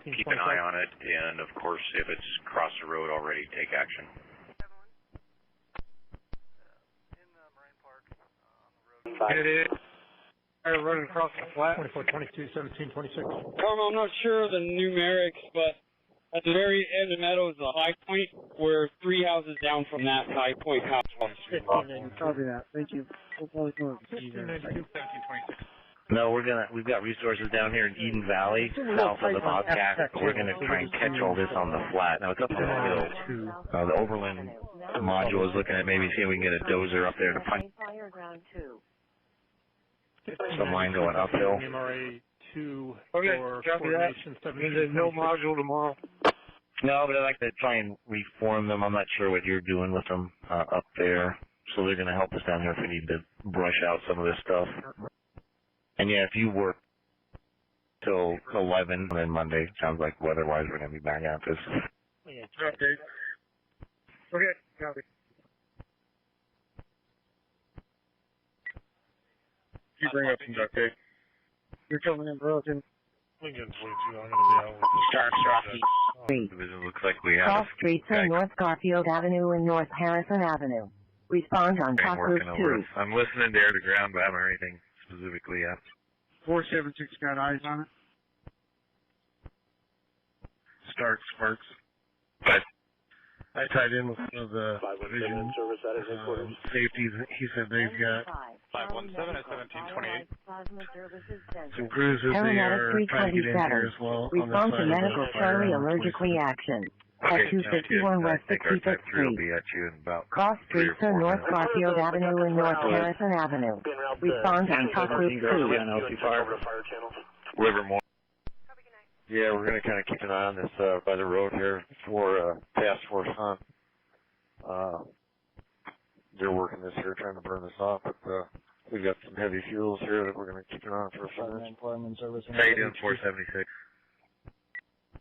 keep an eye on it, and of course, if it's crossed the road already, take action. It is. Running across the flat. 24, 22, 17, 26. I'm not sure of the numerics, but at the very end of the meadow is a high point. We're 3 houses down from that high point house. Copy that. Thank you. 1592, 1726. No, we've got resources down here in Eden Valley, south of the Bobcat. We're gonna try and catch all this on the flat. Now it's up on the hill. The Overland module is looking at maybe seeing if we can get a dozer up there to punch some line going uphill. MRA 2 Okay, for copy that. coordination There's no module tomorrow. No, but I'd like to try and reform them. I'm not sure what you're doing with them up there. So they're gonna help us down here if we need to brush out some of this stuff. And yeah, if you work till 11, then Monday, sounds like weather-wise we're going to be back at this. Okay. Okay, copy. You bring up some duct tape. You're coming in, Burlington. Cross streets on North Garfield Avenue and North Harrison Avenue. Respond on top group 2. I'm listening to air to ground, but I haven't heard anything specifically yet. 476 got eyes on it. Sparks. But I tied in with one of the division safeties. He said they've got 517 at 1728. some crews that they are trying to get in here as well. Respond to medical Charlie allergic reaction. At 251 West 65th Street. Cross streets on North Garfield Avenue and North Harrison Avenue. Respond on top group 2. Livermore. Yeah, we're going to kind of keep an eye on this by the road here for Task Force Hunt. They're working this here, trying to burn this off, but we've got some heavy fuels here that we're going to keep an eye on for a few minutes. How you doing, 476?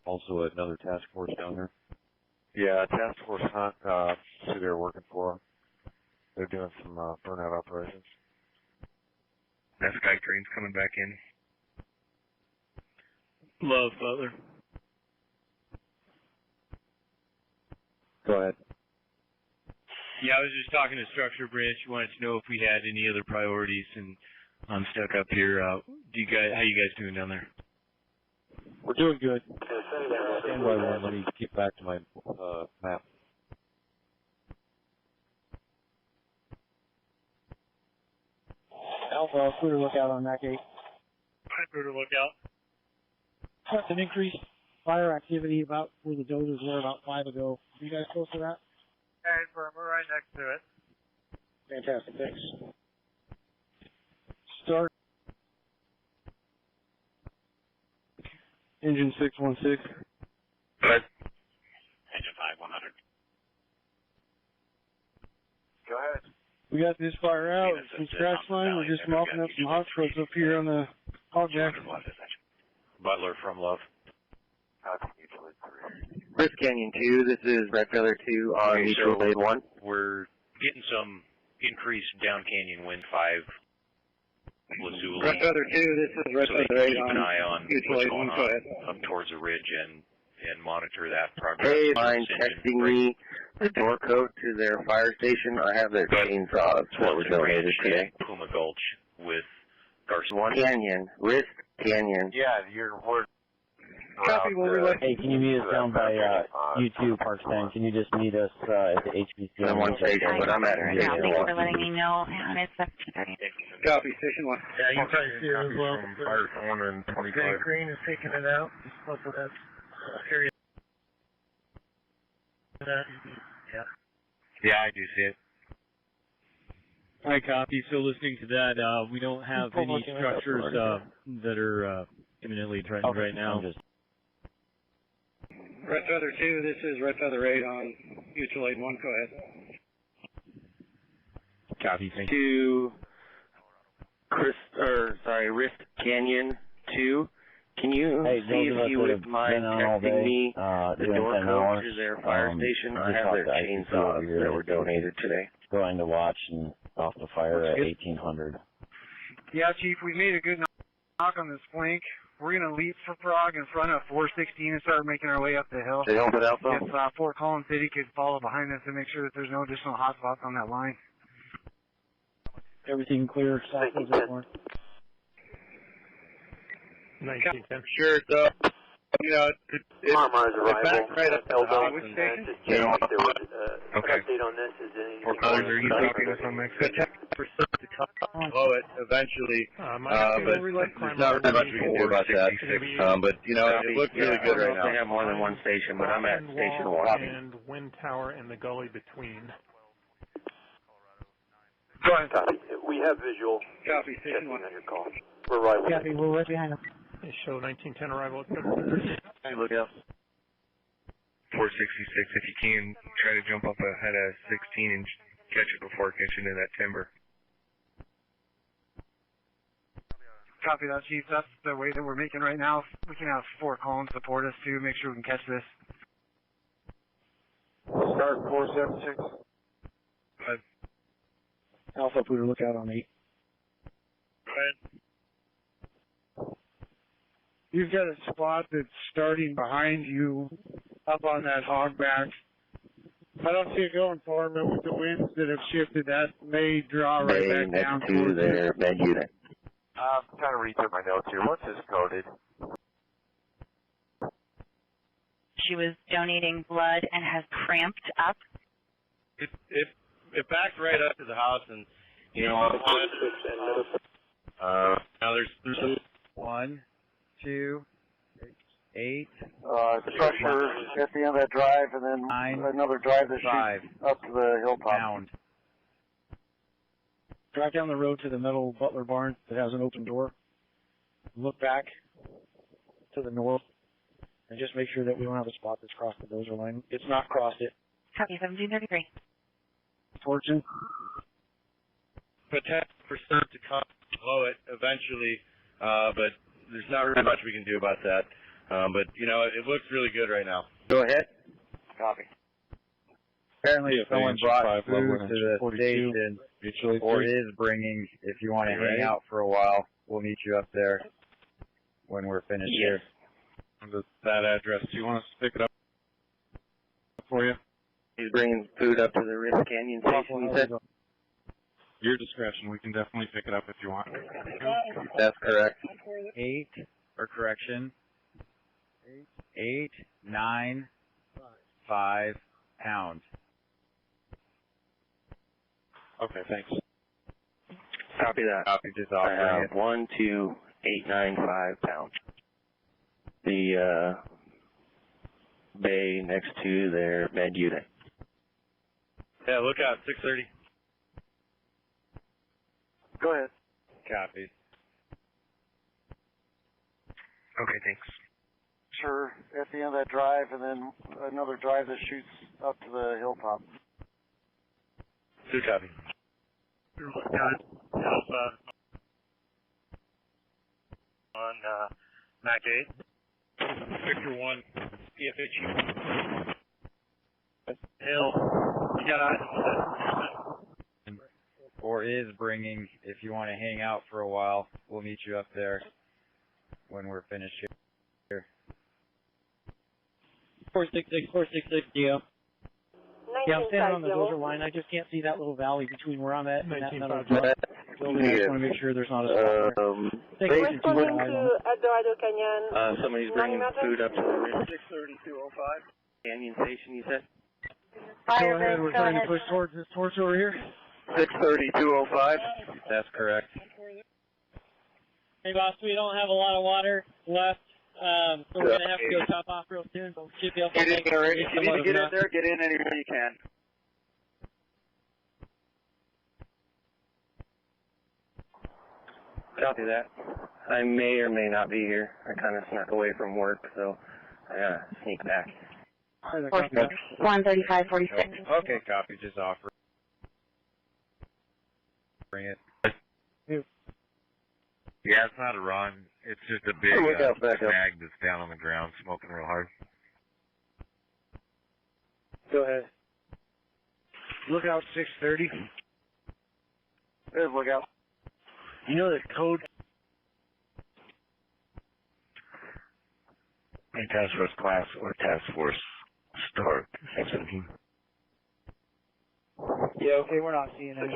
Also another task force down there. Yeah, Task Force Hunt, who they're working for. They're doing some burnout operations. That Sky Green's coming back in. Love, Butler. Go ahead. Yeah, I was just talking to Structure Branch. Wanted to know if we had any other priorities, and I'm stuck up here. How you guys doing down there? We're doing good. Stand by one. Let me get back to my map. Alpha, clear lookout on that gate. Clear to lookout. That's an increased fire activity about where the dozers were about 5 ago. Are you guys close to that? We're right next to it. Fantastic, thanks. Start. Engine 616. Engine 5100. Go ahead. We got this fire out. Some scratch line. We're just mopping up some hot spots up here on the hog jack. Butler from Love. Chris Canyon 2, this is Red Feather 2 on Mutual Aid 1. We're getting some increased down canyon wind 5. Lazuli. Red Feather 2, this is Red Feather 8 keep on an eye on Mutual what's Aid going 1. Go ahead. on up towards the ridge and monitor that progress. Hey, mind texting me the door code to their fire station. I have their chainsaws that were donated today. Puma Gulch with Garcia Canyon, Wrist Canyon. Yeah, your word. Copy, we'll relay. Hey, can you meet us down by YoutTube, Park 10? Can you just meet us at the HBC? On one station, but I'm at it. Thank you for letting me know, and it's 17:30. Copy, Station 1. Yeah, you can probably see it as well. Fire 425. Jay Green is taking it out. Look at that area. Yeah. Yeah, I do see it. All right, copy. So listening to that, we don't have any structures that are imminently threatened right now. Red Feather 2, this is Red Feather 8 on Mutual Aid 1. Go ahead. Copy, thank you. Rift Canyon 2. Can you see if you would mind texting me the door code to their fire station? I have their chainsaws that were donated today. Going to watch and off the fire at 1800. Yeah, Chief, we made a good knock on this flank. we're going to leapfrog in front of 416 and start making our way up the hill. They hold it out, though? If Fort Collins City could follow behind us and make sure that there's no additional hotspots on that line. Everything clear, south of that one. 1910. Sure, so, you know, it backed right up to the house. Which station? Okay. Or Collins, are you talking to some extent? Below it, eventually, but there's not really much we can do about that. But, you know, it looks really good right now. They have more than one station, but I'm at station 1. And wind tower and the gully between. Go ahead. Copy. We have visual. Copy, station 1. On your call. We're right with Copy, we're right behind them. They show 1910 arrival at 7:30. you. Look out. 466, if you can, try to jump up ahead of 16 and catch it before it gets into that timber. Copy that, Chief. That's the way that we're making right now. We can have Fort Collins support us, too, make sure we can catch this. Start 476. Alpha Buddha, look out on 8. You've got a spot that's starting behind you up on that hogback. I don't see it going far, but with the winds that have shifted, that may draw right back down next to their med unit. I'm trying to read through my notes here. What's this coded? She was donating blood and has cramped up. It backed right up to the house, and, you know, now there's 1, 2, 8. Structure at the end of that drive, and then 9, another drive that 5. shoots up to the hilltop. Pound. Drive down the road to the metal Butler barn that has an open door. Look back to the north, and just make sure that we don't have a spot that's crossed the dozer line. It's not crossed it. Copy, 1733. Fortune. potential for surf to come below it eventually, but there's not really much we can do about that. But, you know, it looks really good right now. Go ahead. Copy. Apparently someone brought food to the 42, station, or is bringing. If you want to hang out for a while, we'll meet you up there when we're finished here. That address. Do you want us to pick it up for you? He's bringing food up to the Rift Canyon station, you said? Your discretion. We can definitely pick it up if you want. That's correct. 8, or correction, 8, 9, 5 pounds. Okay, thanks. Copy that. Copy, just I offering have 1, 2, 8, 9, 5 pounds. The bay next to their med unit. Yeah, look out, 6:30. Go ahead. Copy. Okay, thanks. Sure, at the end of that drive, and then another drive that shoots up to the hilltop. 2 copy. Alpha on Mac 8. Victor 1, EFH. Hill, you got eyes. Or is bringing. If you want to hang out for a while, we'll meet you up there when we're finished here. 466, Geo. Yeah, I'm standing on the dozer line. I just can't see that little valley between where I'm at and that metal building. I just want to make sure there's not a spot there. Responding to Eldorado Canyon. Somebody's bringing food up to the Rift. 63205. Canyon Station, you said? Go ahead, we're trying to push towards this torch over here. 63205. That's correct. Hey, boss, we don't have a lot of water left, so we're going to have to go top off real soon, but we should be able to Get in make there. If you need to get in there, get in anywhere you can. Copy that. I may or may not be here. I kind of snuck away from work, so I gotta sneak back. 13546. Okay, copy. Just offer. Bring it. Yeah, it's not a run. It's just a big snag that's down on the ground smoking real hard. Go ahead. Look out 630. There's look out. You know the code Recon Task Force class or Task Force start. 17. Yeah, okay, we're not seeing any.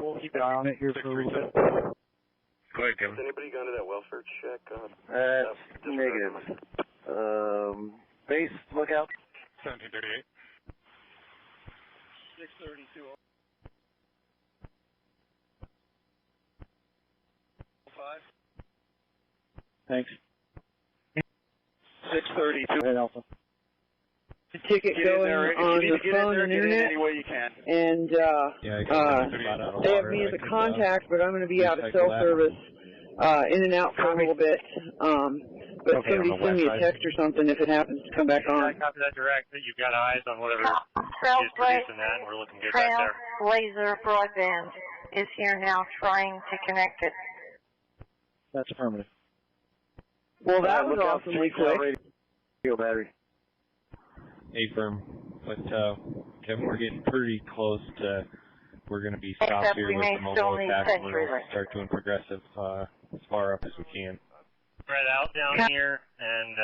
We'll keep an eye on it here for a little bit. Go ahead, Kevin. Has anybody gone to that welfare check? Negative. Base lookout. 1738. 632. 5. Thanks. 632. Hey, Alpha. The ticket going on the phone and internet, any way you can. and they have me as a contact, but I'm going to be out of cell service, in and out for a little bit. But somebody send me a text or something if it happens to come back on. I copy that direct. That you've got eyes on whatever is producing that, and we're looking good back there. Laser broadband is here now trying to connect it. That's affirmative. Well, that was awesomely quick. Radio battery. A-firm. But, Kevin, we're getting pretty close to, we're going to be stopped here with the mobile attack, and we're going to start doing progressive as far up as we can. Spread out down here, and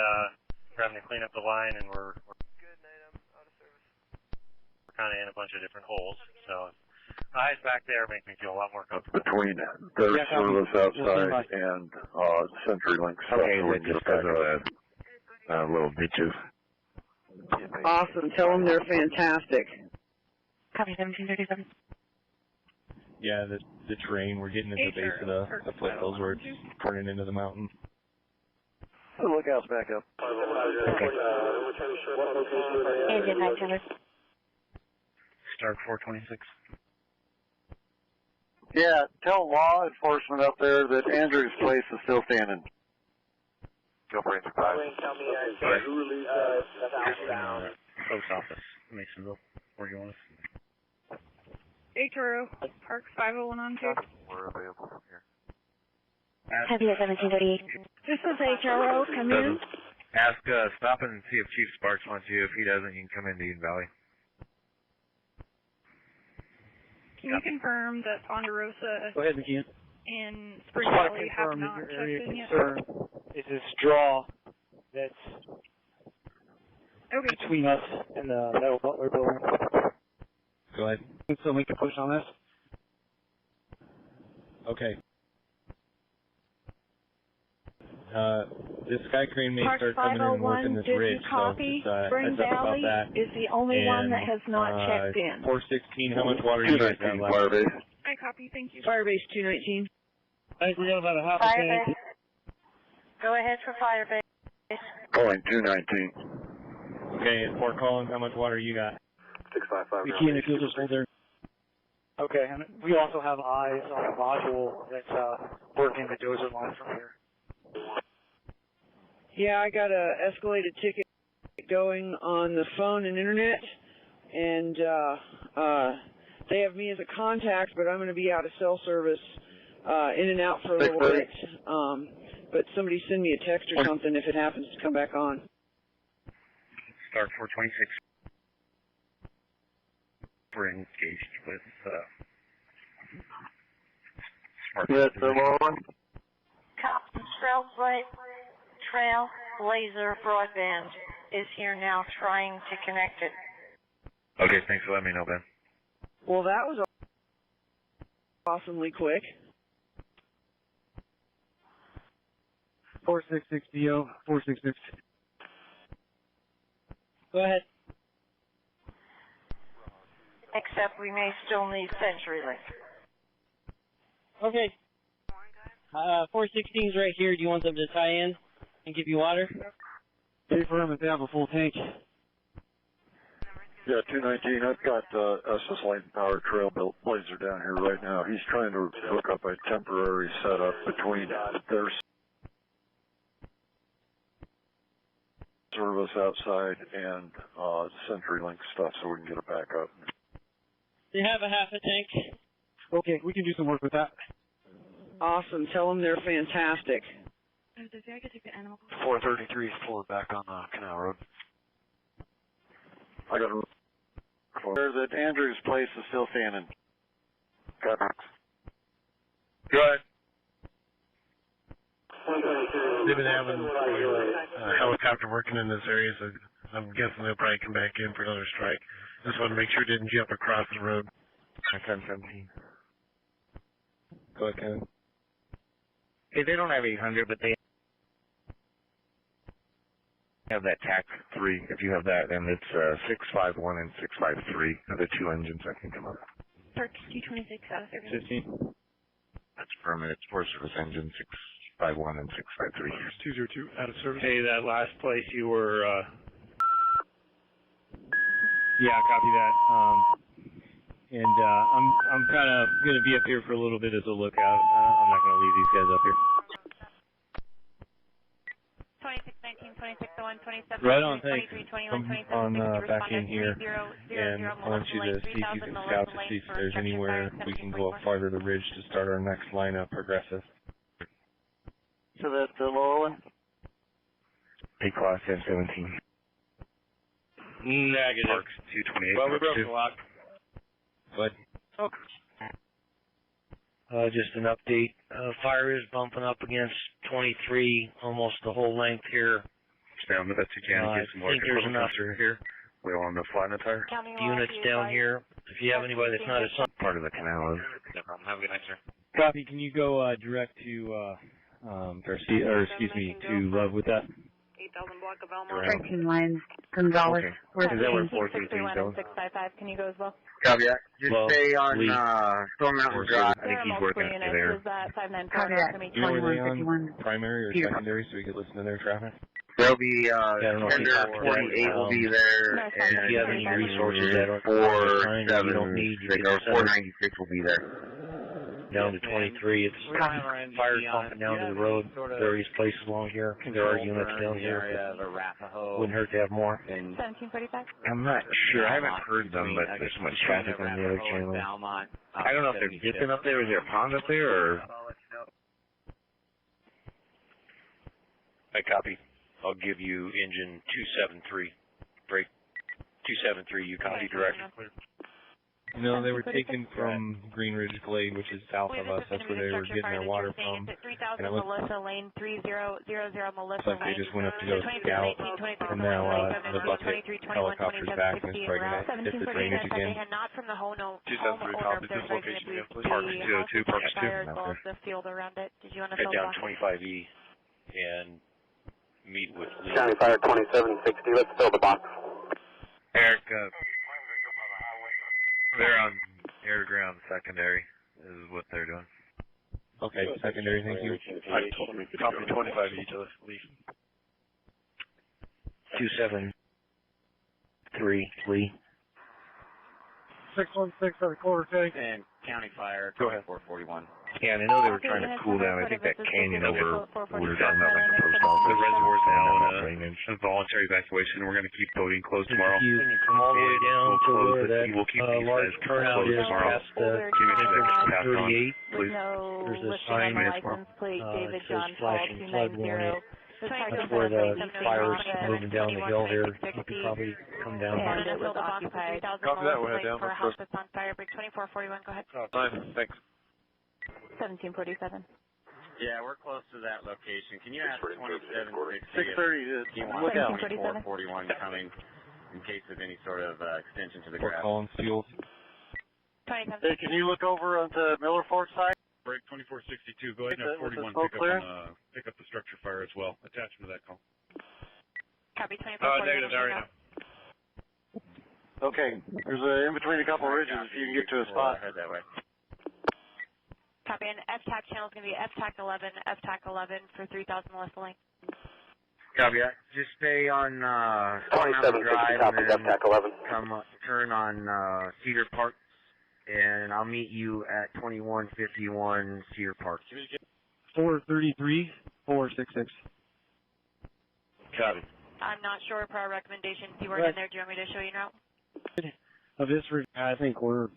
we're having to clean up the line, and we're kind of in a bunch of different holes. So eyes back there make me feel a lot more comfortable. Between their service outside and CenturyLink stuff. Okay, they just got little ditches. Awesome. Tell them they're fantastic. Copy 1737. Yeah, the terrain, we're getting at the base of the foothills where it's turning into the mountain. The lookout's back up. Okay. Engine 900. Start 426. Yeah, tell law enforcement up there that Andrew's place is still standing. Go for Ranger 5. Post office, Masonville. Where do you want us? HRO, Parks 501 on 2. We're available from here. Heavy at 1738. This is HRO, come in. Ask, stop and see if Chief Sparks wants you. If he doesn't, you can come into Eden Valley. Can you confirm that Ponderosa Go ahead, McKeon. and Spring Valley have not checked in yet? Is this draw that's Okay. between us and the Metal Butler building? Go ahead. So we can push on this? Okay. This sky crane may Parks start coming in and 501, oh working this did ridge, you copy? so just Spring heads up about Valley that. is the only one that has not And, checked in. 416, how much water you guys got left? Firebase. I copy, thank you. Firebase 219. I think we got about a half a tank. Firebase. Go ahead for Firebase. Calling 219. Okay, at Fort Collins, how much water you got? 655. McKeon, if you'll just hold there. Okay, and we also have eyes on a module that's working the dozer line from here. Yeah, I got a escalated ticket going on the phone and internet, and they have me as a contact, but I'm going to be out of cell service, in and out for a little bit. But somebody send me a text or something if it happens to come back on. Start 426. We're engaged with Smart. Yes, hello. Trail Laser broadband is here now trying to connect it. Okay, thanks for letting me know, Ben. Well, that was awesomely quick. 466 DO, 466. Go ahead. Except we may still need CenturyLink. Okay. 416's right here. Do you want them to tie in and give you water? Confirm if they have a full tank. Yeah, 219. I've got SS Light and Power Trail built Blazer down here right now. He's trying to hook up a temporary setup between their service outside and CenturyLink stuff so we can get it back up. They have a half a tank. Okay, we can do some work with that. Awesome. Tell them they're fantastic. 433 is pulling back on the Canal Road. I got a that Andrew's place is still standing. Got it. Go ahead. 122. they've been having a helicopter working in this area, so I'm guessing they'll probably come back in for another strike. Just want to make sure it didn't jump across the road. 1017. Go ahead, Kevin. Hey, they don't have 800, but they have that TAC 3. If you have that, then it's 651 and 653 are the two engines that can come up. Park 226 out of service. 15. That's permanent. It's Forest Service engine 651 and 653. 202 out of service. Hey, that last place you were, Yeah, copy that. I'm kind of going to be up here for a little bit as a lookout. I'm not going to leave these guys up here. 2619, 2601, 27, Right on, thanks. 23, 21, 27, I'm back in 60, here, 0, and I want you to see if you can scout to see if there's anywhere we can go up farther to the ridge to start our next line of progressive. So that's the lower one? A-Class 1017. Negative. Parks 228. Well, we broke the lock. But just an update. Fire is bumping up against 23, almost the whole length here. Stay on the best you can. Get some more there's enough here. We're on the flat tire. Units down here. If you have anybody that's not a son, Part of the canal is. No problem. Have a good night, sir. copy. Can you go direct to to Love with that? 8,000 block of Elmont. Correction lines, Gonzalez. Okay. Is that where 631 and 655. Can you go as well? Copy that. Just stay on Stone Mountain Drive. I think he's working up there. Is that 594? Copy that. You know where they on primary or secondary so we can listen to their traffic? There'll be Tender 28 will be there, and if you have any resources that are 476 you don't need, you can or 496 will be there. down to 23. It's fire pumping down to the road, various places along here. There are units down here. Wouldn't hurt to have more. 1745. I'm not sure. I haven't heard them, but there's so much traffic on the other channel. I don't know if they're dipping up there. Is there a pond up there, or? I copy. I'll give you engine 273. Break 273. You copy direct. No, they were taken from Green Ridge Glade, which is south of us. That's where they were getting their water from. And it looks Lane 3000 Melissa like they just went up to go scout, and now the bucket helicopter's back and it's probably going to hit the drainage again. 273, copy. This location again, please. Parks 202, Parks 2. Head down 25E and meet with Lee. County Fire 2760, let's fill the box. Eric, they're on air to ground secondary is what they're doing. Okay, secondary, thank you. Copy 25E to Lee. 273, Lee. 616 on the quarter tank. And County Fire, Go ahead. 441. Yeah, and I know they were trying to cool down. I think that canyon over we were talking about, like the post office. The reservoir's now in drainage. a voluntary evacuation. We're going to keep boating closed tomorrow. You come all the way down to where that we'll keep these large guys turnout closed is tomorrow. past the Give me 6 pass on, 38. please. There's a sign that it says flashing flood warning. That's where where the fire's moving down the hill here. You could probably come down here. And fill the box with 3,000 Copy that, we'll head down for a for house that's on fire. Break 2441, go ahead. Fine, thanks. 1747. Yeah, we're close to that location. Can you ask 2760 630 if look out. 2441 coming in case of any sort of extension to the Fort grass? Collins Fuels. 27. Hey, can you look over onto Miller Fork side? Break 2462, go ahead and With the 41 smoke clear? pick up the structure fire as well. Attachment to that call. Copy 2441. Negative, I already know. Okay, there's in between a couple of ridges if you can get to a spot. Head that way. Copy, and FTAC channel is going to be FTAC 11, FTAC 11 for 3,000 Melissa Lane. Copy that. Just stay on Stone Mountain Drive and then turn on Cedar Park, and I'll meet you at 2151 Cedar Park. 433, 466. Copy. I'm not sure per our recommendations. You weren't in there. Do you want me to show you now? Of this, I think we're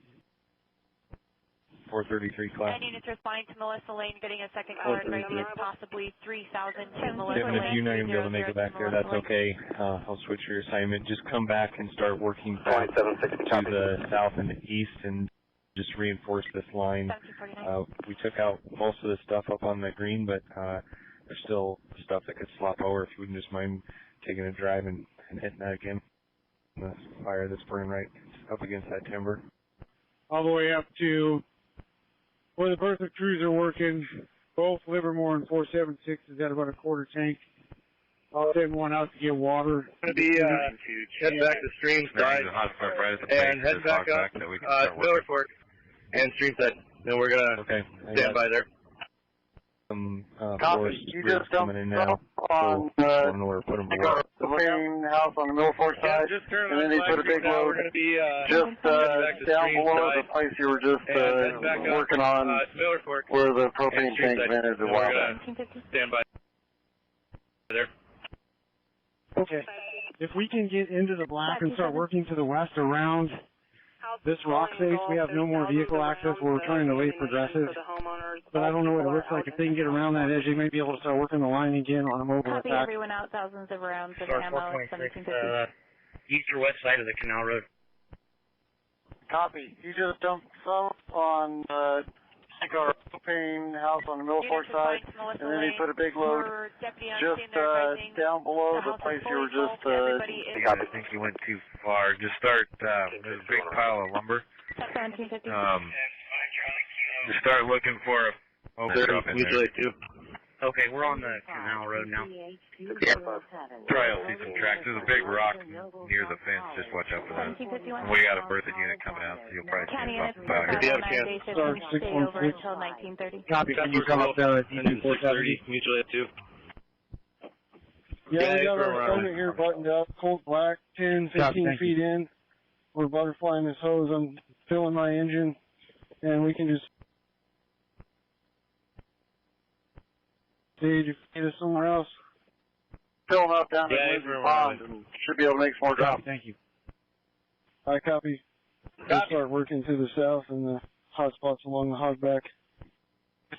433 class. And units responding to Melissa Lane, getting a second card radius, possibly 3,000 to Melissa Devin, Lane. if you're not going to be able to make it back there, that's okay. I'll switch your assignment. Just come back and start working back to the south and the east and just reinforce this line. We took out most of the stuff up on the green, but there's still stuff that could slop over if you wouldn't just mind taking a drive and hitting that again. The fire that's burning right up against that timber. All the way up to where the Bertha crews are working. Both Livermore and 476 is at about a quarter tank. I'll send one out to get water. Going to be heading back to Streamside and heading back up Miller Fork and Streamside. Then we're going to stand by there. Copy. You just dumped on the propane house on the Mill Fork side, and then they put a big load just down below the place you were just working on where the propane tank vented a while back. Stand by there. Okay. If we can get into the black and start working to the west around this rock face, we have no more vehicle access. We're trying to wait progressive. But I don't know what it looks like. If they can get around that edge, they may be able to start working the line again on a mobile Copy attack. everyone out, thousands of rounds of ammo at 1750. East or west side of the canal road. Copy. You just dumped some on our propane house on the Mill Fork side, and then they put a big load just down below the place you were just... I think you went too far. Just start, there's a big pile of lumber. Just start looking for a overcrop in there. Okay, we're on the canal road now. Try to see some tracks. There's a big rock near the fence. Just watch out for that. We got a Bertha unit coming out, so you'll probably see it about If you have a chance, start 616. Copy. Can you come up there at DT470? Mutually at 2. Yeah, we got our equipment here buttoned up, cold black, 10, 15 feet in. We're butterflying this hose. I'm filling my engine, and we can just stage if you get us somewhere else. Filling up down at Lindsay Pond and should be able to make some more drops. Thank you. I copy. We'll start working to the south and the hot spots along the hogback.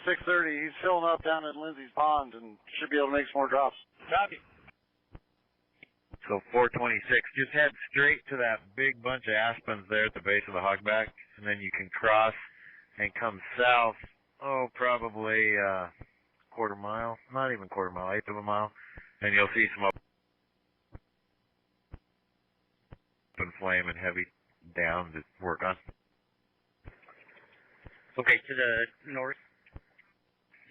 6:30. He's filling up down at Lindsay's Pond and should be able to make some more drops. Copy. So 426, just head straight to that big bunch of aspens there at the base of the hogback, and then you can cross and come south, probably quarter mile, not even quarter mile, eighth of a mile, and you'll see some open flame and heavy down to work on. Okay, to the north?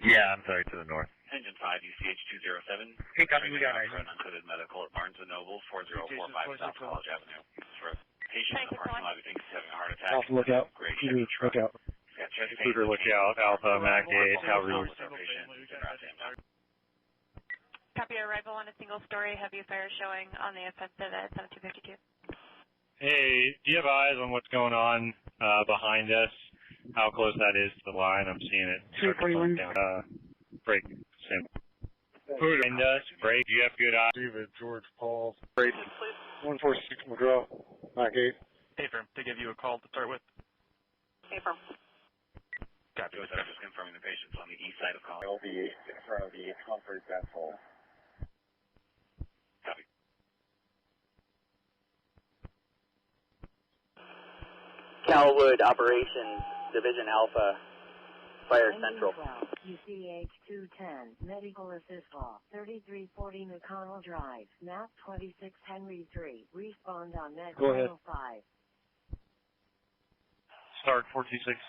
Yeah, I'm sorry, to the north. Engine 5, UCH 207. Hey, copy, we got it. Unhooded medical at Barnes & Noble, 4045 South College Avenue. For a patient in the parking lot who thinks he's having a heart attack. Alpha, look out. Peter, look out. Peter, look out. Alpha, Mac 8, Calvary. Copy arrival on a single story heavy fire showing on the offensive at 7252. Hey, do you have eyes on what's going on behind us? How close that is to the line? I'm seeing it. Break. Same. Behind us. Break. Do you have good eyes? David, George, Paul. Break. 146 McGraw. Mac 8. Hey, firm, to give you a call to start with. Hey, firm. Copy. I'm just confirming the patient's on the east side of College. LV in front of the comfort vessel. Copy. Calwood Operations, Division Alpha, Fire Central. UCH 210, Medical Assist Call, 3340 McConnell Drive, map 26 Henry 3, respond on net 5. Start 426.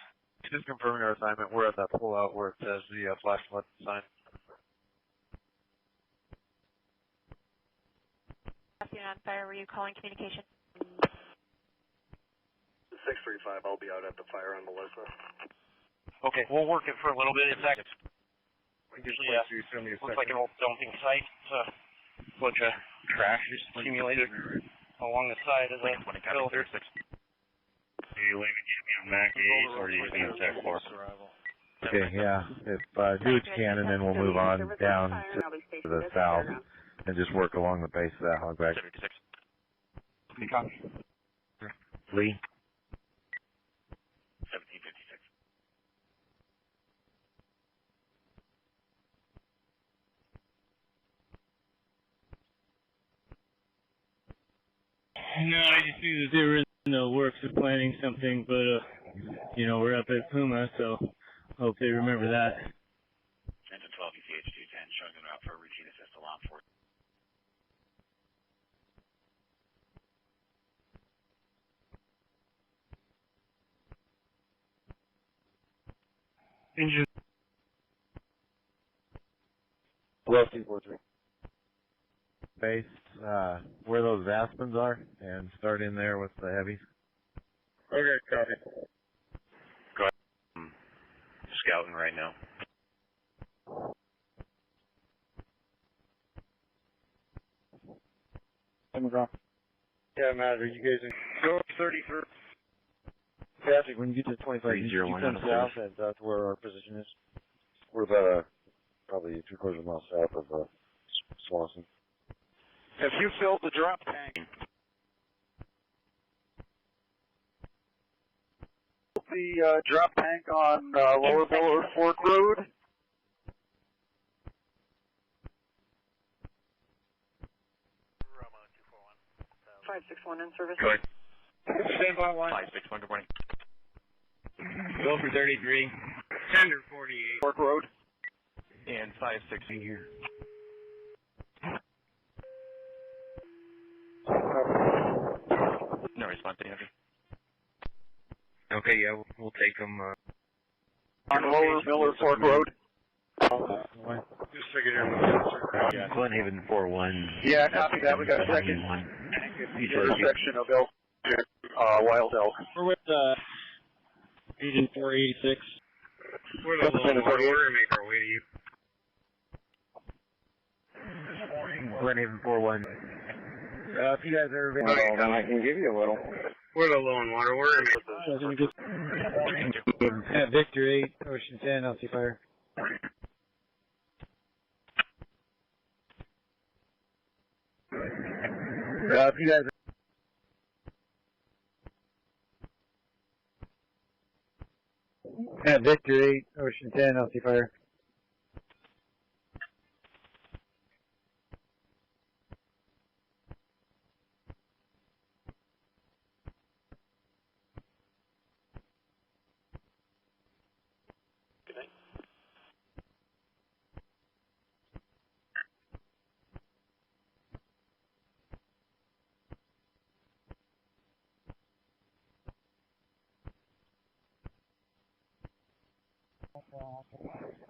Just confirming our assignment. We're at that pullout where it says the flash flood sign. On fire, were you calling communication? 635, I'll be out at the fire on Melissa. Okay, we'll work it for a little bit. In fact, usually looks like an old dumping site. It's a bunch of trash just accumulated along the side of the filter. Are you leaving Mac 8 or are you leaving Tech 4? Okay, yeah. If do what you can, and then we'll move on down to the south and just work along the base of that hogback. Lee? 1756. No, I just knew that they were in the works of planning something, but, we're up at Puma, so hope they remember that. Engine 12, UCH 210, showing an for routine assist to law enforcement. Engine. Left 243. Base, where those Aspens are, and start in there with the heavies. Okay, copy. Go ahead. I'm scouting right now. Yeah, Matt, are you guys in? Go 33. Patrick, when you get to 25, you come south, and that's where our position is. We're about probably 3/4 mile south of Swanson. Have you filled the drop tank? The drop tank on Lower Miller Fork Road? Five 561 in service. Go ahead. Stand by line. 561, good morning. Go for 33. Tender 48. Fork Road. And 560 here. No response to answer. Okay, yeah, we'll take them. On Lower Miller Fork Road. Just figured everyone. Yeah, Glenhaven 4-1. Yeah, copy that. We got a second intersection of Elk, Wild Elk. We're with Agent 486. We're the little one. We're going to make our way to you. Glenhaven 4-1. If you guys are available, then I can give you a little. We're the low and water. We're going to get Victor 8, Ocean 10, LC Fire. if you guys are Victor 8, Ocean 10, LC Fire.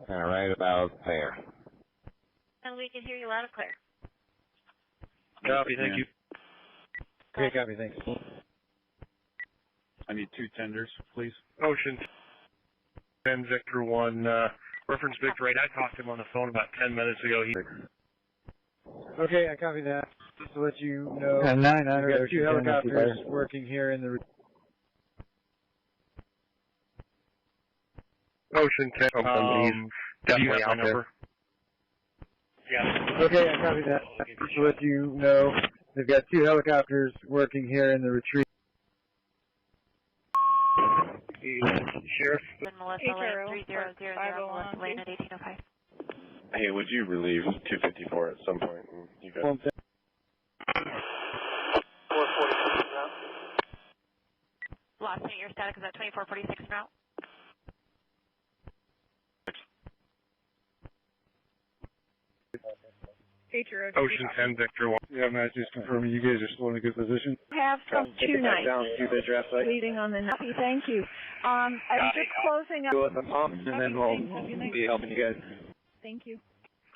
Right about there. And we can hear you loud and clear. Copy, thank you. Okay, copy, thanks. I need 2 tenders, please. Ocean 10, Victor 1, reference Victor 8. I talked to him on the phone about 10 minutes ago. Okay, I copy that. Just to let you know, 900, we got 2 helicopters working here in the Ocean 10. Definitely out there. Yeah. Okay, I copy that. Just to let you know, they've got 2 helicopters working here in the retreat. Sheriff. Melissa Lane 3000, Melissa Lane at 1805. Hey, would you relieve 254 at some point? You guys. 446 route. Lost your static is at 2446 route. Ocean 10, Victor 1. Yeah, Matt, just confirming you guys are still in a good position. Have some tonight. Down to the draft site. Leading on the copy. Thank you. I'm just closing up. Go with the pumps, and then we'll be helping you guys. Thank you.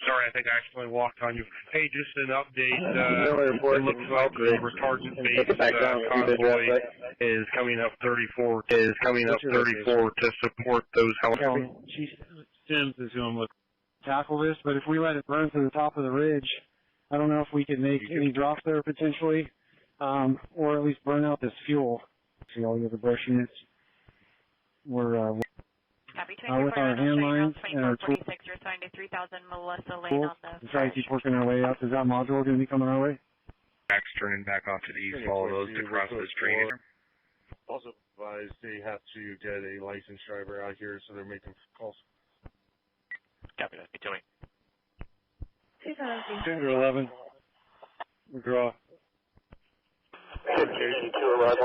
Sorry, I think I accidentally walked on you. Hey, just an update. It looks like the retardant-based convoy is coming up 34. To support those helicopters. Chief Sims is going to look tackle this, but if we let it burn to the top of the ridge, I don't know if we can make any drops there potentially, or at least burn out this fuel. See all the other brush units. We're with our hand lines and our tools. You're assigned to 3000 Melissa Lane on the. Try to keep working our way up. Is that module going to be coming our way? Max turning back off to the east. Follow those to cross this drainage. Also advise they have to get a licensed driver out here, so they're making calls. Copy that. Tell me. 10 or 11. Withdraw. Agent 2 arrival.